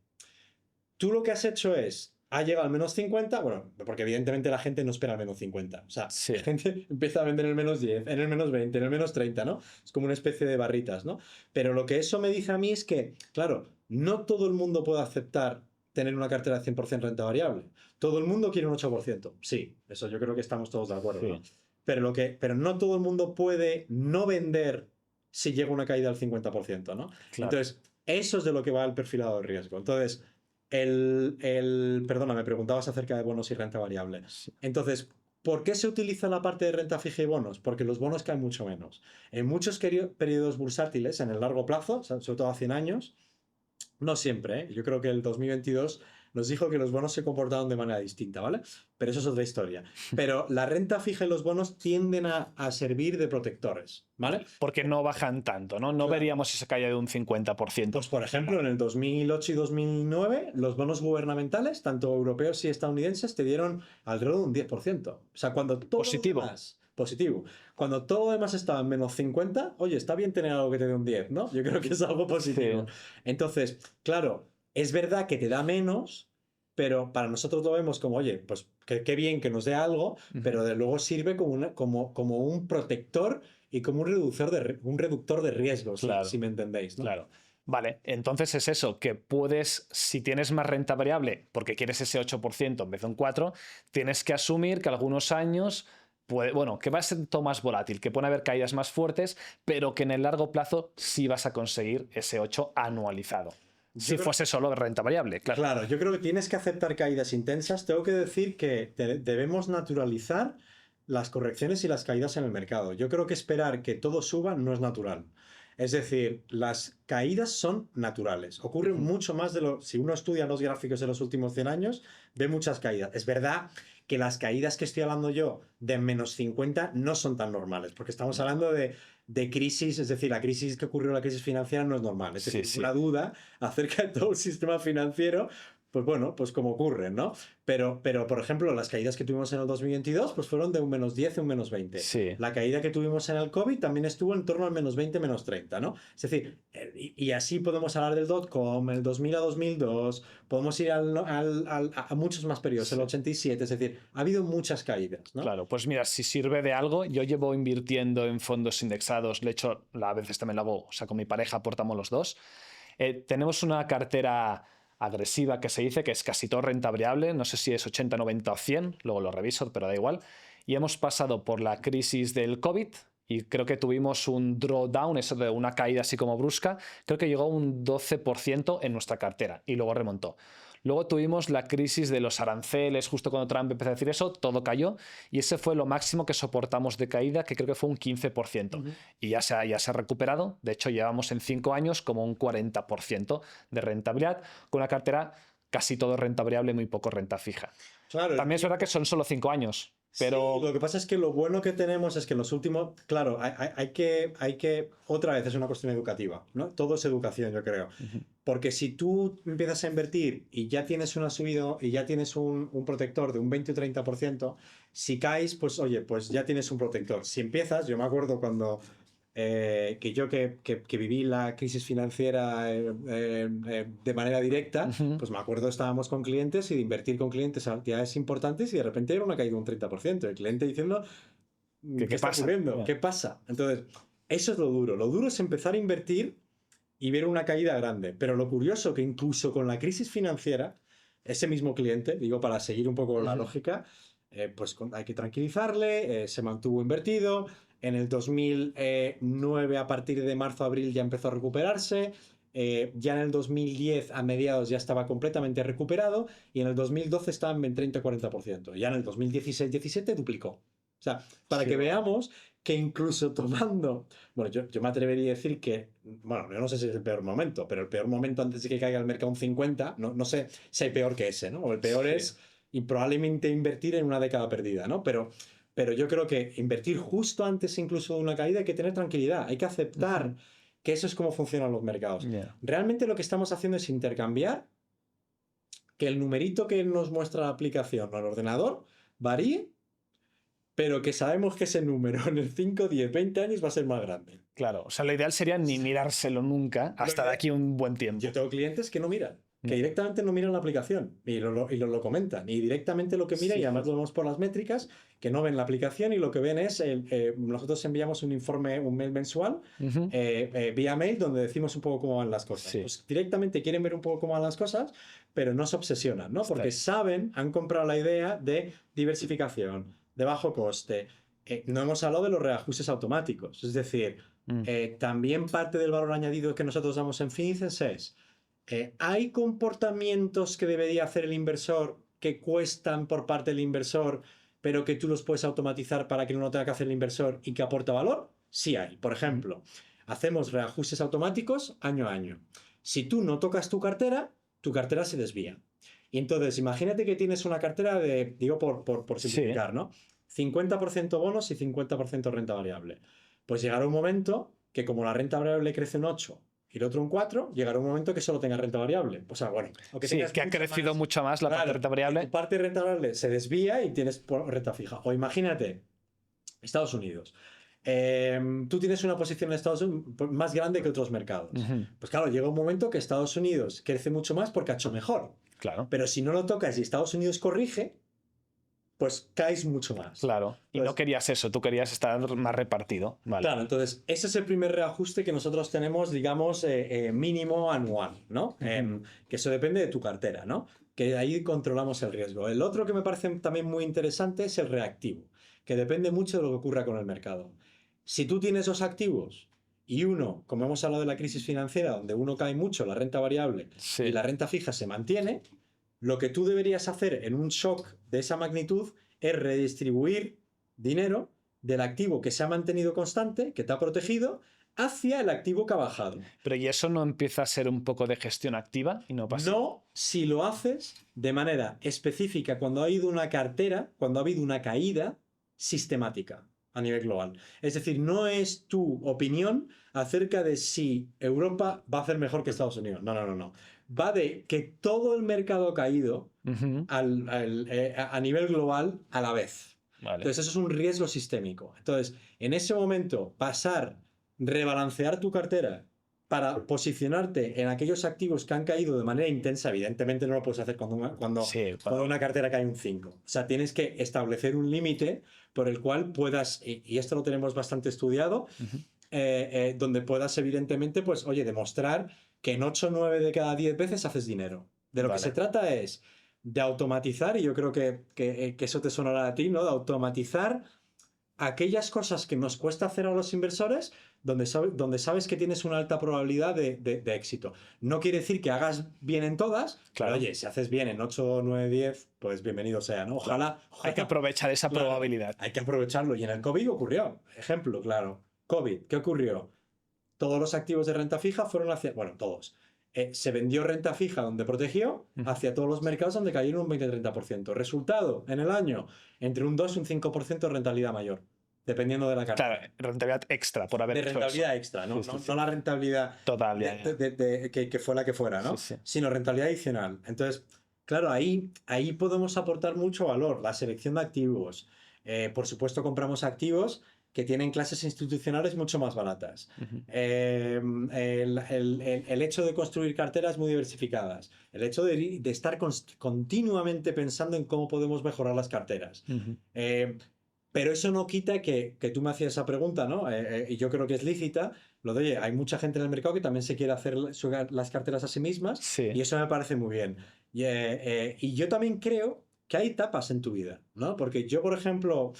tú lo que has hecho es, ha llegado al menos 50, bueno, porque evidentemente la gente no espera al menos 50. O sea, la gente empieza a vender en el menos 10, en el menos 20, en el menos 30, ¿no? Es como una especie de barritas, ¿no? Pero lo que eso me dice a mí es que, claro, no todo el mundo puede aceptar tener una cartera de 100% renta variable. Todo el mundo quiere un 8%. Sí, eso yo creo que estamos todos de acuerdo, ¿no? Pero no todo el mundo puede no vender si llega una caída del 50%, ¿no? Claro. Entonces, eso es de lo que va el perfilado de riesgo. Entonces, perdona, me preguntabas acerca de bonos y renta variable. Entonces, ¿por qué se utiliza la parte de renta fija y bonos? Porque los bonos caen mucho menos. En muchos periodos bursátiles, en el largo plazo, sobre todo a 100 años, no siempre, ¿eh? Yo creo que el 2022 nos dijo que los bonos se comportaron de manera distinta, ¿vale? Pero eso es otra historia. Pero la renta fija y los bonos tienden a servir de protectores, ¿vale? Porque no bajan tanto, ¿no? No veríamos esa caída de un 50%. Pues, por ejemplo, en el 2008 y 2009, los bonos gubernamentales, tanto europeos y estadounidenses, te dieron alrededor de un 10%. O sea, cuando todo positivo. Positivo. Cuando todo lo demás estaba en menos 50, oye, está bien tener algo que te dé un 10, ¿no? Yo creo que es algo positivo. Entonces, claro, es verdad que te da menos, pero para nosotros lo vemos como, oye, pues qué bien que nos dé algo, pero de luego sirve como un protector y como un reductor de riesgos, claro. Si me entendéis, ¿no? Claro. Vale, entonces es eso, que puedes, si tienes más renta variable, porque quieres ese 8% en vez de un 4%, tienes que asumir que algunos años... que va a ser todo más volátil, que pueden haber caídas más fuertes, pero que en el largo plazo sí vas a conseguir ese 8 anualizado. Si fuese solo renta variable, claro. Claro, yo creo que tienes que aceptar caídas intensas. Tengo que decir que debemos naturalizar las correcciones y las caídas en el mercado. Yo creo que esperar que todo suba no es natural. Es decir, las caídas son naturales. Ocurren mucho más de lo... Si uno estudia los gráficos de los últimos 100 años, ve muchas caídas. Es verdad que las caídas que estoy hablando yo de menos 50 no son tan normales, porque estamos hablando de crisis, es decir, la crisis que ocurrió, la crisis financiera no es normal. Es decir, una duda acerca de todo el sistema financiero, pues bueno, pues como ocurre, ¿no? Pero, por ejemplo, las caídas que tuvimos en el 2022 pues fueron de un menos 10 a un menos 20. Sí. La caída que tuvimos en el COVID también estuvo en torno al menos 20, menos 30, ¿no? Es decir, y así podemos hablar del dot-com, el 2000 a 2002, podemos ir a muchos más periodos, el 87, es decir, ha habido muchas caídas, ¿no? Claro, pues mira, si sirve de algo, yo llevo invirtiendo en fondos indexados, de hecho, a veces también lo hago, o sea, con mi pareja aportamos los dos. Tenemos una cartera agresiva que se dice que es casi todo renta variable, no sé si es 80, 90 o 100, luego lo reviso, pero da igual. Y hemos pasado por la crisis del COVID y creo que tuvimos un drawdown, eso de una caída así como brusca, creo que llegó a un 12% en nuestra cartera y luego remontó. Luego tuvimos la crisis de los aranceles, justo cuando Trump empezó a decir eso, todo cayó y ese fue lo máximo que soportamos de caída, que creo que fue un 15%. Y ya se ha recuperado, de hecho llevamos en 5 años como un 40% de rentabilidad, con una cartera casi todo renta variable, muy poco renta fija. Claro, también es verdad que son solo 5 años. Pero sí, lo que pasa es que lo bueno que tenemos es que en los últimos, claro, hay que, otra vez es una cuestión educativa, ¿no? Todo es educación, yo creo. Porque si tú empiezas a invertir y ya tienes una subida y ya tienes un protector de un 20 o 30%, si caes, pues oye, pues ya tienes un protector. Si empiezas, yo me acuerdo cuando que viví la crisis financiera de manera directa, pues me acuerdo estábamos con clientes y de invertir con clientes a cantidades importantes y de repente era una caída de un 30%. El cliente diciendo, ¿qué está ocurriendo? Yeah. ¿Qué pasa? Entonces, eso es lo duro. Lo duro es empezar a invertir y ver una caída grande. Pero lo curioso que incluso con la crisis financiera, ese mismo cliente, digo para seguir un poco la lógica, pues hay que tranquilizarle, se mantuvo invertido. En el 2009, a partir de marzo-abril, ya empezó a recuperarse. Ya en el 2010, a mediados, ya estaba completamente recuperado. Y en el 2012 estaba en 30-40%. Ya en el 2016-17 duplicó. O sea, para que veamos que incluso tomando... Bueno, yo me atrevería a decir que... Bueno, yo no sé si es el peor momento, pero el peor momento antes de que caiga el mercado un 50, no sé si hay peor que ese, ¿no? O el peor es y probablemente invertir en una década perdida, ¿no? Pero yo creo que invertir justo antes incluso de una caída hay que tener tranquilidad, hay que aceptar que eso es como funcionan los mercados. Realmente lo que estamos haciendo es intercambiar que el numerito que nos muestra la aplicación o el ordenador varíe, pero que sabemos que ese número en el 5, 10, 20 años va a ser más grande. Claro, o sea, lo ideal sería ni mirárselo nunca hasta de aquí un buen tiempo. Yo tengo clientes que no miran. Que directamente no miran la aplicación y lo comentan. Y directamente lo que miran, y además lo vemos por las métricas, que no ven la aplicación y lo que ven es, nosotros enviamos un informe, un mail mensual, vía mail, donde decimos un poco cómo van las cosas. Pues directamente quieren ver un poco cómo van las cosas, pero no se obsesionan, ¿no? Porque saben, han comprado la idea de diversificación, de bajo coste. No hemos hablado de los reajustes automáticos. Es decir, también parte del valor añadido que nosotros damos en Finicens es... ¿hay comportamientos que debería hacer el inversor que cuestan por parte del inversor, pero que tú los puedes automatizar para que no lo tenga que hacer el inversor y que aporta valor? Sí hay. Por ejemplo, hacemos reajustes automáticos año a año. Si tú no tocas tu cartera se desvía. Y entonces, imagínate que tienes una cartera de, digo por simplificar, ¿no? 50% bonos y 50% renta variable. Pues llegará un momento que como la renta variable crece un 8 y el otro un 4, llegará un momento que solo tenga renta variable. O sea, bueno. Que ha crecido mucho más la parte de renta variable. Tu parte de renta variable se desvía y tienes renta fija. O imagínate, Estados Unidos. Tú tienes una posición en Estados Unidos más grande que otros mercados. Pues claro, llega un momento que Estados Unidos crece mucho más porque ha hecho mejor. Claro. Pero si no lo tocas y Estados Unidos corrige, pues caes mucho más. Claro, y no querías eso, tú querías estar más repartido. Vale. Claro, entonces ese es el primer reajuste que nosotros tenemos, digamos, mínimo anual, ¿no? Que eso depende de tu cartera, ¿no? Que ahí controlamos el riesgo. El otro que me parece también muy interesante es el reactivo, que depende mucho de lo que ocurra con el mercado. Si tú tienes dos activos y uno, como hemos hablado de la crisis financiera, donde uno cae mucho, la renta variable, y la renta fija se mantiene, lo que tú deberías hacer en un shock de esa magnitud es redistribuir dinero del activo que se ha mantenido constante, que te ha protegido, hacia el activo que ha bajado. Pero ¿y eso no empieza a ser un poco de gestión activa y no pasa? No si lo haces de manera específica cuando ha habido una cartera, cuando ha habido una caída sistemática a nivel global. Es decir, no es tu opinión acerca de si Europa va a hacer mejor que Estados Unidos. No, no, no, no. Va de que todo el mercado ha caído a nivel global a la vez. Vale. Entonces eso es un riesgo sistémico. Entonces, en ese momento, rebalancear tu cartera para posicionarte en aquellos activos que han caído de manera intensa, evidentemente no lo puedes hacer cuando una cartera cae un 5. O sea, tienes que establecer un límite por el cual puedas, y esto lo tenemos bastante estudiado, donde puedas evidentemente, pues, oye, demostrar que en 8 o 9 de cada 10 veces haces dinero. De lo que se trata es de automatizar, y yo creo que eso te sonará a ti, ¿no? De automatizar aquellas cosas que nos cuesta hacer a los inversores, donde sabes que tienes una alta probabilidad de éxito. No quiere decir que hagas bien en todas, claro. Pero oye, si haces bien en 8, 9, 10, pues bienvenido sea, ¿no? Ojalá. Hay que aprovechar esa probabilidad. Hay que aprovecharlo. Y en el COVID ocurrió. Ejemplo, claro. COVID, ¿qué ocurrió? Todos los activos de renta fija fueron hacia... Bueno, todos. Se vendió renta fija donde protegió hacia todos los mercados donde cayeron un 20-30%. Resultado, en el año, entre un 2 y un 5% de rentabilidad mayor, dependiendo de la cartera. Claro, rentabilidad extra por haber de hecho rentabilidad eso. extra, ¿no? Sí, sí, sí. No la rentabilidad total, que fue la que fuera, ¿no? Sí, sí. Sino rentabilidad adicional. Entonces, claro, ahí podemos aportar mucho valor. La selección de activos. Por supuesto, compramos activos que tienen clases institucionales mucho más baratas. El hecho de construir carteras muy diversificadas. El hecho de estar continuamente pensando en cómo podemos mejorar las carteras. Pero eso no quita que tú me hacías esa pregunta, ¿no? Y yo creo que es lícita. Lo de, oye, hay mucha gente en el mercado que también se quiere hacer las carteras a sí mismas. Sí. Y eso me parece muy bien. Y yo también creo que hay etapas en tu vida, ¿no? Porque yo, por ejemplo,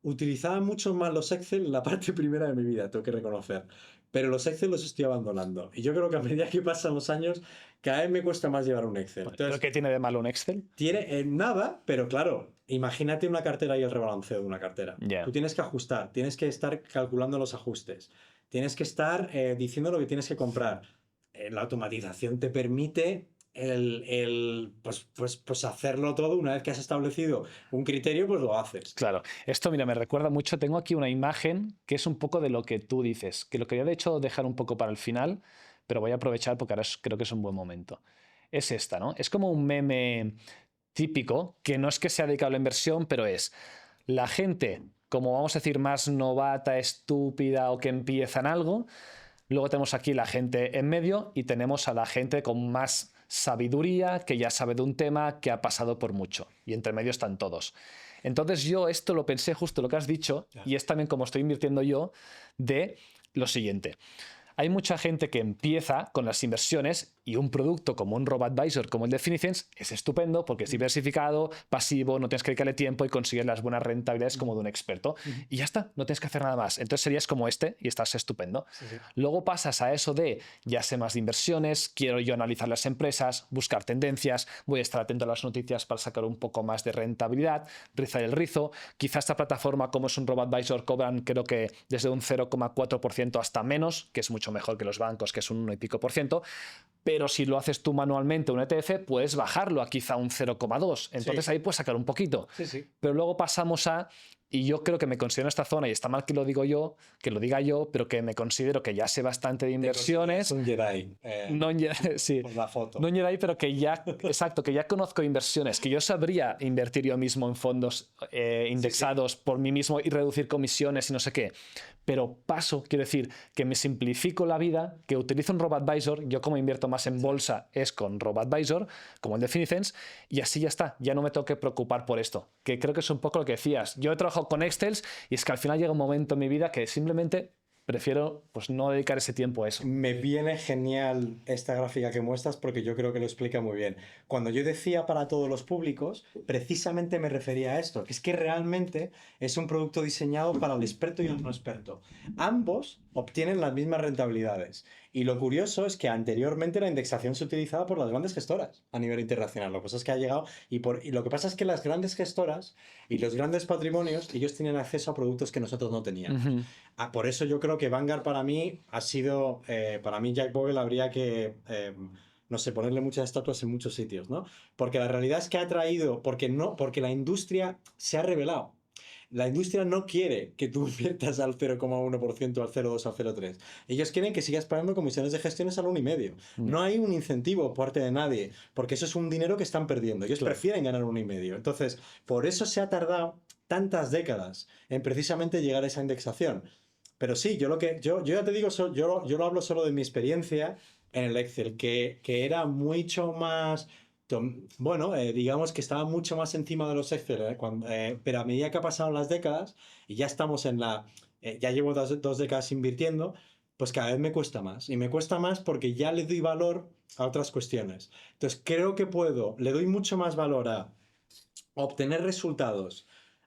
utilizaba mucho más los Excel en la parte primera de mi vida, tengo que reconocer. Pero los Excel los estoy abandonando. Y yo creo que a medida que pasan los años, cada vez me cuesta más llevar un Excel. Entonces, ¿pero qué tiene de malo un Excel? Tiene nada, pero claro, imagínate una cartera y el rebalanceo de una cartera. Yeah. Tú tienes que ajustar, tienes que estar calculando los ajustes, tienes que estar diciendo lo que tienes que comprar. La automatización te permite pues hacerlo todo. Una vez que has establecido un criterio, pues lo haces. Claro, esto mira, me recuerda mucho, tengo aquí una imagen que es un poco de lo que tú dices, que lo quería de hecho dejar un poco para el final, pero voy a aprovechar porque ahora creo que es un buen momento. Es esta, ¿no? Es como un meme típico, que no es que sea dedicado a la inversión, pero es la gente, como vamos a decir, más novata, estúpida o que empieza en algo. Luego tenemos aquí la gente en medio y tenemos a la gente con más sabiduría, que ya sabe de un tema, que ha pasado por mucho. Y entre medio están todos. Entonces yo esto lo pensé justo lo que has dicho, y es también como estoy invirtiendo yo, de lo siguiente. Hay mucha gente que empieza con las inversiones y un producto como un robo-advisor como el de Finicens es estupendo porque es diversificado, pasivo, no tienes que dedicarle tiempo y consigues las buenas rentabilidades como de un experto. Y ya está, no tienes que hacer nada más. Entonces serías como este y estás estupendo. Sí. Luego pasas a eso de ya sé más de inversiones, quiero yo analizar las empresas, buscar tendencias, voy a estar atento a las noticias para sacar un poco más de rentabilidad, rizar el rizo. Quizá esta plataforma como es un robo-advisor cobran creo que desde un 0,4% hasta menos, que es mucho mejor que los bancos, que es un 1 y pico por ciento, pero si lo haces tú manualmente un ETF, puedes bajarlo a quizá un 0,2, entonces ahí puedes sacar un poquito. Pero luego pasamos a, y yo creo que me considero en esta zona, y está mal que lo diga yo, pero que me considero que ya sé bastante de inversiones. Un Jedi. No un Jedi, sí. Por la foto. No un Jedi, pero que ya, exacto, que ya conozco inversiones, que yo sabría invertir yo mismo en fondos indexados por mí mismo y reducir comisiones y no sé qué. Pero paso, quiero decir, que me simplifico la vida, que utilizo un robo-advisor, yo como invierto más en bolsa es con robo-advisor, como el de Finicens, y así ya está, ya no me tengo que preocupar por esto, que creo que es un poco lo que decías. Yo he trabajado con Excel y es que al final llega un momento en mi vida que simplemente prefiero pues no dedicar ese tiempo a eso. Me viene genial esta gráfica que muestras porque yo creo que lo explica muy bien. Cuando yo decía para todos los públicos, precisamente me refería a esto, que es que realmente es un producto diseñado para el experto y el no experto. Ambos obtienen las mismas rentabilidades. Y lo curioso es que anteriormente la indexación se utilizaba por las grandes gestoras a nivel internacional. Lo que pasa es que ha llegado y lo que pasa es que las grandes gestoras y los grandes patrimonios, ellos tienen acceso a productos que nosotros no teníamos. Por eso yo creo que Vanguard para mí ha sido, para mí Jack Bogle habría que, no sé, ponerle muchas estatuas en muchos sitios, ¿no? Porque la realidad es que ha traído, porque la industria se ha revelado. La industria no quiere que tú inviertas al 0,1%, al 0,2, al 0,3. Ellos quieren que sigas pagando comisiones de gestiones al 1,5. No hay un incentivo por parte de nadie, porque eso es un dinero que están perdiendo. Ellos prefieren ganar 1,5. Entonces, por eso se ha tardado tantas décadas en precisamente llegar a esa indexación. Pero sí, yo ya te digo, yo lo hablo solo de mi experiencia en el Excel, que era mucho más... Bueno, digamos que estaba mucho más encima de los Excel, pero a medida que han pasado las décadas, y ya estamos ya llevo dos décadas invirtiendo, pues cada vez me cuesta más. Y me cuesta más porque ya le doy valor a otras cuestiones. Entonces creo que le doy mucho más valor a obtener resultados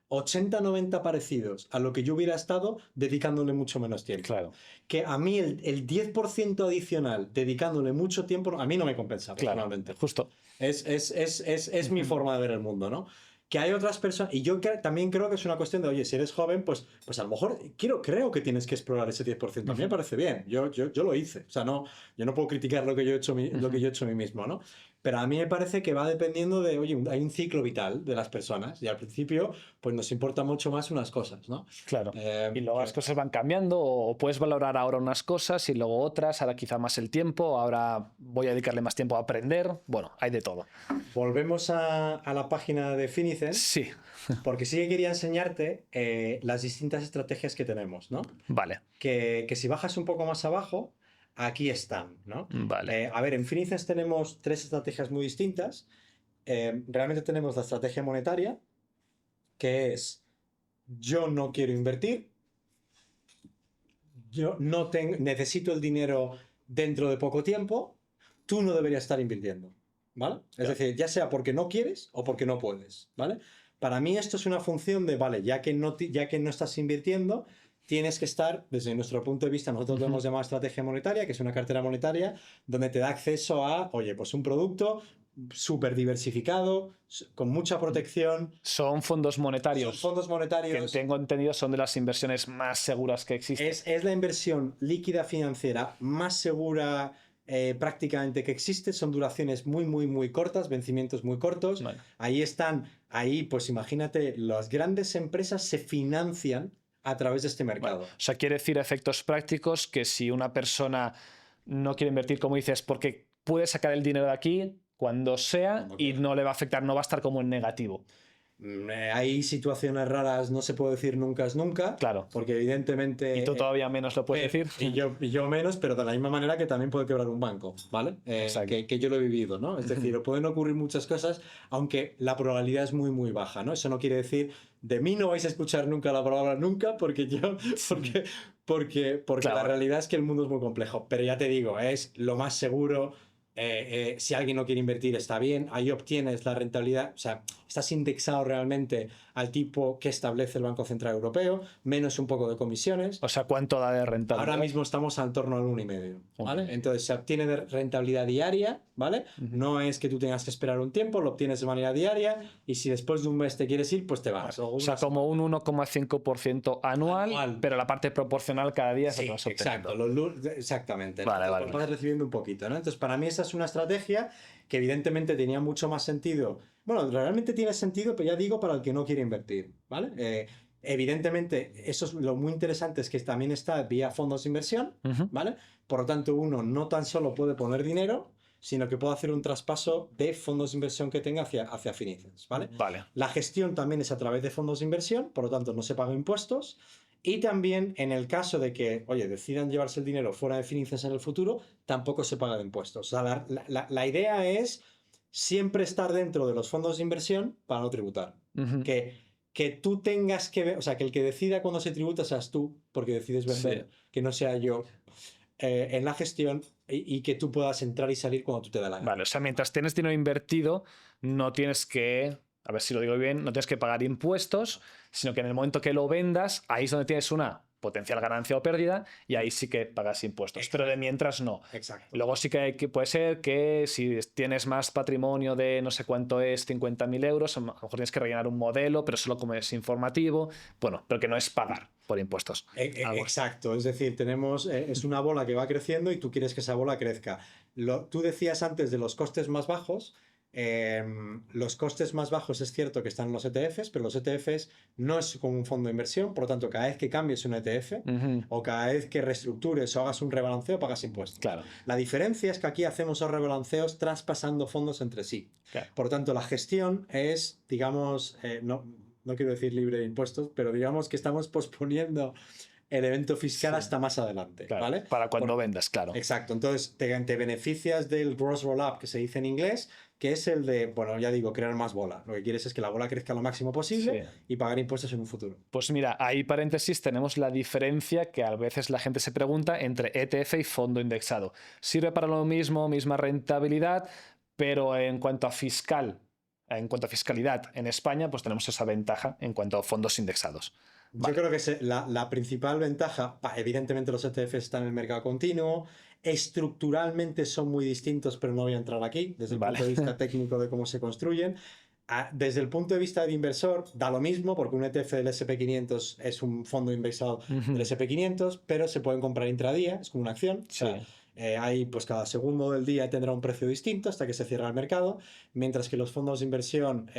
80-90 parecidos a lo que yo hubiera estado dedicándole mucho menos tiempo. Claro. Que a mí el 10% adicional dedicándole mucho tiempo, a mí no me compensa personalmente. Justo. Es mi forma de ver el mundo, ¿no? Que hay otras personas, y yo también creo que es una cuestión de, oye, si eres joven, pues a lo mejor creo que tienes que explorar ese 10%. A mí me parece bien, yo lo hice. O sea, yo no puedo criticar lo que yo he hecho, lo que yo he hecho a mí mismo, ¿no? Pero a mí me parece que va dependiendo de, oye, hay un ciclo vital de las personas y al principio pues nos importa mucho más unas cosas, ¿no? Claro. Y luego las cosas van cambiando o puedes valorar ahora unas cosas y luego otras, ahora quizá más el tiempo, ahora voy a dedicarle más tiempo a aprender. Bueno, hay de todo. Volvemos a la página de Finicent. Sí. Porque sí que quería enseñarte las distintas estrategias que tenemos, ¿no? Vale. Que si bajas un poco más abajo, aquí están, ¿no? Vale. A ver, en Finicent tenemos 3 estrategias muy distintas. Realmente tenemos la estrategia monetaria, que es yo no quiero invertir, yo necesito el dinero dentro de poco tiempo, tú no deberías estar invirtiendo, ¿vale? Es decir, ya sea porque no quieres o porque no puedes, ¿vale? Para mí esto es una función de, vale, ya que no estás invirtiendo, tienes que estar, desde nuestro punto de vista, nosotros lo hemos llamado estrategia monetaria, que es una cartera monetaria, donde te da acceso a, oye, pues un producto súper diversificado, con mucha protección. Son fondos monetarios. Son fondos monetarios. Que tengo entendido son de las inversiones más seguras que existen. Es la inversión líquida financiera más segura prácticamente que existe. Son duraciones muy, muy, muy cortas, vencimientos muy cortos. Vale. Ahí, pues imagínate, las grandes empresas se financian a través de este mercado. Vale. O sea, quiere decir a efectos prácticos que si una persona no quiere invertir, como dices, porque puede sacar el dinero de aquí cuando sea y no le va a afectar, no va a estar como en negativo. Hay situaciones raras, no se puede decir nunca es nunca. Claro. Porque evidentemente... Y tú todavía menos lo puedes decir. Y yo menos, pero de la misma manera que también puede quebrar un banco, ¿vale? Que yo lo he vivido, ¿no? Es decir, pueden ocurrir muchas cosas, aunque la probabilidad es muy, muy baja, ¿no? Eso no quiere decir, de mí no vais a escuchar nunca la palabra nunca, porque claro, la realidad es que el mundo es muy complejo. Pero ya te digo, es lo más seguro. Si alguien no quiere invertir está bien, ahí obtienes la rentabilidad, o sea, estás indexado realmente al tipo que establece el Banco Central Europeo, menos un poco de comisiones. O sea, ¿cuánto da de rentabilidad? Ahora mismo estamos al torno al 1,5, ¿vale? Entonces se obtiene de rentabilidad diaria, ¿vale? No es que tú tengas que esperar un tiempo, lo obtienes de manera diaria y si después de un mes te quieres ir, pues te vas. O sea, como un 1,5% anual, pero la parte proporcional cada día es lo que vas obteniendo. Exactamente. Vale. Vas recibiendo un poquito, ¿no? Entonces, para mí esa es una estrategia que evidentemente tenía mucho más sentido. Bueno, realmente tiene sentido, pero ya digo, para el que no quiere invertir, ¿vale? Evidentemente, eso es lo muy interesante, es que también está vía fondos de inversión, ¿vale? Por lo tanto, uno no tan solo puede poner dinero, sino que puede hacer un traspaso de fondos de inversión que tenga hacia Finicent, ¿vale? Vale. La gestión también es a través de fondos de inversión, por lo tanto no se pagan impuestos. Y también en el caso de que, oye, decidan llevarse el dinero fuera de Finicent en el futuro, tampoco se paga de impuestos. O sea, la idea es siempre estar dentro de los fondos de inversión para no tributar. Que tú tengas que ver, o sea, que el que decida cuando se tributa seas tú, porque decides vender, que no sea yo, en la gestión y que tú puedas entrar y salir cuando tú te da la gana. Vale, o sea, mientras tienes dinero invertido, no tienes que, a ver si lo digo bien, no tienes que pagar impuestos, sino que en el momento que lo vendas, ahí es donde tienes una potencial ganancia o pérdida, y ahí sí que pagas impuestos. Exacto. Pero de mientras no. Exacto. Luego sí que puede ser que si tienes más patrimonio de no sé cuánto es, 50.000 euros, a lo mejor tienes que rellenar un modelo, pero solo como es informativo, bueno, pero que no es pagar por impuestos. Exacto, es decir, tenemos, es una bola que va creciendo y tú quieres que esa bola crezca. Tú decías antes de los costes más bajos. Los costes más bajos es cierto que están en los ETFs, pero los ETFs no es como un fondo de inversión, por lo tanto, cada vez que cambies un ETF o cada vez que reestructures o hagas un rebalanceo, pagas impuestos. Claro. La diferencia es que aquí hacemos los rebalanceos traspasando fondos entre sí. Claro. Por lo tanto, la gestión es, digamos, no quiero decir libre de impuestos, pero digamos que estamos posponiendo el evento fiscal hasta más adelante, claro, ¿vale? Para cuando vendas, claro. Exacto, entonces te beneficias del gross roll-up, que se dice en inglés, que es el de, bueno, ya digo, crear más bola. Lo que quieres es que la bola crezca lo máximo posible y pagar impuestos en un futuro. Pues mira, ahí paréntesis tenemos la diferencia que a veces la gente se pregunta entre ETF y fondo indexado. Sirve para lo mismo, misma rentabilidad, pero en cuanto a fiscalidad en España, pues tenemos esa ventaja en cuanto a fondos indexados. Yo creo que la principal ventaja, evidentemente los ETFs están en el mercado continuo, estructuralmente son muy distintos, pero no voy a entrar aquí, desde el punto de vista técnico de cómo se construyen. Desde el punto de vista del inversor, da lo mismo, porque un ETF del SP500 es un fondo indexado del SP500, pero se pueden comprar intradía, es como una acción. Sí. O sea, ahí pues cada segundo del día tendrá un precio distinto hasta que se cierra el mercado, mientras que los fondos de inversión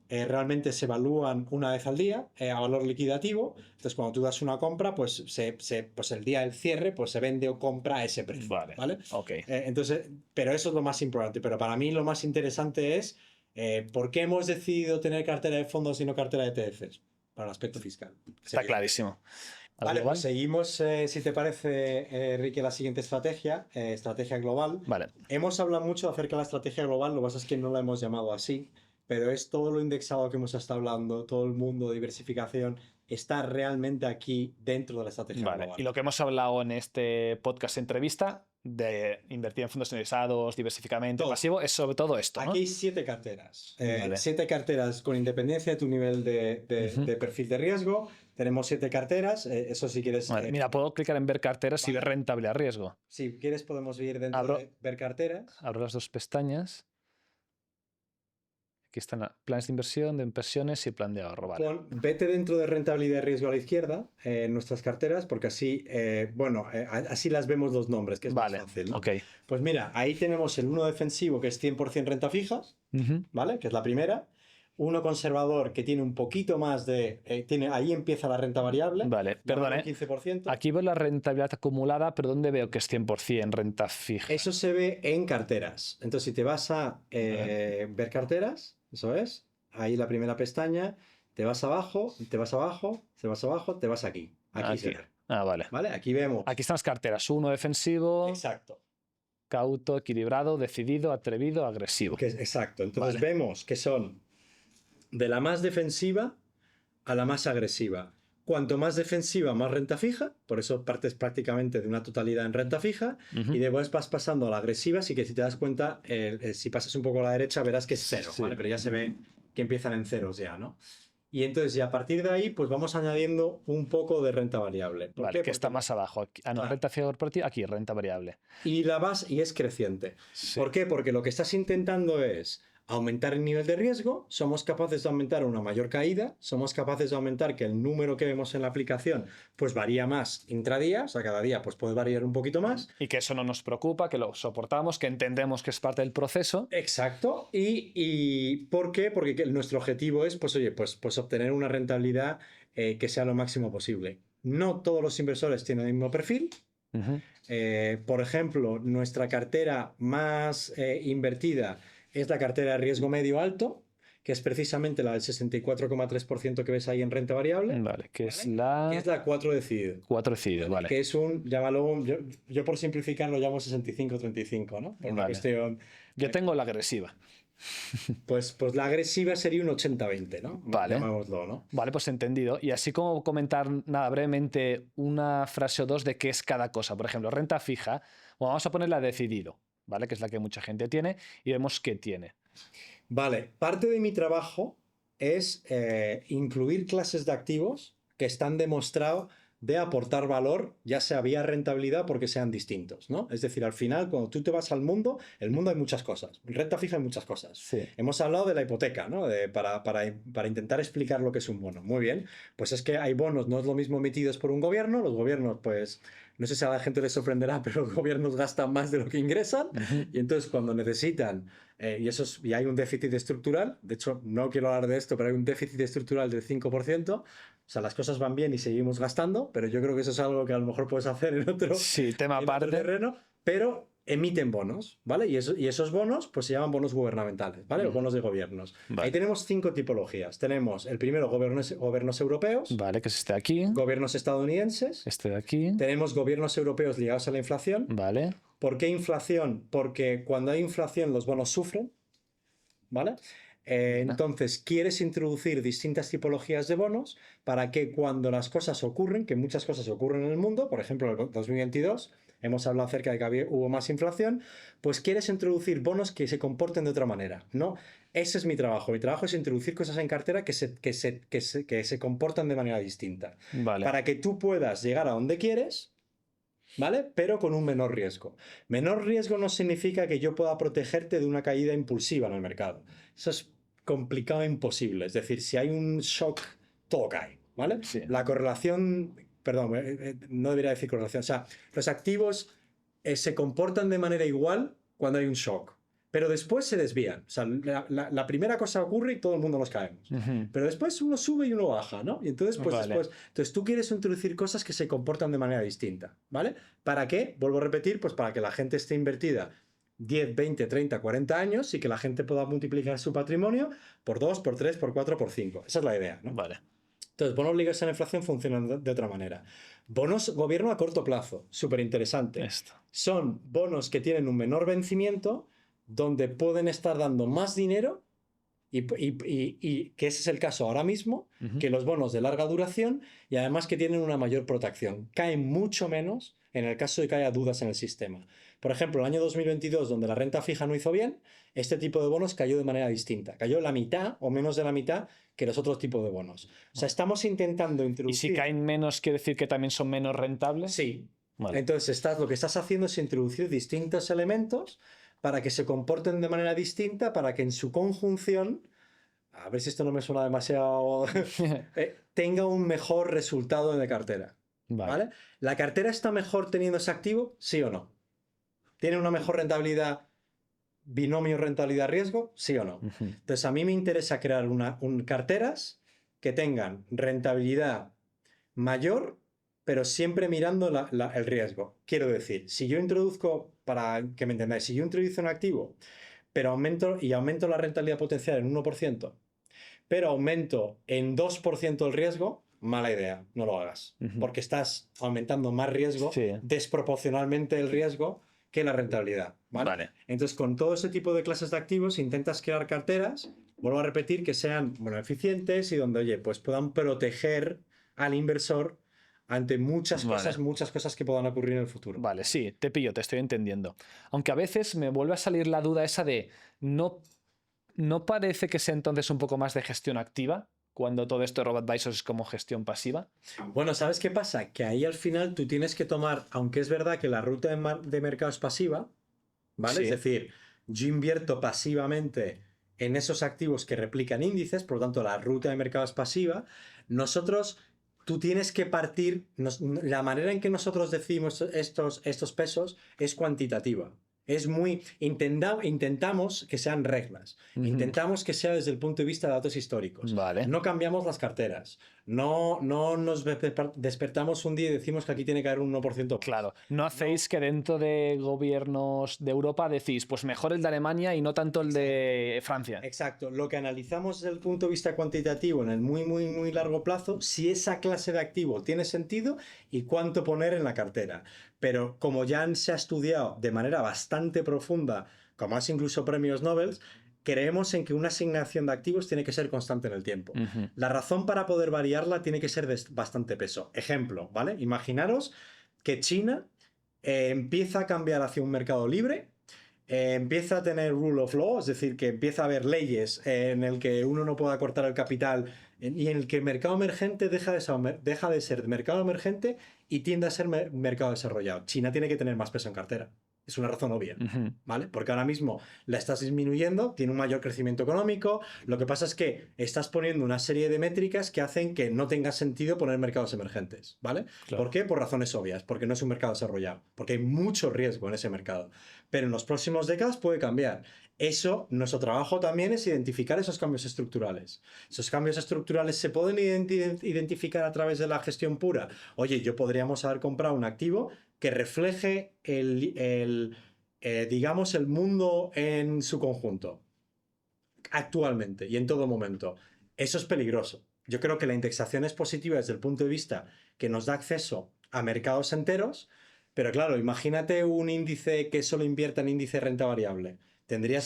realmente se evalúan una vez al día a valor liquidativo. Entonces, cuando tú das una compra, pues, pues el día del cierre pues se vende o compra a ese precio. ¿Vale? Okay. Entonces, pero eso es lo más importante. Pero para mí lo más interesante es ¿por qué hemos decidido tener cartera de fondos y no cartera de ETFs? Para el aspecto fiscal. Está clarísimo. Vale, pues seguimos, si te parece, Enrique, la siguiente estrategia, estrategia global. Vale. Hemos hablado mucho acerca de la estrategia global, lo que pasa es que no la hemos llamado así, pero es todo lo indexado que hemos estado hablando, todo el mundo de diversificación, está realmente aquí dentro de la estrategia global. Y lo que hemos hablado en este podcast entrevista de invertir en fondos indexados, diversificamente, pasivo, es sobre todo esto, ¿no? Aquí hay 7 carteras. 7 carteras con independencia de tu nivel de perfil de riesgo. Tenemos 7 carteras. Eso si quieres... Mira, puedo clicar en ver carteras y ver rentable a riesgo. Si quieres podemos ir dentro de ver carteras. Abro las dos pestañas. Aquí están planes de inversión, de inversiones y plan de ahorro. Vale. Vete dentro de rentabilidad y riesgo a la izquierda en nuestras carteras, porque así, así las vemos los nombres, que es más fácil, ¿no? Okay. Pues mira, ahí tenemos el uno defensivo, que es 100% renta fija, ¿vale? Que es la primera. Uno conservador, que tiene un poquito más de... ahí empieza la renta variable. Vale, perdón, 15%. Aquí veo la rentabilidad acumulada, pero ¿dónde veo que es 100% renta fija? Eso se ve en carteras. Entonces, si te vas a ver carteras... Eso es. Ahí la primera pestaña. Te vas abajo, te vas abajo, te vas abajo, te vas aquí. Aquí se ve. Vale. ¿Vale? Aquí vemos. Aquí están las carteras. Uno defensivo. Exacto. Cauto, equilibrado, decidido, atrevido, agresivo. Exacto. Entonces vemos que son de la más defensiva a la más agresiva. Cuanto más defensiva, más renta fija, por eso partes prácticamente de una totalidad en renta fija, y después vas pasando a la agresiva, así que si te das cuenta, si pasas un poco a la derecha verás que es cero, ¿vale? Pero ya se ve que empiezan en ceros ya, ¿no? Y entonces, y a partir de ahí, pues vamos añadiendo un poco de renta variable. ¿Por qué? Que está más abajo. Aquí, renta fija corporativa, aquí, renta variable. Y la vas y es creciente. ¿Por qué? Porque lo que estás intentando es aumentar el nivel de riesgo, somos capaces de aumentar una mayor caída, somos capaces de aumentar que el número que vemos en la aplicación pues varía más intradía, o sea, cada día pues puede variar un poquito más. Y que eso no nos preocupa, que lo soportamos, que entendemos que es parte del proceso. Exacto. ¿Y por qué? Porque nuestro objetivo es, pues oye, pues obtener una rentabilidad que sea lo máximo posible. No todos los inversores tienen el mismo perfil. Por ejemplo, nuestra cartera más invertida es la cartera de riesgo medio alto, que es precisamente la del 64,3% que ves ahí en renta variable. Vale, que es la... Que es la 4 decidido. 4 decido, vale. Que es un, llámalo, yo por simplificar lo llamo 65-35, ¿no? Por una cuestión... Yo tengo la agresiva. Pues la agresiva sería un 80-20, ¿no? Vale. Llamámoslo, ¿no? Vale, pues entendido. Y así como comentar, nada, brevemente, una frase o dos de qué es cada cosa. Por ejemplo, renta fija, bueno, vamos a ponerla decidido, ¿vale? Que es la que mucha gente tiene, y vemos qué tiene. Vale, parte de mi trabajo es incluir clases de activos que están demostrados de aportar valor, ya sea vía rentabilidad porque sean distintos, ¿no? Es decir, al final, cuando tú te vas al mundo, el mundo hay muchas cosas. En renta fija hay muchas cosas. Sí. Hemos hablado de la hipoteca, ¿no? Para intentar explicar lo que es un bono. Muy bien. Pues es que hay bonos, no es lo mismo emitidos por un gobierno. Los gobiernos, pues, no sé si a la gente les sorprenderá, pero los gobiernos gastan más de lo que ingresan. Y entonces, cuando necesitan, y hay un déficit estructural, de hecho, no quiero hablar de esto, pero hay un déficit estructural del 5%. O sea, las cosas van bien y seguimos gastando, pero yo creo que eso es algo que a lo mejor puedes hacer en otro, Sí, tema aparte. terreno, pero emiten bonos, ¿vale? Y esos bonos pues se llaman bonos gubernamentales, ¿vale? O bonos de gobiernos. Vale. Ahí tenemos 5 tipologías. Tenemos el primero, gobiernos europeos, Vale, que es este de aquí, gobiernos estadounidenses, este de aquí. tenemos gobiernos europeos ligados a la inflación. Vale. ¿Por qué inflación? Porque cuando hay inflación los bonos sufren, ¿vale? Entonces, quieres introducir distintas tipologías de bonos para que cuando las cosas ocurren, que muchas cosas ocurren en el mundo, por ejemplo, en el 2022 hemos hablado acerca de que hubo más inflación, pues quieres introducir bonos que se comporten de otra manera, ¿no? Ese es mi trabajo. Mi trabajo es introducir cosas en cartera que se comportan de manera distinta. Vale. Para que tú puedas llegar a donde quieres, ¿vale? Pero con un menor riesgo. Menor riesgo no significa que yo pueda protegerte de una caída impulsiva en el mercado. Eso es complicado e imposible. Es decir, si hay un shock, todo cae, ¿vale? Sí. La correlación, perdón, no debería decir correlación, o sea, los activos se comportan de manera igual cuando hay un shock, pero después se desvían. O sea, la primera cosa ocurre y todo el mundo nos caemos. Pero después uno sube y uno baja, ¿no? Y entonces, pues Vale. entonces tú quieres introducir cosas que se comportan de manera distinta, ¿vale? ¿Para qué? Vuelvo a repetir, pues para que la gente esté invertida 10, 20, 30, 40 años y que la gente pueda multiplicar su patrimonio por 2, por 3, por 4, por 5. Esa es la idea, ¿no? Vale. Entonces, bonos ligados a la inflación funcionan de otra manera. Bonos gobierno a corto plazo, súper interesante. Esto. Son bonos que tienen un menor vencimiento, donde pueden estar dando más dinero, y que ese es el caso ahora mismo, que los bonos de larga duración, y además que tienen una mayor protección. Caen mucho menos en el caso de que haya dudas en el sistema. Por ejemplo, el año 2022, donde la renta fija no hizo bien, este tipo de bonos cayó de manera distinta. Cayó la mitad o menos de la mitad que los otros tipos de bonos. O sea, estamos intentando ¿Y introducir... si caen menos, quiere decir que también son menos rentables? Sí. Vale. Entonces, lo que estás haciendo es introducir distintos elementos para que se comporten de manera distinta, para que en su conjunción, a ver si esto no me suena demasiado, tenga un mejor resultado en la cartera. ¿Vale? ¿La cartera está mejor teniendo ese activo? ¿Sí o no? ¿Tiene una mejor rentabilidad, binomio rentabilidad-riesgo? ¿Sí o no? Entonces, a mí me interesa crear carteras que tengan rentabilidad mayor, pero siempre mirando el riesgo. Quiero decir, si yo introduzco, para que me entendáis, si yo introduzco un activo, pero aumento la rentabilidad potencial en 1%, pero aumento en 2% el riesgo, mala idea, no lo hagas. Porque estás aumentando más riesgo, desproporcionalmente el riesgo que la rentabilidad. ¿Vale? Entonces, con todo ese tipo de clases de activos, intentas crear carteras, vuelvo a repetir, que sean eficientes y donde, oye, pues puedan proteger al inversor ante muchas cosas que puedan ocurrir en el futuro. Vale, sí, te pillo, te estoy entendiendo. Aunque a veces me vuelve a salir la duda esa de ¿no parece que sea entonces un poco más de gestión activa? Cuando todo esto de robo-advisors es como gestión pasiva. Bueno, ¿sabes qué pasa? Que ahí al final tú tienes que tomar, aunque es verdad que la ruta de mercado es pasiva, ¿vale? Sí. Es decir, yo invierto pasivamente en esos activos que replican índices, por lo tanto la ruta de mercado es pasiva. Tú tienes que partir, la manera en que nosotros decimos estos pesos es cuantitativa. Es muy... Intentamos que sean reglas. Intentamos que sea desde el punto de vista de datos históricos. Vale. No cambiamos las carteras. No nos despertamos un día y decimos que aquí tiene que haber un 1%. Claro. No hacéis que dentro de gobiernos de Europa decís, pues mejor el de Alemania y no tanto el de Francia. Exacto. Lo que analizamos desde el punto de vista cuantitativo en el muy, muy, muy largo plazo, si esa clase de activo tiene sentido y cuánto poner en la cartera. Pero como ya se ha estudiado de manera bastante profunda, con más incluso premios Nobel, creemos en que una asignación de activos tiene que ser constante en el tiempo. La razón para poder variarla tiene que ser de bastante peso. Ejemplo, ¿vale? Imaginaros que China empieza a cambiar hacia un mercado libre, empieza a tener rule of law, es decir, que empieza a haber leyes en el que uno no pueda cortar el capital y en el que el mercado emergente deja de ser mercado emergente y tiende a ser mercado desarrollado. China tiene que tener más peso en cartera. Es una razón obvia, ¿vale? Porque ahora mismo la estás disminuyendo, tiene un mayor crecimiento económico. Lo que pasa es que estás poniendo una serie de métricas que hacen que no tenga sentido poner mercados emergentes, ¿vale? Claro. ¿Por qué? Por razones obvias, porque no es un mercado desarrollado, porque hay mucho riesgo en ese mercado. Pero en los próximos décadas puede cambiar. Eso, nuestro trabajo también es identificar esos cambios estructurales. Esos cambios estructurales se pueden identificar a través de la gestión pura. Oye, podríamos haber comprado un activo que refleje digamos, el mundo en su conjunto, actualmente y en todo momento. Eso es peligroso. Yo creo que la indexación es positiva desde el punto de vista que nos da acceso a mercados enteros, pero claro, imagínate un índice que solo invierta en índice de renta variable. Tendrías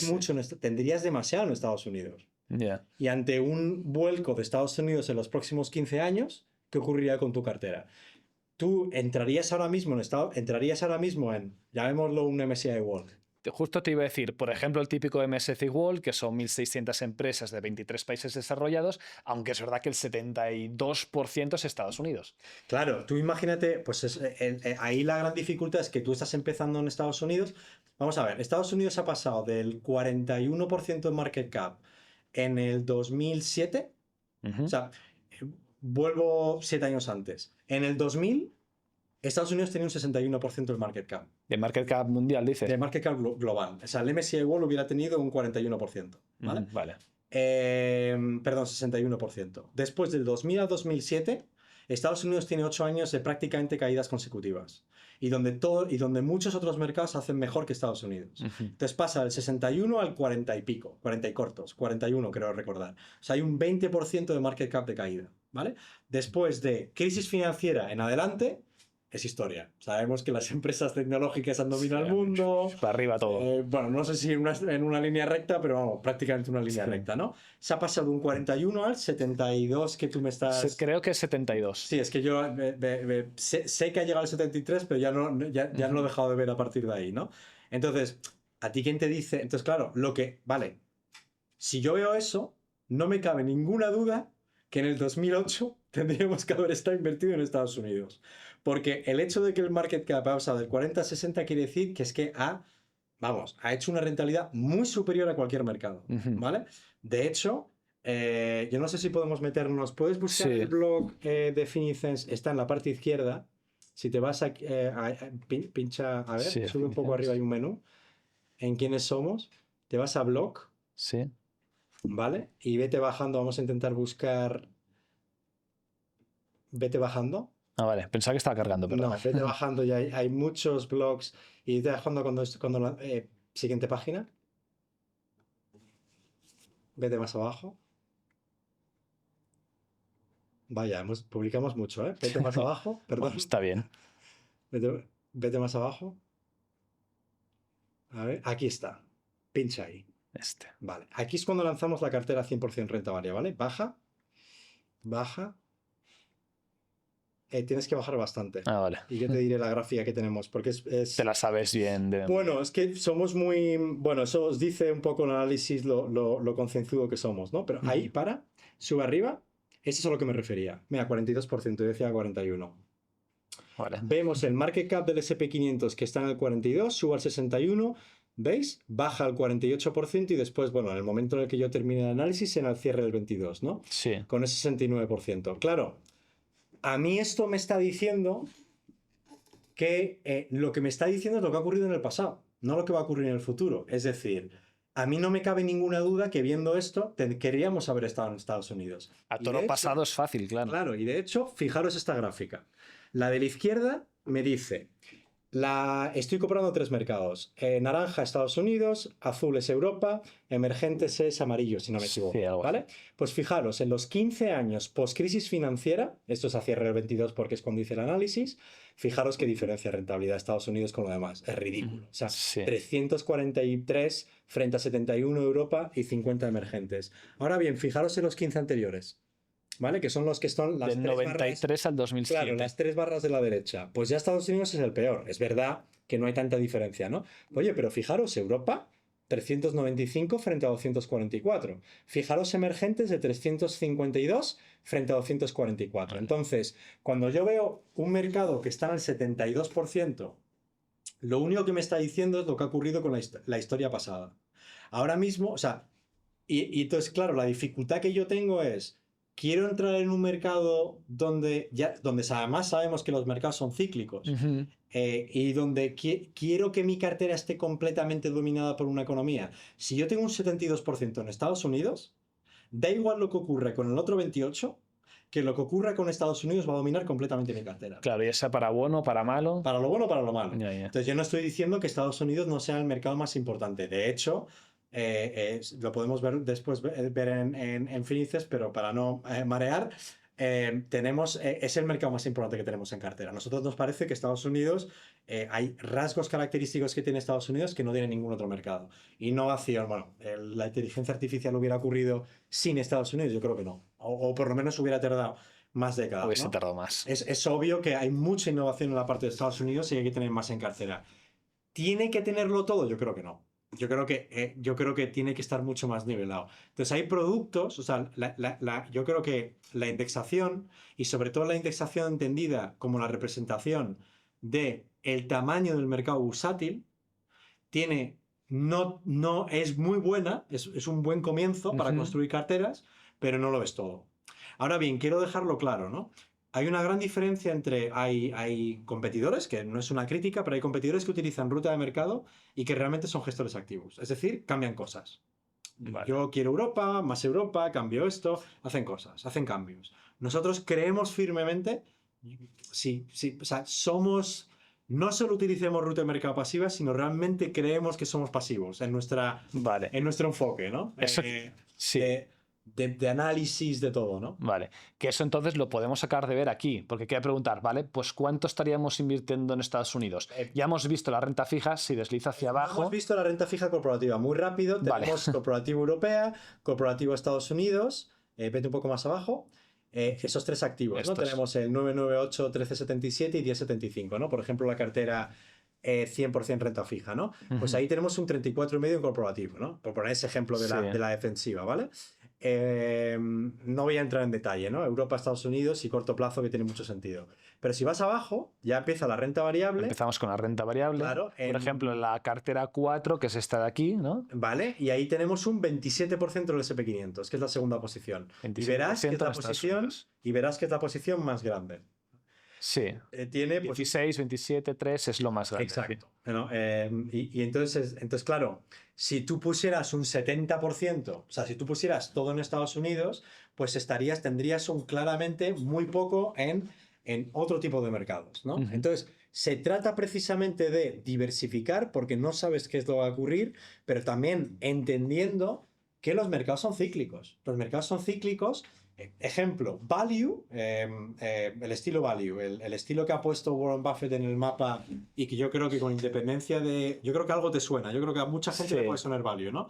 demasiado en Estados Unidos. Yeah. Y ante un vuelco de Estados Unidos en los próximos 15 años, ¿qué ocurriría con tu cartera? Tú entrarías ahora mismo en, llamémoslo un MSCI World. Justo te iba a decir, por ejemplo, el típico MSCI World, que son 1.600 empresas de 23 países desarrollados, aunque es verdad que el 72% es Estados Unidos. Claro, tú imagínate, pues ahí la gran dificultad es que tú estás empezando en Estados Unidos. Vamos a ver, Estados Unidos ha pasado del 41% de market cap en el 2007, o sea, vuelvo 7 años antes. En el 2000, Estados Unidos tenía un 61% del market cap. ¿De market cap mundial, dices? De market cap global. O sea, el MSCI World hubiera tenido un 41%. ¿Vale? Vale. Perdón, 61%. Después del 2000 al 2007, Estados Unidos tiene 8 años de prácticamente caídas consecutivas. Y donde muchos otros mercados hacen mejor que Estados Unidos. Entonces pasa del 61 al 40 y pico, 40 y cortos, 41 creo recordar. O sea, hay un 20% de market cap de caída, ¿vale? Después de crisis financiera en adelante, es historia. Sabemos que las empresas tecnológicas han dominado el mundo. Para arriba todo. Bueno, no sé si en una línea recta, pero vamos, prácticamente una línea recta, ¿no? Se ha pasado de un 41 al 72 que tú me estás... Creo que es 72. Sí, es que yo sé que ha llegado al 73, pero ya no lo he dejado de ver a partir de ahí, ¿no? Entonces, ¿a ti quién te dice? Entonces, claro, vale, si yo veo eso, no me cabe ninguna duda que en el 2008 tendríamos que haber estado invertido en Estados Unidos. Porque el hecho de que el market cap ha pasado del 40 a 60 quiere decir que es que ha hecho una rentabilidad muy superior a cualquier mercado, ¿vale? De hecho, yo no sé si podemos meternos. ¿Puedes buscar el blog de Finicens? Está en la parte izquierda. Si te vas a pincha, a ver, Sí, sube un poco arriba, hay un menú. En quiénes somos, te vas a blog. Sí. ¿Vale? Y vete bajando, vamos a intentar buscar. Vete bajando. Ah, vale, pensaba que estaba cargando, perdón. No, vete bajando y hay muchos blogs. Y vete bajando siguiente página. Vete más abajo. Vaya, publicamos mucho, ¿eh? Vete más abajo, perdón. Bueno, está bien. Vete más abajo. A ver, aquí está. Pincha ahí. Vale, aquí es cuando lanzamos la cartera 100% renta variable, ¿vale? Baja. Tienes que bajar bastante. Ah, vale. Y yo te diré la gráfica que tenemos, porque es... Te la sabes bien. Bueno, es que somos muy... Bueno, eso os dice un poco el análisis, lo concienzudo que somos, ¿no? Pero ahí, sube arriba, eso es a lo que me refería. Mira, 42%, yo decía 41%. Vale. Vemos el market cap del SP500 que está en el 42, sube al 61, ¿veis? Baja al 48% y después, bueno, en el momento en el que yo termine el análisis, en el cierre del 22, ¿no? Sí. Con ese 69%. Claro, a mí esto me está diciendo que lo que me está diciendo es lo que ha ocurrido en el pasado, no lo que va a ocurrir en el futuro. Es decir, a mí no me cabe ninguna duda que viendo esto queríamos haber estado en Estados Unidos. A toro pasado es fácil, claro. Claro, y de hecho, fijaros esta gráfica. La de la izquierda me dice, estoy comprando 3 mercados. Naranja, Estados Unidos, azul es Europa, emergentes es amarillo, si no me equivoco. Sí, ¿vale? Pues fijaros, en los 15 años post-crisis financiera, esto es a cierre del 22 porque es cuando hice el análisis, fijaros qué diferencia de rentabilidad de Estados Unidos con lo demás. Es ridículo. O sea, 343 frente a 71 Europa y 50 emergentes. Ahora bien, fijaros en los 15 anteriores. ¿Vale? Que son los que son las del 93 barras, al 2007. Claro, las 3 barras de la derecha. Pues ya Estados Unidos es el peor. Es verdad que no hay tanta diferencia, ¿no? Oye, pero fijaros, Europa 395 frente a 244. Fijaros emergentes de 352 frente a 244. Entonces, cuando yo veo un mercado que está en el 72%, lo único que me está diciendo es lo que ha ocurrido con la historia pasada. Ahora mismo, o sea, y entonces, claro, la dificultad que yo tengo es, quiero entrar en un mercado donde además sabemos que los mercados son cíclicos, y donde quiero que mi cartera esté completamente dominada por una economía. Si yo tengo un 72% en Estados Unidos, da igual lo que ocurre con el otro 28%, que lo que ocurra con Estados Unidos va a dominar completamente mi cartera. Claro, ya sea para bueno o para malo. Para lo bueno o para lo malo. Ya. Entonces yo no estoy diciendo que Estados Unidos no sea el mercado más importante. De hecho, lo podemos ver después ver en Finices, pero para no marear, es el mercado más importante que tenemos en cartera. A nosotros nos parece que Estados Unidos, hay rasgos característicos que tiene Estados Unidos que no tiene ningún otro mercado. Innovación, bueno, la inteligencia artificial hubiera ocurrido sin Estados Unidos, yo creo que no. O por lo menos hubiera tardado más décadas. Hubiese ¿no? tardado más. Es obvio que hay mucha innovación en la parte de Estados Unidos y hay que tener más en cartera. ¿Tiene que tenerlo todo? Yo creo que no. Yo creo que tiene que estar mucho más nivelado. Entonces hay productos, o sea, yo creo que la indexación, y sobre todo la indexación entendida como la representación de el tamaño del mercado bursátil, no es muy buena, es un buen comienzo para construir carteras, pero no lo es todo. Ahora bien, quiero dejarlo claro, ¿no? Hay una gran diferencia entre, hay competidores, que no es una crítica, pero hay competidores que utilizan ruta de mercado y que realmente son gestores activos. Es decir, cambian cosas. Vale. Yo quiero Europa, cambio esto, hacen cosas, hacen cambios. Nosotros creemos firmemente, sí, o sea, no solo utilicemos ruta de mercado pasiva, sino realmente creemos que somos pasivos en nuestro enfoque, ¿no? Eso, sí. De análisis de todo, ¿no? Vale, que eso entonces lo podemos sacar de ver aquí, porque quiero preguntar, ¿vale? Pues ¿cuánto estaríamos invirtiendo en Estados Unidos? Ya hemos visto la renta fija, si desliza hacia abajo. Hemos visto la renta fija corporativa muy rápido, tenemos corporativa europea, corporativa Estados Unidos, vete un poco más abajo, esos tres activos, ¿no? Tenemos el 998, 1377 y 1075, ¿no? Por ejemplo, la cartera 100% renta fija, ¿no? Pues ahí tenemos un 34,5 en corporativo, ¿no? Por poner ese ejemplo de la defensiva, ¿vale? No voy a entrar en detalle, ¿no? Europa, Estados Unidos y corto plazo, que tiene mucho sentido. Pero si vas abajo, ya empieza la renta variable. Empezamos con la renta variable. Claro, por ejemplo, en la cartera 4, que es esta de aquí, ¿no? Vale, y ahí tenemos un 27% del S&P500, que es la segunda posición. Y verás que es la posición más grande. Sí. Tiene 16, 27, 3 es lo más grande. Exacto. Bueno, y entonces, claro, si tú pusieras un 70%, o sea, si tú pusieras todo en Estados Unidos, pues tendrías claramente muy poco en otro tipo de mercados, ¿no? Entonces, se trata precisamente de diversificar porque no sabes qué es lo que va a ocurrir, pero también entendiendo que los mercados son cíclicos. Los mercados son cíclicos. Ejemplo, value, el estilo value, el estilo que ha puesto Warren Buffett en el mapa y que yo creo que con independencia yo creo que algo te suena, yo creo que a mucha gente le puede sonar value, ¿no?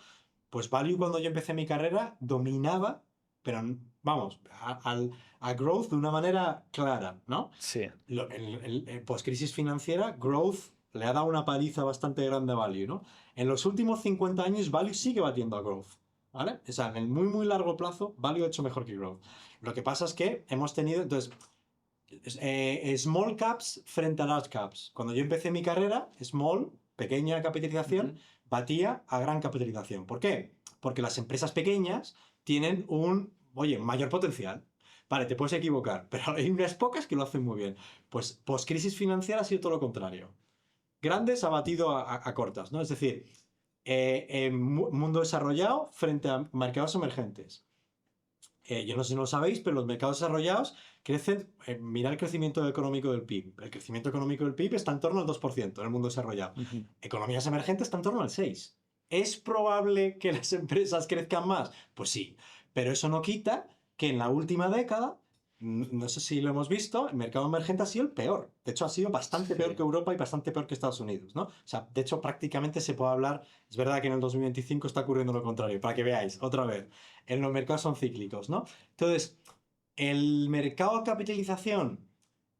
Pues value cuando yo empecé mi carrera dominaba, pero vamos, a growth de una manera clara, ¿no? Sí. En post-crisis financiera, growth le ha dado una paliza bastante grande a value, ¿no? En los últimos 50 años, value sigue batiendo a growth. ¿Vale? O sea, en el muy, muy largo plazo, value ha hecho mejor que growth. Lo que pasa es que hemos tenido, entonces, small caps frente a large caps. Cuando yo empecé mi carrera, small, pequeña capitalización, batía a gran capitalización. ¿Por qué? Porque las empresas pequeñas tienen mayor potencial. Vale, te puedes equivocar, pero hay unas pocas que lo hacen muy bien. Pues post-crisis financiera ha sido todo lo contrario. Grandes ha batido a cortas, ¿no? Es decir, mundo desarrollado frente a mercados emergentes. Yo no sé si lo sabéis, pero los mercados desarrollados crecen. Mira el crecimiento económico del PIB. El crecimiento económico del PIB está en torno al 2% en el mundo desarrollado. Economías emergentes están en torno al 6%. ¿Es probable que las empresas crezcan más? Pues sí, pero eso no quita que en la última década, no sé si lo hemos visto, el mercado emergente ha sido el peor. De hecho, ha sido bastante peor que Europa y bastante peor que Estados Unidos, ¿no? O sea, de hecho, prácticamente se puede hablar. Es verdad que en el 2025 está ocurriendo lo contrario, para que veáis, otra vez. Los mercados son cíclicos, ¿no? Entonces, el mercado de capitalización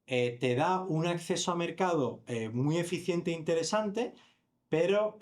te da un acceso a mercado muy eficiente e interesante, pero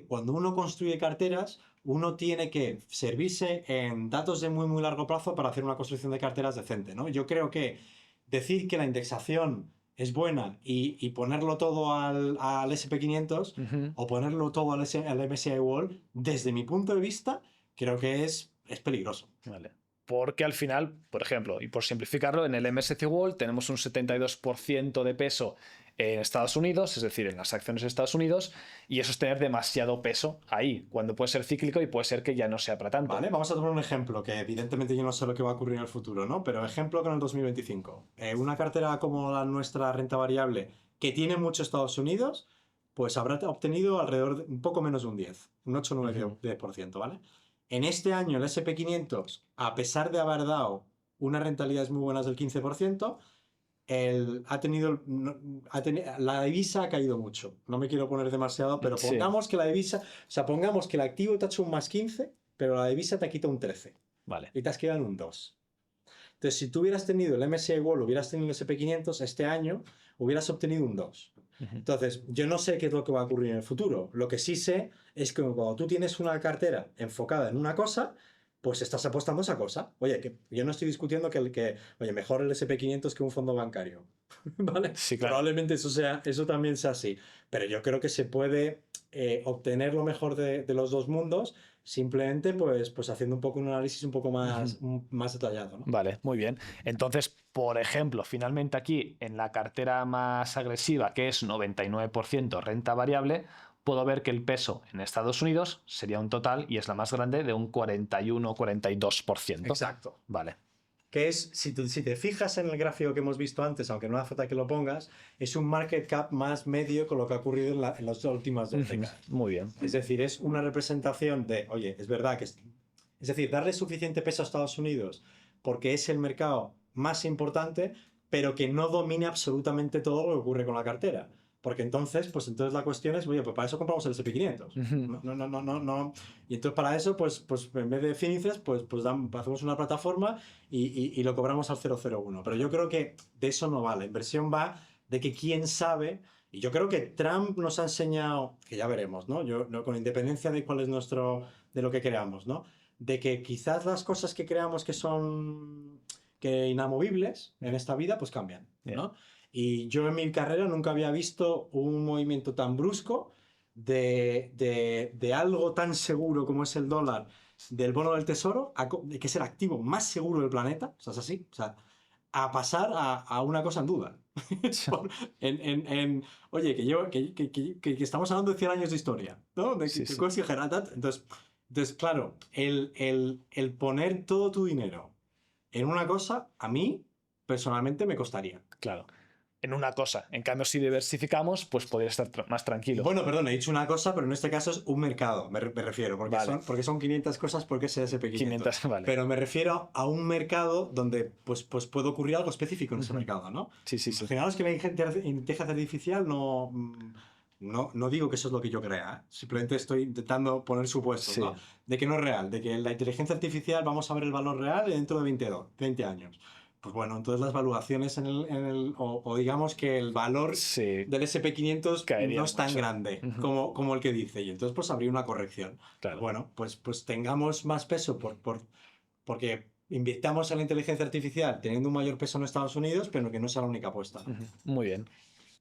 cuando uno construye carteras, uno tiene que servirse en datos de muy, muy largo plazo para hacer una construcción de carteras decente, ¿no? Yo creo que decir que la indexación es buena y ponerlo todo al SP500 o ponerlo todo al MSCI World, desde mi punto de vista, creo que es peligroso. Vale. Porque al final, por ejemplo, y por simplificarlo, en el MSCI World tenemos un 72% de peso en Estados Unidos, es decir, en las acciones de Estados Unidos, y eso es tener demasiado peso ahí, cuando puede ser cíclico y puede ser que ya no sea para tanto. Vale, vamos a tomar un ejemplo, que evidentemente yo no sé lo que va a ocurrir en el futuro, ¿no? Pero ejemplo con el 2025. Una cartera como la nuestra, renta variable, que tiene mucho Estados Unidos, pues habrá obtenido alrededor de un poco menos de un 10, un 8 o 9%, ¿vale? En este año el SP500, a pesar de haber dado unas rentabilidades muy buenas del 15%, la divisa ha caído mucho. No me quiero poner demasiado, pero pongamos que la divisa, pongamos que el activo te ha hecho un más 15, pero la divisa te ha quitado un 13. Vale. Y te has quedado en un 2. Entonces, si tú hubieras tenido el MSCI World, hubieras tenido el SP500 este año, hubieras obtenido un 2. Entonces, yo no sé qué es lo que va a ocurrir en el futuro. Lo que sí sé es que cuando tú tienes una cartera enfocada en una cosa, pues estás apostando a esa cosa. Oye, que yo no estoy discutiendo oye, mejor el SP500 que un fondo bancario. ¿Vale? Sí, claro. Probablemente eso también sea así. Pero yo creo que se puede obtener lo mejor de los dos mundos simplemente pues haciendo un poco un análisis un poco más detallado, ¿no? Vale, muy bien. Entonces, por ejemplo, finalmente aquí en la cartera más agresiva, que es 99% renta variable, puedo ver que el peso en Estados Unidos sería un total, y es la más grande, de un 41-42%. Exacto. Vale. Que es, si te fijas en el gráfico que hemos visto antes, aunque no hace falta que lo pongas, es un market cap más medio con lo que ha ocurrido en las últimas 2 décadas. Muy bien. Es decir, es una representación de, oye, es verdad que es decir, darle suficiente peso a Estados Unidos porque es el mercado más importante, pero que no domine absolutamente todo lo que ocurre con la cartera. Porque entonces la cuestión es, oye, pues para eso compramos el SP500. No. Y entonces para eso, pues en vez de índices, pues hacemos una plataforma y lo cobramos al 001. Pero yo creo que de eso no va. La inversión va de que quién sabe. Y yo creo que Trump nos ha enseñado, que ya veremos, ¿no? Con independencia de cuál es de lo que creamos, ¿no? De que quizás las cosas que creamos que son inamovibles en esta vida, pues cambian, ¿no? Y yo en mi carrera nunca había visto un movimiento tan brusco de algo tan seguro como es el dólar, del bono del tesoro, que es el activo más seguro del planeta, o sea, es así, o sea, a pasar a una cosa en duda. Oye, que estamos hablando de 100 años de historia, ¿no? Entonces, claro, el poner todo tu dinero en una cosa, a mí, personalmente, me costaría. Claro. En una cosa. En cambio, si diversificamos, pues podría estar más tranquilo. Bueno, perdón, he dicho una cosa, pero en este caso es un mercado, me refiero, porque son 500 cosas, porque es el SP500. 500, vale. Pero me refiero a un mercado donde pues puede ocurrir algo específico en ese mercado, ¿no? Sí. Al final es que la inteligencia artificial no digo que eso es lo que yo crea, simplemente estoy intentando poner supuestos, ¿no? De que no es real, de que la inteligencia artificial vamos a ver el valor real dentro de 20 años. Pues bueno, entonces las valuaciones o digamos que el valor del SP500 caería no es tan mucho. grande como el que dice, y entonces pues habría una corrección. Claro. Bueno, pues tengamos más peso porque invirtamos en la inteligencia artificial teniendo un mayor peso en Estados Unidos, pero que no sea la única apuesta, ¿no? Muy bien.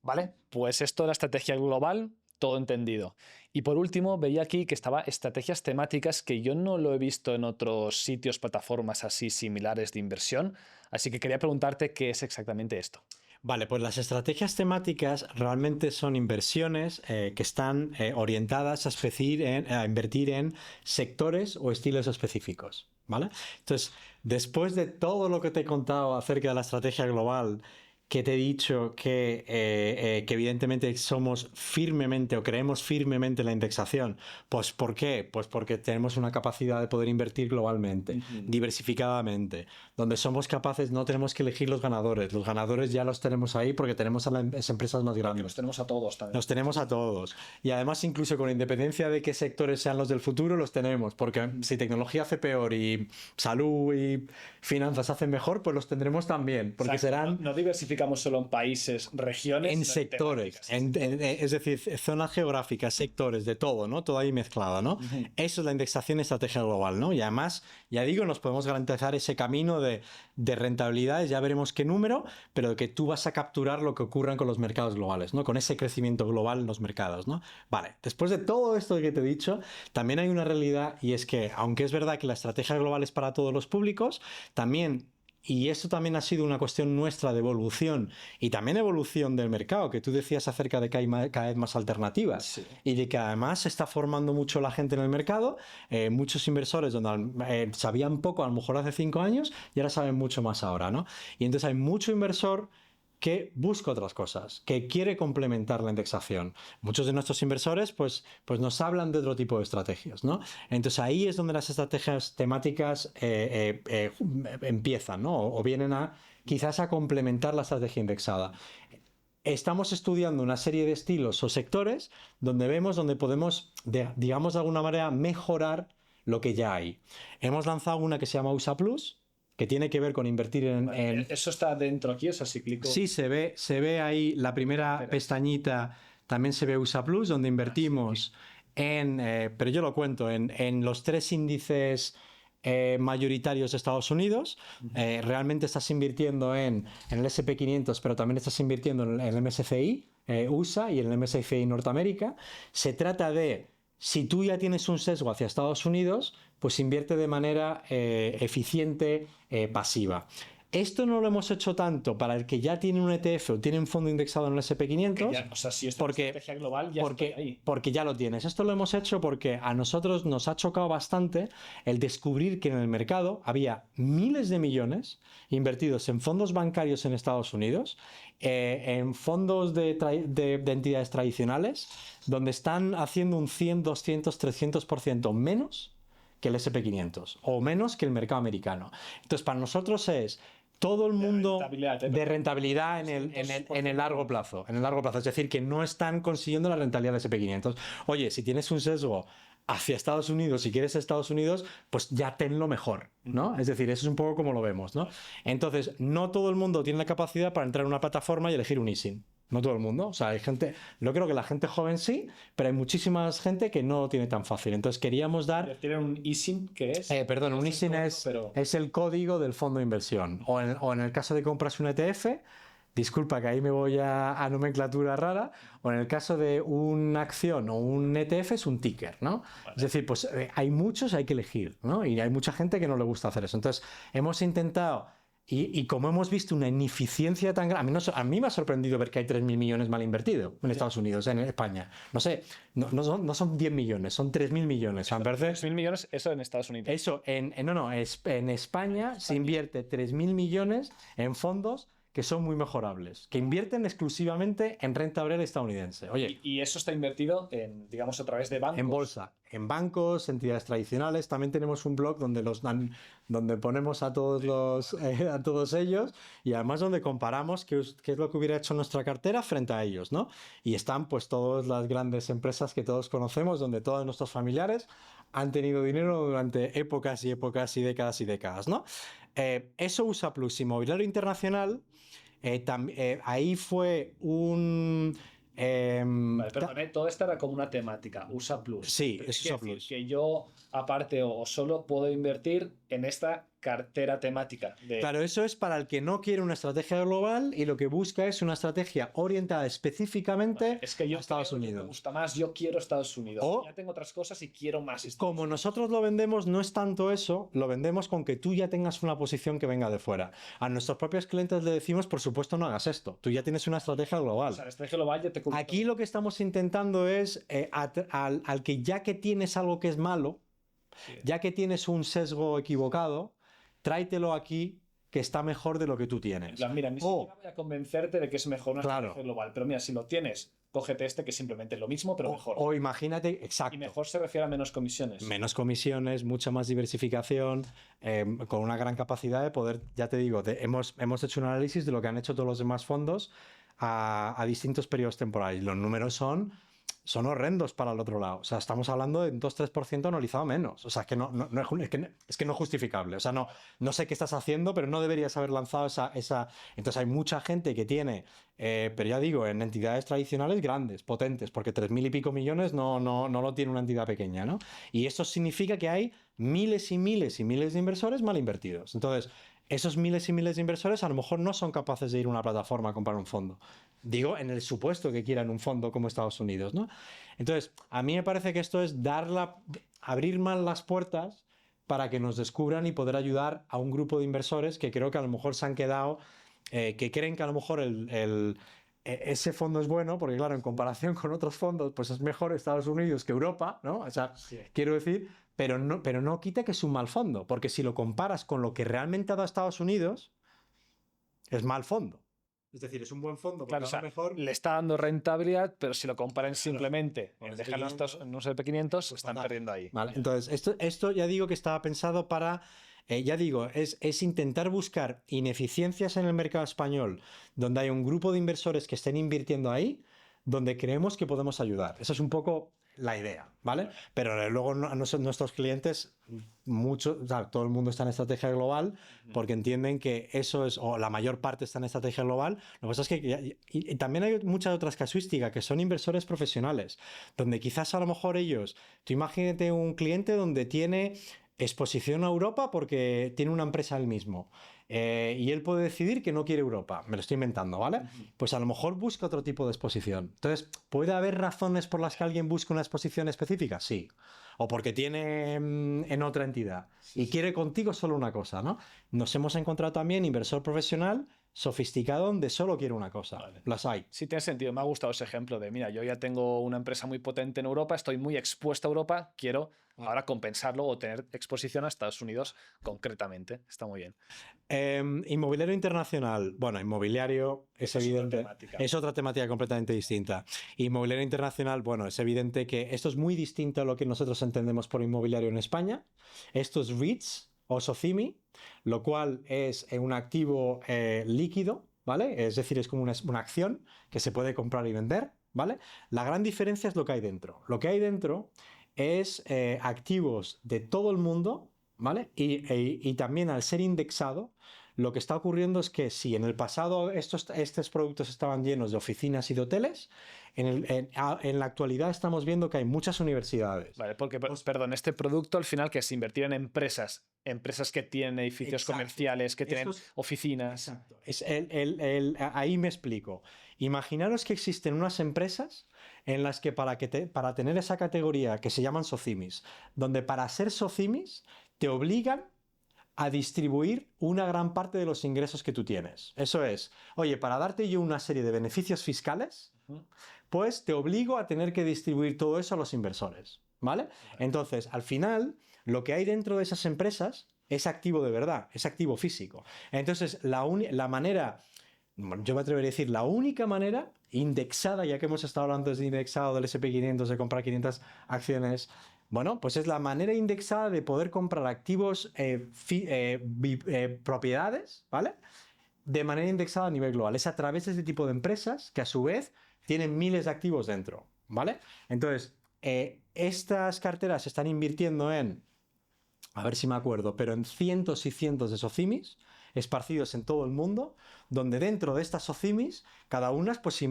Vale, pues esto de la estrategia global, todo entendido. Y por último, veía aquí que estaba estrategias temáticas, que yo no lo he visto en otros sitios, plataformas así similares de inversión. Así que quería preguntarte qué es exactamente esto. Vale, pues las estrategias temáticas realmente son inversiones que están orientadas a invertir en sectores o estilos específicos, ¿vale? Entonces, después de todo lo que te he contado acerca de la estrategia global, que te he dicho que evidentemente somos firmemente o creemos firmemente en la indexación. Pues ¿por qué? Pues porque tenemos una capacidad de poder invertir globalmente, diversificadamente, donde somos capaces, no tenemos que elegir los ganadores ya los tenemos ahí porque tenemos a las empresas más grandes. Los tenemos a todos también. Los tenemos a todos. Y además, incluso con independencia de qué sectores sean los del futuro, los tenemos, porque si tecnología hace peor y salud y finanzas hacen mejor, pues los tendremos también, porque serán... No diversificamos clasificamos solo en países, regiones, en sino sectores, es decir, zonas geográficas, sectores, de todo, ¿no? Todo ahí mezclado, ¿no? Eso es la indexación estrategia global, ¿no? Y además, ya digo, nos podemos garantizar ese camino de rentabilidades, ya veremos qué número, pero que tú vas a capturar lo que ocurra con los mercados globales, ¿no? Con ese crecimiento global en los mercados, ¿no? Vale, después de todo esto que te he dicho, también hay una realidad, y es que, aunque es verdad que la estrategia global es para todos los públicos, también, y esto también ha sido una cuestión nuestra de evolución y también evolución del mercado, que tú decías acerca de que hay cada vez más alternativas, sí, y de que además se está formando mucho la gente en el mercado, muchos inversores donde sabían poco a lo mejor hace 5 años y ahora saben mucho más ahora, ¿no? Y entonces hay mucho inversor que busca otras cosas, que quiere complementar la indexación. Muchos de nuestros inversores pues nos hablan de otro tipo de estrategias, ¿no? Entonces ahí es donde las estrategias temáticas empiezan, ¿no? O vienen quizás a complementar la estrategia indexada. Estamos estudiando una serie de estilos o sectores donde podemos, digamos de alguna manera, mejorar lo que ya hay. Hemos lanzado una que se llama USA Plus, que tiene que ver con invertir en... ¿Eso está dentro aquí? O sea, si clico... Sí, se ve ahí la primera pestañita, también se ve USA Plus, donde invertimos pero yo lo cuento, en los 3 índices mayoritarios de Estados Unidos. Realmente estás invirtiendo en el S&P 500, pero también estás invirtiendo en el MSCI USA y en el MSCI Norteamérica. Se trata de... Si tú ya tienes un sesgo hacia Estados Unidos, pues invierte de manera eficiente, pasiva. Esto no lo hemos hecho tanto para el que ya tiene un ETF o tiene un fondo indexado en el S&P 500, o sea, si es estrategia global, ya porque, estoy ahí. Porque ya lo tienes. Esto lo hemos hecho porque a nosotros nos ha chocado bastante el descubrir que en el mercado había miles de millones invertidos en fondos bancarios en Estados Unidos, en fondos de entidades tradicionales, donde están haciendo un 100, 200, 300% menos que el S&P 500 o menos que el mercado americano. Entonces, para nosotros es todo el mundo de rentabilidad en el largo plazo. En el largo plazo. Es decir, que no están consiguiendo la rentabilidad del S&P 500. Oye, si tienes un sesgo hacia Estados Unidos, si quieres Estados Unidos, pues ya tenlo mejor, ¿no? Es decir, eso es un poco como lo vemos, ¿no? Entonces, no todo el mundo tiene la capacidad para entrar en una plataforma y elegir un ISIN. No todo el mundo, o sea, hay gente, yo creo que la gente joven sí, pero hay muchísima gente que no lo tiene tan fácil. Entonces queríamos dar... ¿Tienen un ISIN qué es? Perdón, un ISIN es el código del fondo de inversión. O en el caso de compras un ETF, disculpa que ahí me voy a nomenclatura rara, o en el caso de una acción o un ETF es un ticker, ¿no? Vale. Es decir, pues hay muchos, hay que elegir, ¿no? Y hay mucha gente que no le gusta hacer eso. Entonces hemos intentado... Y como hemos visto una ineficiencia tan grande, a mí me ha sorprendido ver que hay 3.000 millones mal invertidos en Estados Unidos, en España. No sé, no son 10 millones, son 3.000 millones. 3.000 millones, eso en Estados Unidos. Eso, en España se invierte 3.000 millones en fondos que son muy mejorables, que invierten exclusivamente en renta variable estadounidense. Oye, y eso está invertido en, digamos, a través de bancos. En bolsa, en bancos, entidades tradicionales. También tenemos un blog donde ponemos a todos ellos y además donde comparamos qué es lo que hubiera hecho nuestra cartera frente a ellos, ¿no? Y están pues todas las grandes empresas que todos conocemos, donde todos nuestros familiares han tenido dinero durante épocas y épocas y décadas, ¿no? Eso USA Plus, Inmobiliario Internacional, ahí fue un... Vale, perdón, todo esto era como una temática, USA Plus. Sí, es USA Plus. Que yo, aparte o solo, puedo invertir en esta cartera temática. Claro, eso es para el que no quiere una estrategia global y lo que busca es una estrategia orientada específicamente a Estados Unidos. Me gusta más, yo quiero Estados Unidos. Ya tengo otras cosas y quiero más. Como nosotros lo vendemos, no es tanto eso, lo vendemos con que tú ya tengas una posición que venga de fuera. A nuestros propios clientes le decimos, por supuesto, no hagas esto. Tú ya tienes una estrategia global. O sea, la estrategia global ya te cubre. Aquí lo que estamos intentando es al que ya que tienes algo que es malo, ya que tienes un sesgo equivocado, tráetelo aquí que está mejor de lo que tú tienes. Mira, ni siquiera voy a convencerte de que es mejor una estrategia global, pero mira, si lo tienes, cógete este que es simplemente lo mismo, pero mejor. O imagínate, exacto. Y mejor se refiere a menos comisiones. Menos comisiones, mucha más diversificación, con una gran capacidad de poder, ya te digo, hemos hecho un análisis de lo que han hecho todos los demás fondos a distintos periodos temporales. Los números son son horrendos para el otro lado. O sea, estamos hablando de un 2-3% anualizado menos. O sea, es que es que no es justificable. O sea, no sé qué estás haciendo, pero no deberías haber lanzado esa... Entonces hay mucha gente que tiene, pero ya digo, en entidades tradicionales grandes, potentes, porque 3.000 y pico millones no lo tiene una entidad pequeña, ¿no? Y eso significa que hay miles y miles y miles de inversores mal invertidos. Entonces, esos miles y miles de inversores a lo mejor no son capaces de ir a una plataforma a comprar un fondo. Digo, en el supuesto que quieran un fondo como Estados Unidos, ¿no? Entonces, a mí me parece que esto es abrir más las puertas para que nos descubran y poder ayudar a un grupo de inversores que creo que a lo mejor se han quedado, que creen que a lo mejor ese fondo es bueno, porque claro, en comparación con otros fondos, pues es mejor Estados Unidos que Europa, ¿no? O sea, quiero decir, pero no quita que es un mal fondo, porque si lo comparas con lo que realmente ha dado Estados Unidos, es mal fondo. Es decir, es un buen fondo, porque Claro, o a sea, lo mejor... le está dando rentabilidad, pero si lo comparan simplemente con en el dejarlo SP500, en un SP500, pues están fatal. perdiendo ahí. Vale, entonces, esto ya digo que estaba pensado para, ya digo, es intentar buscar ineficiencias en el mercado español, donde hay un grupo de inversores que estén invirtiendo ahí, donde creemos que podemos ayudar. Esa es un poco la idea, ¿vale? Pero luego nuestros clientes, o sea, todo el mundo está en estrategia global porque entienden que eso es, o la mayor parte está en estrategia global. Lo que pasa es que y también hay muchas otras casuísticas que son inversores profesionales, donde quizás a lo mejor ellos, tú imagínate un cliente donde tiene exposición a Europa porque tiene una empresa él mismo. Y él puede decidir que no quiere Europa. Me lo estoy inventando, ¿vale? Pues a lo mejor busca otro tipo de exposición. Entonces, ¿puede haber razones por las que alguien busca una exposición específica? Sí. O porque tiene en otra entidad y quiere contigo solo una cosa, ¿no? Nos hemos encontrado también inversor profesional sofisticado donde solo quiere una cosa. Vale. Las hay. Sí, tiene sentido. Me ha gustado ese ejemplo de, mira, yo ya tengo una empresa muy potente en Europa, estoy muy expuesto a Europa, quiero ahora compensarlo o tener exposición a Estados Unidos concretamente. Está muy bien. Inmobiliario internacional. Bueno, inmobiliario es Eso es otra evidente. temática. Es otra temática completamente distinta. Inmobiliario internacional, bueno, es evidente que esto es muy distinto a lo que nosotros entendemos por inmobiliario en España. Esto es REITs o SOCIMI, lo cual es un activo líquido, ¿vale? Es decir, es como una acción que se puede comprar y vender, ¿vale? La gran diferencia es lo que hay dentro. Lo que hay dentro es activos de todo el mundo, ¿vale? Y también al ser indexado, lo que está ocurriendo es que si en el pasado estos productos estaban llenos de oficinas y de hoteles, en la actualidad estamos viendo que hay muchas universidades. Vale, porque, perdón, este producto al final que es invertir en empresas que tienen edificios Exacto. comerciales, que tienen oficinas. Exacto. Ahí me explico. Imaginaros que existen unas empresas en las que para tener esa categoría que se llaman SOCIMIs, donde para ser SOCIMIs te obligan a distribuir una gran parte de los ingresos que tú tienes. Eso es, oye, para darte yo una serie de beneficios fiscales, pues te obligo a tener que distribuir todo eso a los inversores, ¿vale? Entonces, al final, lo que hay dentro de esas empresas es activo de verdad, es activo físico. Entonces, la manera, yo me atrevería a decir, la única manera indexada, ya que hemos estado hablando de indexado del SP500, de comprar 500 acciones, bueno, pues es la manera indexada de poder comprar activos, propiedades, ¿vale? De manera indexada a nivel global. Es a través de este tipo de empresas que a su vez tienen miles de activos dentro, ¿vale? Entonces, estas carteras se están invirtiendo a ver si me acuerdo, pero en cientos y cientos de SOCIMIs esparcidos en todo el mundo, donde dentro de estas SOCIMIs, cada una pues,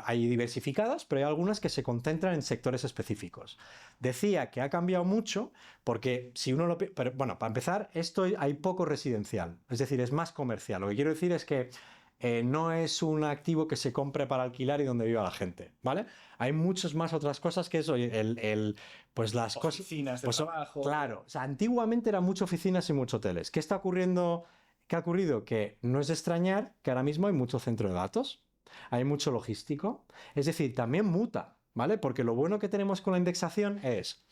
hay diversificadas, pero hay algunas que se concentran en sectores específicos. Decía que ha cambiado mucho porque si uno lo... Pero, bueno, para empezar, hay poco residencial, es decir, es más comercial. Lo que quiero decir es que no es un activo que se compre para alquilar y donde viva la gente, ¿vale? Hay muchas más otras cosas que eso, pues las cosas... Oficinas de pues, trabajo. Claro, o sea, antiguamente eran muchas oficinas y muchos hoteles. ¿Qué está ocurriendo? ¿Qué ha ocurrido? Que no es de extrañar que ahora mismo hay mucho centro de datos, hay mucho logístico, es decir, también muta, ¿vale? Porque lo bueno que tenemos con la indexación es,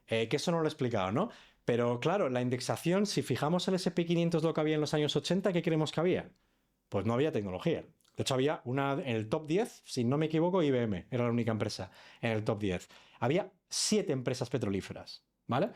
que eso no lo he explicado, ¿no? Pero claro, la indexación, si fijamos el SP500 lo que había en los años 80, ¿qué creemos que había? Pues no había tecnología. De hecho, había en el top 10, si no me equivoco, IBM era la única empresa en el top 10. Había 7 empresas petrolíferas, ¿vale?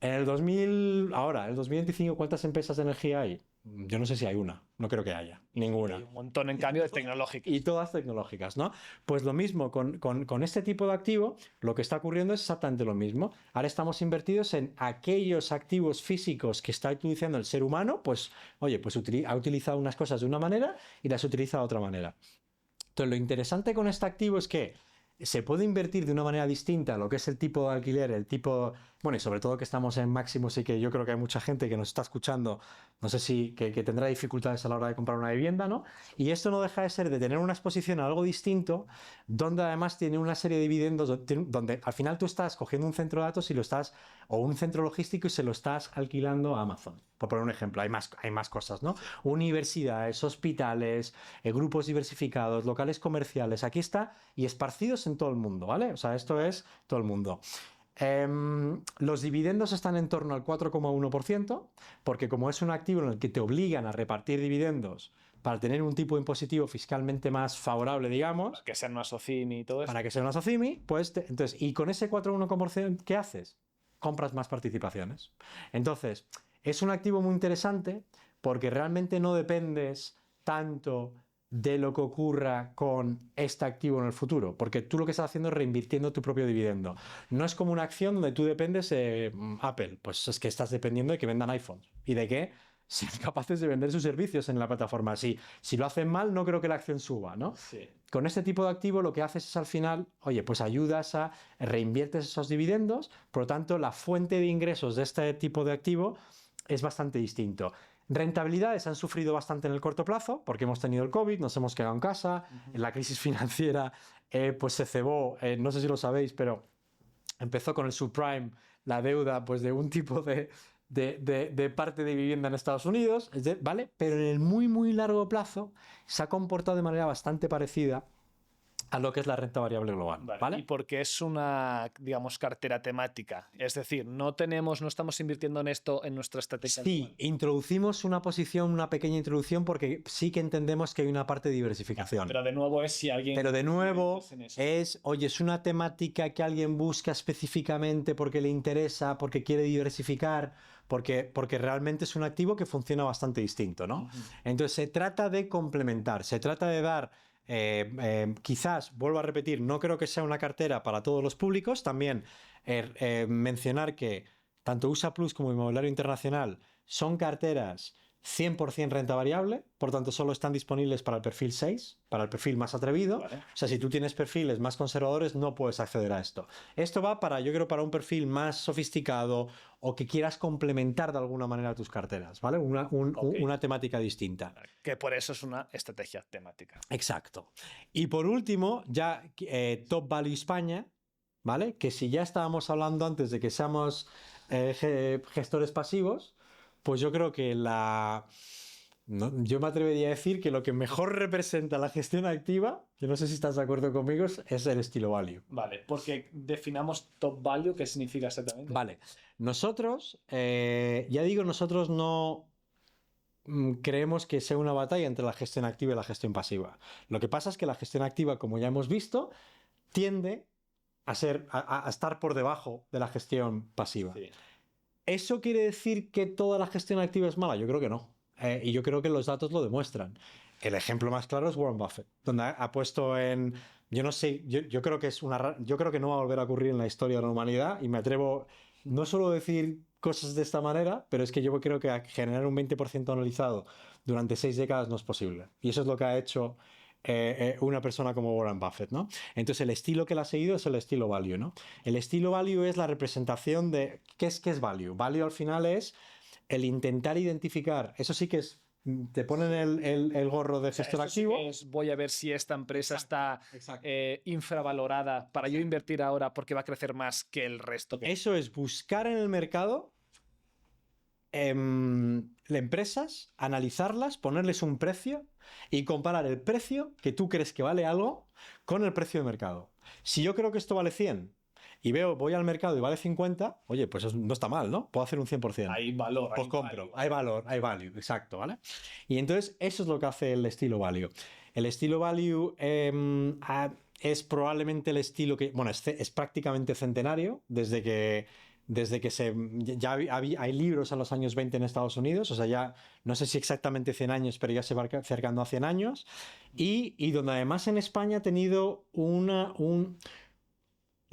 En el 2025, ¿cuántas empresas de energía hay? Yo no sé si hay una, no creo que haya ninguna. Hay un montón, en cambio, de tecnológicas. Y todas tecnológicas, ¿no? Pues lo mismo con este tipo de activo, lo que está ocurriendo es exactamente lo mismo. Ahora estamos invertidos en aquellos activos físicos que está utilizando el ser humano, pues, oye, pues ha utilizado unas cosas de una manera y las utiliza de otra manera. Entonces, lo interesante con este activo es que se puede invertir de una manera distinta a lo que es el tipo de alquiler, el tipo, bueno, y sobre todo que estamos en máximos y que yo creo que hay mucha gente que nos está escuchando, no sé si que tendrá dificultades a la hora de comprar una vivienda, ¿no? Y esto no deja de ser de tener una exposición a algo distinto, donde además tiene una serie de dividendos, donde al final tú estás cogiendo un centro de datos y lo estás, o un centro logístico y se lo estás alquilando a Amazon. Por poner un ejemplo, hay más cosas, ¿no? Universidades, hospitales, grupos diversificados, locales comerciales, aquí está, y esparcidos en todo el mundo, ¿vale? O sea, esto es todo el mundo. Los dividendos están en torno al 4,1%, porque como es un activo en el que te obligan a repartir dividendos para tener un tipo impositivo fiscalmente más favorable, digamos, Que sean una SOCIMI y todo eso. para que sea una SOCIMI, pues entonces, y con ese 4,1%, ¿qué haces? Compras más participaciones. Entonces, es un activo muy interesante porque realmente no dependes tanto de lo que ocurra con este activo en el futuro, porque tú lo que estás haciendo es reinvirtiendo tu propio dividendo. No es como una acción donde tú dependes de Apple, pues es que estás dependiendo de que vendan iPhones y de que sean capaces de vender sus servicios en la plataforma. Si lo hacen mal, no creo que la acción suba, ¿no? Sí. Con este tipo de activo lo que haces es al final, oye, pues ayudas a reinviertes esos dividendos, por lo tanto la fuente de ingresos de este tipo de activo es bastante distinto. Rentabilidades han sufrido bastante en el corto plazo porque hemos tenido el COVID, nos hemos quedado en casa, la crisis financiera pues se cebó, no sé si lo sabéis, pero empezó con el subprime, la deuda pues de un tipo de parte de vivienda en Estados Unidos, ¿vale? Pero en el muy, muy largo plazo se ha comportado de manera bastante parecida a lo que es la renta variable global, ¿vale? Y porque es una, digamos, cartera temática. Es decir, no estamos invirtiendo en esto en nuestra estrategia. Sí, actual. introducimos una pequeña introducción porque sí que entendemos que hay una parte de diversificación. Pero de nuevo es si alguien... Pero de nuevo en eso. oye, es una temática que alguien busca específicamente porque le interesa, porque quiere diversificar, porque realmente es un activo que funciona bastante distinto, ¿no? Entonces se trata de complementar, se trata de dar, quizás, vuelvo a repetir, no creo que sea una cartera para todos los públicos, también mencionar que tanto USA Plus como Inmobiliario Internacional son carteras 100% renta variable, por tanto solo están disponibles para el perfil 6, para el perfil más atrevido. Vale. O sea, si tú tienes perfiles más conservadores no puedes acceder a esto. Esto va para, yo creo, para un perfil más sofisticado o que quieras complementar de alguna manera tus carteras, ¿vale? Una temática distinta. Que por eso es una estrategia temática. Exacto. Y por último, ya Top Value España, ¿vale? Que si ya estábamos hablando antes de que seamos gestores pasivos, pues yo creo que yo me atrevería a decir que lo que mejor representa la gestión activa, que no sé si estás de acuerdo conmigo, es el estilo value. Vale, porque definamos top value, ¿qué significa exactamente? Vale, nosotros, ya digo, nosotros no creemos que sea una batalla entre la gestión activa y la gestión pasiva. Lo que pasa es que la gestión activa, como ya hemos visto, tiende a estar por debajo de la gestión pasiva. Sí. ¿Eso quiere decir que toda la gestión activa es mala? Yo creo que no. Y yo creo que los datos lo demuestran. El ejemplo más claro es Warren Buffett, donde ha puesto en... Yo no sé, yo creo que yo creo que no va a volver a ocurrir en la historia de la humanidad y me atrevo no solo a decir cosas de esta manera, pero es que yo creo que generar un 20% anualizado durante 6 décadas no es posible. Y eso es lo que ha hecho una persona como Warren Buffett, ¿no? Entonces el estilo que él ha seguido es el estilo value, ¿no? El estilo value es la representación de... ¿Qué es value? Value al final es el intentar identificar, eso sí que es, te ponen el gorro de gestor activo. Sí voy a ver si esta empresa está infravalorada para yo invertir ahora porque va a crecer más que el resto. Eso es buscar en el mercado empresas, analizarlas, ponerles un precio y comparar el precio que tú crees que vale algo con el precio de mercado. Si yo creo que esto vale 100 y voy al mercado y vale 50, oye, pues eso no está mal, ¿no? Puedo hacer un 100%. Hay valor. Pues compro. Hay valor, hay value, exacto, ¿vale? Y entonces eso es lo que hace el estilo value. El estilo value es probablemente el estilo que, bueno, es prácticamente centenario, desde que desde que ya hay libros en los años 20 en Estados Unidos, o sea, ya no sé si exactamente 100 años, pero ya se va acercando a 100 años, y donde además en España ha tenido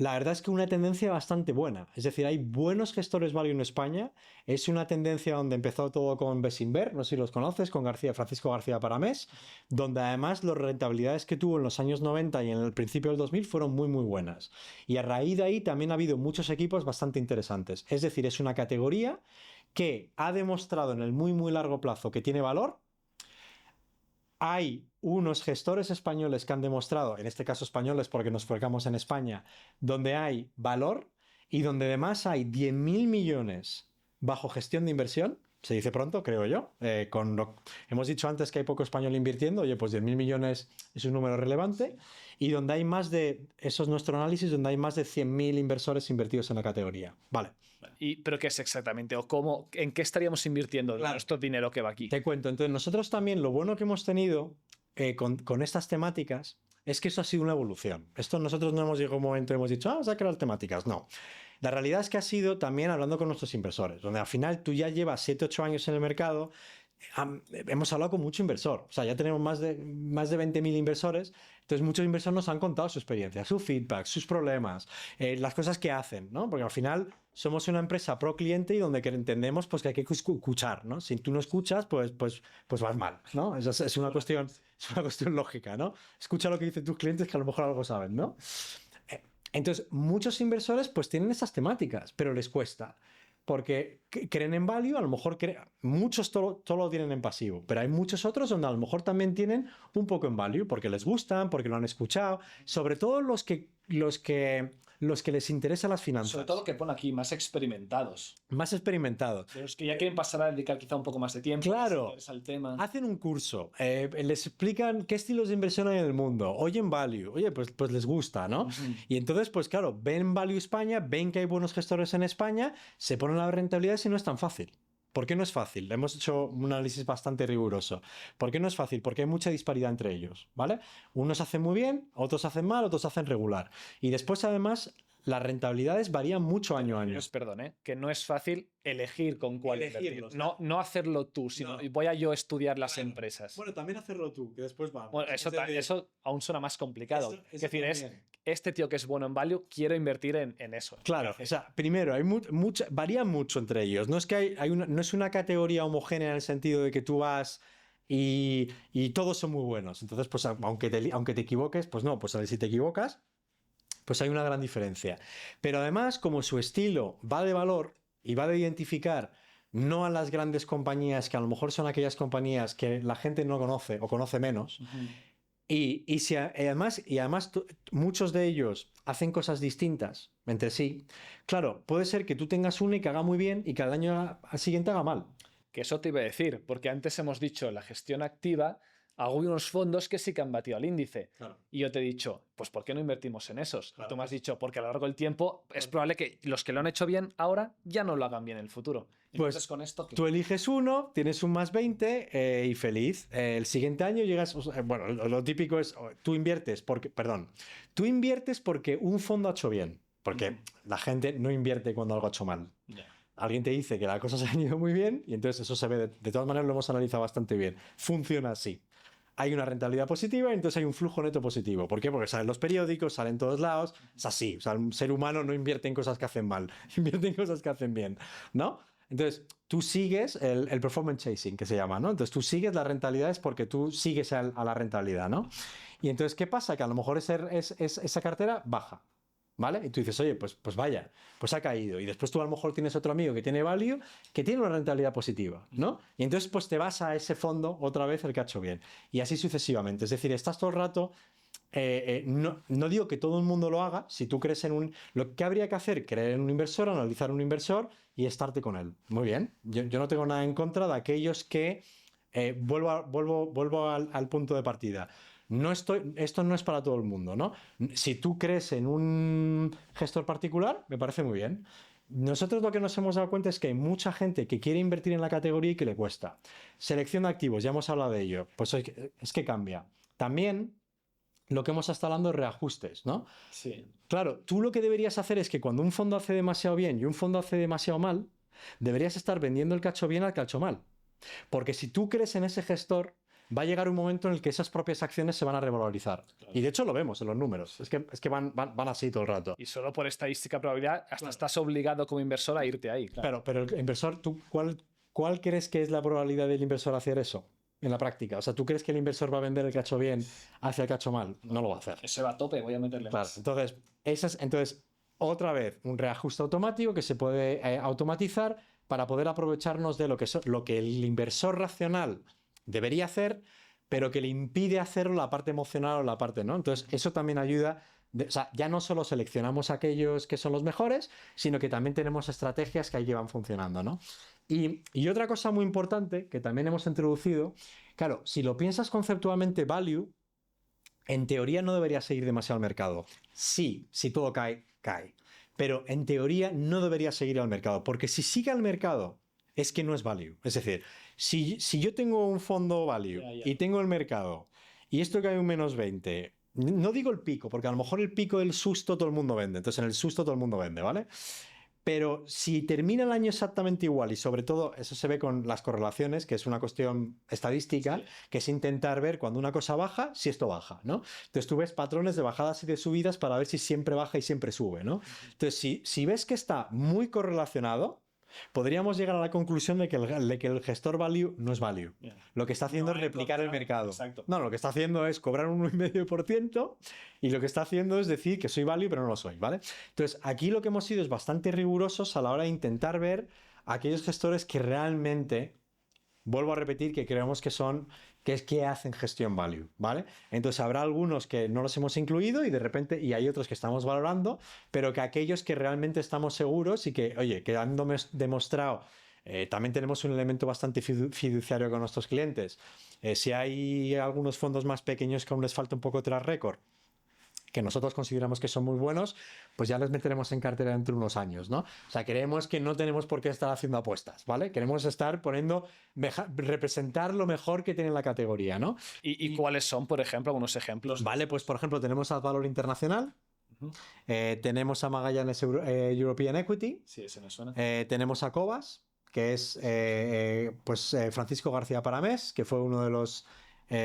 la verdad es que una tendencia bastante buena. Es decir, hay buenos gestores value en España. Es una tendencia donde empezó todo con Bestinver, no sé si los conoces, con Francisco García Paramés, donde además las rentabilidades que tuvo en los años 90 y en el principio del 2000 fueron muy, muy buenas. Y a raíz de ahí también ha habido muchos equipos bastante interesantes. Es decir, es una categoría que ha demostrado en el muy, muy largo plazo que tiene valor. Hay unos gestores españoles que han demostrado, en este caso españoles porque nos enfocamos en España, donde hay valor y donde además hay 10.000 millones bajo gestión de inversión, se dice pronto, creo yo. Hemos dicho antes que hay poco español invirtiendo, oye, pues 10.000 millones es un número relevante, y donde hay eso es nuestro análisis, donde hay más de 100.000 inversores invertidos en la categoría. Vale. ¿Pero qué es exactamente? ¿O cómo, en qué estaríamos invirtiendo nuestro dinero que va aquí? Te cuento. Entonces, nosotros también lo bueno que hemos tenido con estas temáticas es que eso ha sido una evolución. Esto nosotros no hemos llegado a un momento y hemos dicho, vamos a crear temáticas. No. La realidad es que ha sido también hablando con nuestros inversores, donde al final tú ya llevas 7, 8 años en el mercado. Hemos hablado con mucho inversor, o sea, ya tenemos más de 20.000 inversores, entonces muchos inversores nos han contado su experiencia, su feedback, sus problemas, las cosas que hacen, ¿no? Porque al final somos una empresa pro cliente y donde entendemos pues, que hay que escuchar, ¿no? Si tú no escuchas, pues vas mal, ¿no? Es una cuestión lógica, ¿no? Escucha lo que dicen tus clientes que a lo mejor algo saben, ¿no? Entonces, muchos inversores pues tienen estas temáticas, pero les cuesta. Porque creen en value, a lo mejor muchos todo lo tienen en pasivo, pero hay muchos otros donde a lo mejor también tienen un poco en value, porque les gustan, porque lo han escuchado, sobre todo los que les interesan las finanzas. Sobre todo que pone aquí, más experimentados. Más experimentados. Pero es que ya quieren pasar a dedicar quizá un poco más de tiempo. Claro. Al tema. Hacen un curso, les explican qué estilos de inversión hay en el mundo, oyen value, oye, pues les gusta, ¿no? Uh-huh. Y entonces, pues claro, ven value España, ven que hay buenos gestores en España, se ponen las rentabilidades y no es tan fácil. ¿Por qué no es fácil? Hemos hecho un análisis bastante riguroso. ¿Por qué no es fácil? Porque hay mucha disparidad entre ellos, ¿vale? Unos hacen muy bien, otros hacen mal, otros hacen regular. Y después, además, las rentabilidades varían mucho año a año. Perdón, que no es fácil elegir con cuál invertir. No hacerlo tú, sino voy a yo estudiar las empresas. Bueno, también hacerlo tú, que después va. Bueno, eso aún suena más complicado. Es decir, este tío que es bueno en value, quiero invertir en eso. Claro, o sea, primero, varían mucho entre ellos. No es que no es una categoría homogénea en el sentido de que tú vas y todos son muy buenos. Entonces, pues aunque te equivoques, pues no, pues si te equivocas, pues hay una gran diferencia. Pero además, como su estilo va de valor y va de identificar no a las grandes compañías, que a lo mejor son aquellas compañías que la gente no conoce o conoce menos, uh-huh. y además muchos de ellos hacen cosas distintas entre sí, claro, puede ser que tú tengas una y que haga muy bien y que al año siguiente haga mal. Que eso te iba a decir, porque antes hemos dicho la gestión activa. Hago unos fondos que sí que han batido al índice. Claro. Y yo te he dicho, pues ¿por qué no invertimos en esos? Claro. Tú me has dicho, porque a lo largo del tiempo es probable que los que lo han hecho bien ahora ya no lo hagan bien en el futuro. Entonces, pues con esto, tú eliges uno, tienes un más 20 y feliz. El siguiente año llegas... Bueno, lo típico es, tú inviertes porque un fondo ha hecho bien. Porque la gente no invierte cuando algo ha hecho mal. Yeah. Alguien te dice que las cosas han ido muy bien y entonces eso se ve. De todas maneras lo hemos analizado bastante bien. Funciona así. Hay una rentabilidad positiva y entonces hay un flujo neto positivo. ¿Por qué? Porque salen los periódicos, salen en todos lados. Es así. O sea, un ser humano no invierte en cosas que hacen mal, invierte en cosas que hacen bien, ¿no? Entonces, tú sigues el performance chasing, que se llama, ¿no? Entonces, tú sigues las rentabilidades porque tú sigues a la rentabilidad, ¿no? Y entonces, ¿qué pasa? Que a lo mejor esa cartera baja, ¿vale? Y tú dices, oye, pues vaya, pues ha caído. Y después tú a lo mejor tienes otro amigo que tiene value, que tiene una rentabilidad positiva, ¿no? Y entonces pues te vas a ese fondo otra vez el que ha hecho bien. Y así sucesivamente. Es decir, estás todo el rato... no digo que todo el mundo lo haga. Si tú crees en lo que habría que hacer, creer en un inversor, analizar un inversor y estarte con él. Muy bien. Yo no tengo nada en contra de aquellos que... vuelvo al punto de partida. Esto no es para todo el mundo, ¿no? Si tú crees en un gestor particular, me parece muy bien. Nosotros lo que nos hemos dado cuenta es que hay mucha gente que quiere invertir en la categoría y que le cuesta. Selección de activos, ya hemos hablado de ello. Pues es que cambia. También lo que hemos estado hablando, reajustes, ¿no? Sí. Claro, tú lo que deberías hacer es que cuando un fondo hace demasiado bien y un fondo hace demasiado mal, deberías estar vendiendo el cacho bien al cacho mal. Porque si tú crees en ese gestor, va a llegar un momento en el que esas propias acciones se van a revalorizar. Claro. Y de hecho lo vemos en los números. Es que van así todo el rato. Y solo por estadística probabilidad, hasta estás obligado como inversor a irte ahí. Claro. Pero el inversor, ¿tú cuál crees que es la probabilidad del inversor hacer eso? En la práctica. O sea, ¿tú crees que el inversor va a vender el cacho bien hacia el cacho mal? No lo va a hacer. Ese va a tope, voy a meterle claro. más. Entonces, otra vez, un reajuste automático que se puede automatizar para poder aprovecharnos de lo que el inversor racional debería hacer, pero que le impide hacerlo la parte emocional o la parte, ¿no? Entonces, eso también ayuda. O sea, ya no solo seleccionamos aquellos que son los mejores, sino que también tenemos estrategias que ahí van funcionando, ¿no? Y otra cosa muy importante que también hemos introducido, claro, si lo piensas conceptualmente, value, en teoría no debería seguir demasiado al mercado. Sí, si todo cae, cae. Pero en teoría no debería seguir al mercado, porque si sigue al mercado es que no es value. Es decir, si yo tengo un fondo value y tengo el mercado y esto cae un menos 20, no digo el pico, porque a lo mejor el pico del susto todo el mundo vende, entonces en el susto todo el mundo vende, ¿vale? Pero si termina el año exactamente igual, y sobre todo eso se ve con las correlaciones, que es una cuestión estadística, que es intentar ver cuando una cosa baja, si esto baja, ¿no? Entonces tú ves patrones de bajadas y de subidas para ver si siempre baja y siempre sube, ¿no? Entonces si ves que está muy correlacionado, podríamos llegar a la conclusión de que el gestor value no es value. Lo que está haciendo es replicar el mercado. Exacto. No, lo que está haciendo es cobrar un 1,5% y lo que está haciendo es decir que soy value pero no lo soy, ¿vale? Entonces, aquí lo que hemos sido es bastante rigurosos a la hora de intentar ver aquellos gestores que realmente, vuelvo a repetir, que creemos que son, que hacen gestión value, ¿vale? Entonces habrá algunos que no los hemos incluido y de repente, y hay otros que estamos valorando, pero que aquellos que realmente estamos seguros y que, oye, que han demostrado, también tenemos un elemento bastante fiduciario con nuestros clientes. Si hay algunos fondos más pequeños que aún les falta un poco tras récord, que nosotros consideramos que son muy buenos, pues ya les meteremos en cartera dentro de unos años, ¿no? O sea, creemos que no tenemos por qué estar haciendo apuestas, ¿vale? Queremos estar representar lo mejor que tiene la categoría, ¿no? ¿Y cuáles son, por ejemplo, algunos ejemplos? Vale, pues por ejemplo tenemos a Valor Internacional, tenemos a Magallanes European Equity, sí, ese me suena. Tenemos a Cobas, que es Francisco García Paramés, que fue uno de los uno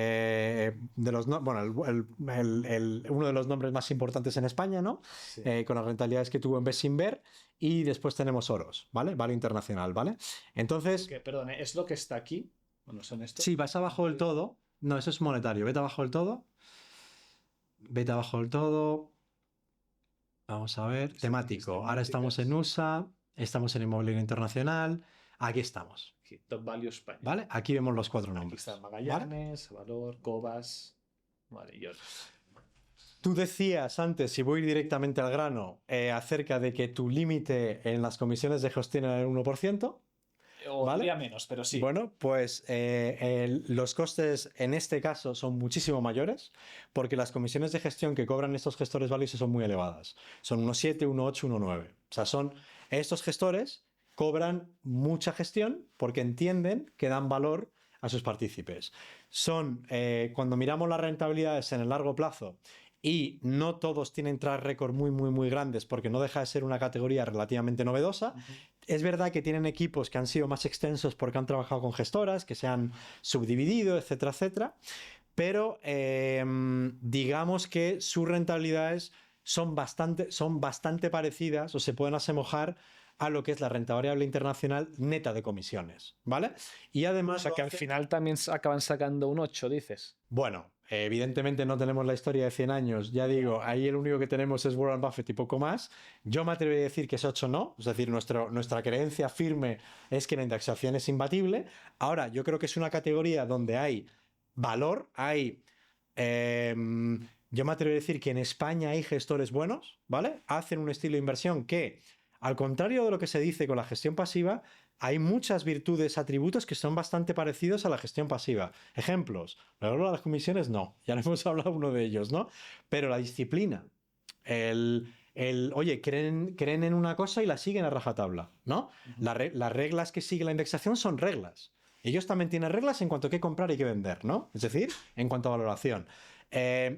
de los nombres más importantes en España, ¿no? Sí. Con las rentabilidades que tuvo en Bestinver. Y después tenemos Oros, ¿vale? Value Internacional, ¿vale? Entonces... Perdón, ¿es lo que está aquí? Bueno, ¿son estos? Sí, vas abajo del todo. No, eso es monetario. Vete abajo del todo. Vete abajo del todo. Vamos a ver. Temático. Ahora estamos en USA. Estamos en Inmobiliario Internacional. Aquí estamos. Aquí, Top Value España. ¿Vale? Aquí vemos los 4 nombres. Aquí está Magallanes, ¿vale? Valor, Cobas. Vale, y otros. Tú decías antes, si voy directamente al grano, acerca de que tu límite en las comisiones de gestión era el 1%. O ¿vale? Diría menos, pero sí. Bueno, pues los costes en este caso son muchísimo mayores porque las comisiones de gestión que cobran estos gestores values son muy elevadas. Son 1,7, 1,8, 1,9. O sea, estos gestores cobran mucha gestión porque entienden que dan valor a sus partícipes. Cuando miramos las rentabilidades en el largo plazo, y no todos tienen track record muy grandes porque no deja de ser una categoría relativamente novedosa. Es verdad que tienen equipos que han sido más extensos porque han trabajado con gestoras, que se han subdividido, etcétera, etcétera. Pero digamos que sus rentabilidades son bastante parecidas o se pueden asemejar a lo que es la renta variable internacional neta de comisiones, ¿vale? Y además... O sea, que al final también acaban sacando un 8, dices. Bueno, evidentemente no tenemos la historia de 100 años, ya digo, ahí el único que tenemos es Warren Buffett y poco más. Yo me atrevería a decir que es 8 no, es decir, nuestra creencia firme es que la indexación es imbatible. Ahora, yo creo que es una categoría donde hay valor, yo me atrevería a decir que en España hay gestores buenos, ¿vale? Hacen un estilo de inversión que, al contrario de lo que se dice con la gestión pasiva, hay muchas virtudes, atributos que son bastante parecidos a la gestión pasiva. Ejemplos, luego las comisiones no, ya hemos hablado uno de ellos, ¿no? Pero la disciplina, oye, creen en una cosa y la siguen a rajatabla, ¿no? Las reglas que sigue la indexación son reglas. Ellos también tienen reglas en cuanto a qué comprar y qué vender, ¿no? Es decir, en cuanto a valoración.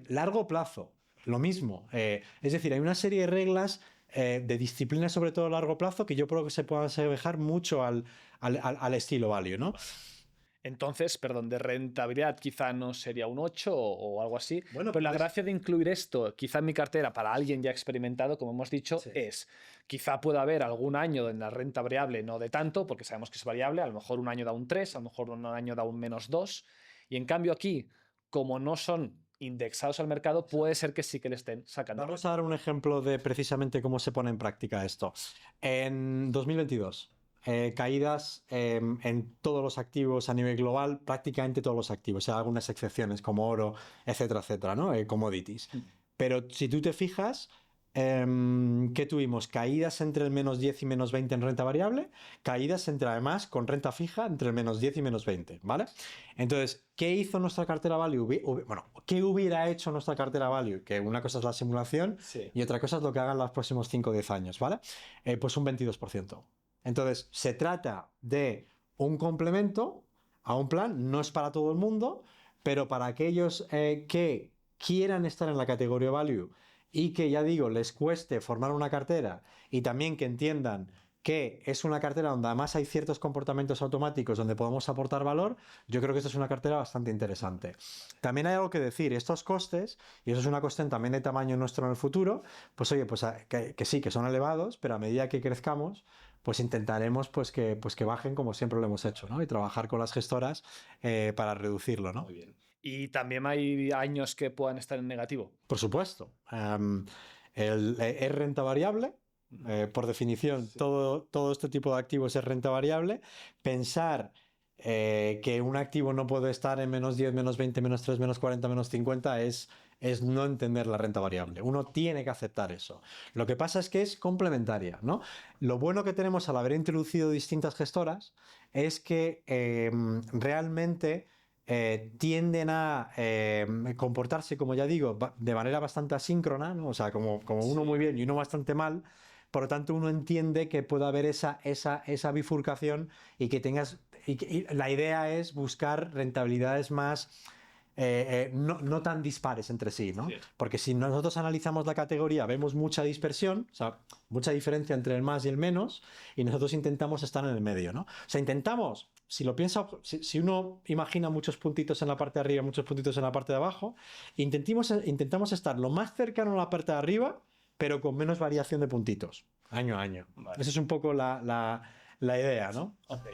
Largo plazo, lo mismo. Es decir, hay una serie de reglas de disciplina, sobre todo a largo plazo, que yo creo que se puedan asemejar mucho al estilo value, ¿no? Entonces, perdón, de rentabilidad quizá no sería un 8 o algo así, Bueno, pero la pues- gracia de incluir esto quizá en mi cartera para alguien ya experimentado, como hemos dicho, Sí. es quizá pueda haber algún año en la renta variable no de tanto, porque sabemos que es variable, a lo mejor un año da un 3, a lo mejor un año da un -2, y en cambio aquí, como no son indexados al mercado, puede ser que sí que le estén sacando. Vamos a dar un ejemplo de precisamente cómo se pone en práctica esto. En 2022, caídas en todos los activos a nivel global, prácticamente todos los activos, hay algunas excepciones como oro, etcétera, etcétera, ¿no? Commodities. Pero si tú te fijas, ¿qué tuvimos? Caídas entre el -10 y -20 en renta variable, caídas entre, además, con renta fija entre el -10 y -20, ¿vale? Entonces, ¿qué hizo nuestra cartera value? Bueno, ¿qué hubiera hecho nuestra cartera value? Que una cosa es la simulación y otra cosa es lo que hagan los próximos 5 o 10 años, ¿vale? Pues un 22%. Entonces, se trata de un complemento a un plan, no es para todo el mundo, pero para aquellos que quieran estar en la categoría value y que, ya digo, les cueste formar una cartera y también que entiendan que es una cartera donde además hay ciertos comportamientos automáticos donde podemos aportar valor, yo creo que esta es una cartera bastante interesante. También hay algo que decir, estos costes, y eso es una cuestión también de tamaño nuestro en el futuro, pues oye, pues que sí, que son elevados, pero a medida que crezcamos, pues intentaremos pues que bajen como siempre lo hemos hecho, ¿no? Y trabajar con las gestoras para reducirlo, ¿no? Muy bien. Y también hay años que puedan estar en negativo. Por supuesto. Es renta variable. Por definición, Sí. todo este tipo de activos es renta variable. Pensar que un activo no puede estar en -10, -20, -3, -40, -50 es no entender la renta variable. Uno tiene que aceptar eso. Lo que pasa es que es complementaria, ¿no? Lo bueno que tenemos al haber introducido distintas gestoras es que realmente tienden a comportarse, como ya digo, de manera bastante asíncrona, ¿no? O sea, como uno muy bien y uno bastante mal. Por lo tanto, uno entiende que puede haber esa bifurcación y que tengas. Y la idea es buscar rentabilidades más. No tan dispares entre sí, ¿no? Sí. Porque si nosotros analizamos la categoría, vemos mucha dispersión, o sea, mucha diferencia entre el más y el menos, y nosotros intentamos estar en el medio, ¿no? O sea, intentamos, si lo piensa, si uno imagina muchos puntitos en la parte de arriba, muchos puntitos en la parte de abajo, intentamos estar lo más cercano a la parte de arriba, pero con menos variación de puntitos, año a año. Vale. Esa es un poco la idea, ¿no? Ok.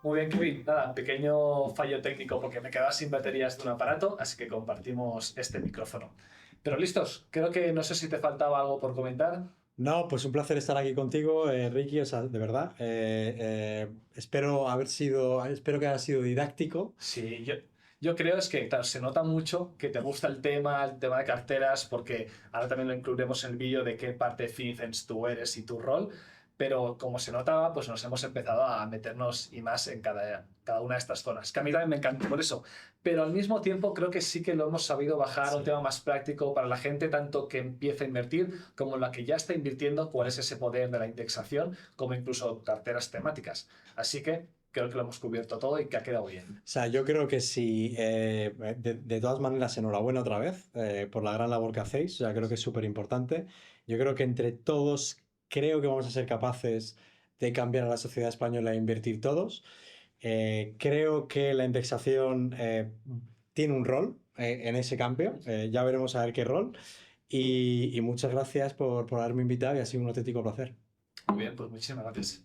Muy bien, Kevin. Nada, pequeño fallo técnico porque me quedaba sin baterías de un aparato, así que compartimos este micrófono. Pero listos, creo que no sé si te faltaba algo por comentar. No, pues un placer estar aquí contigo, Ricky, o sea, de verdad. Espero que haya sido didáctico. Sí, yo creo es que, claro, se nota mucho que te gusta el tema de carteras, porque ahora también lo incluiremos en el vídeo de qué parte de Finicens tú eres y tu rol, pero como se notaba, pues nos hemos empezado a meternos y más en cada una de estas zonas, que a mí también me encanta por eso, pero al mismo tiempo creo que sí que lo hemos sabido bajar a un tema más práctico para la gente, tanto que empieza a invertir como la que ya está invirtiendo, cuál es ese poder de la indexación, como incluso carteras temáticas. Así que creo que lo hemos cubierto todo y que ha quedado bien. O sea, yo creo que sí, de todas maneras, enhorabuena otra vez por la gran labor que hacéis. O sea, creo que es súper importante. Yo creo que entre todos, creo que vamos a ser capaces de cambiar a la sociedad española e invertir todos. Creo que la indexación tiene un rol en ese cambio. Ya veremos a ver qué rol. Y muchas gracias por haberme invitado y ha sido un auténtico placer. Muy bien, pues muchísimas gracias.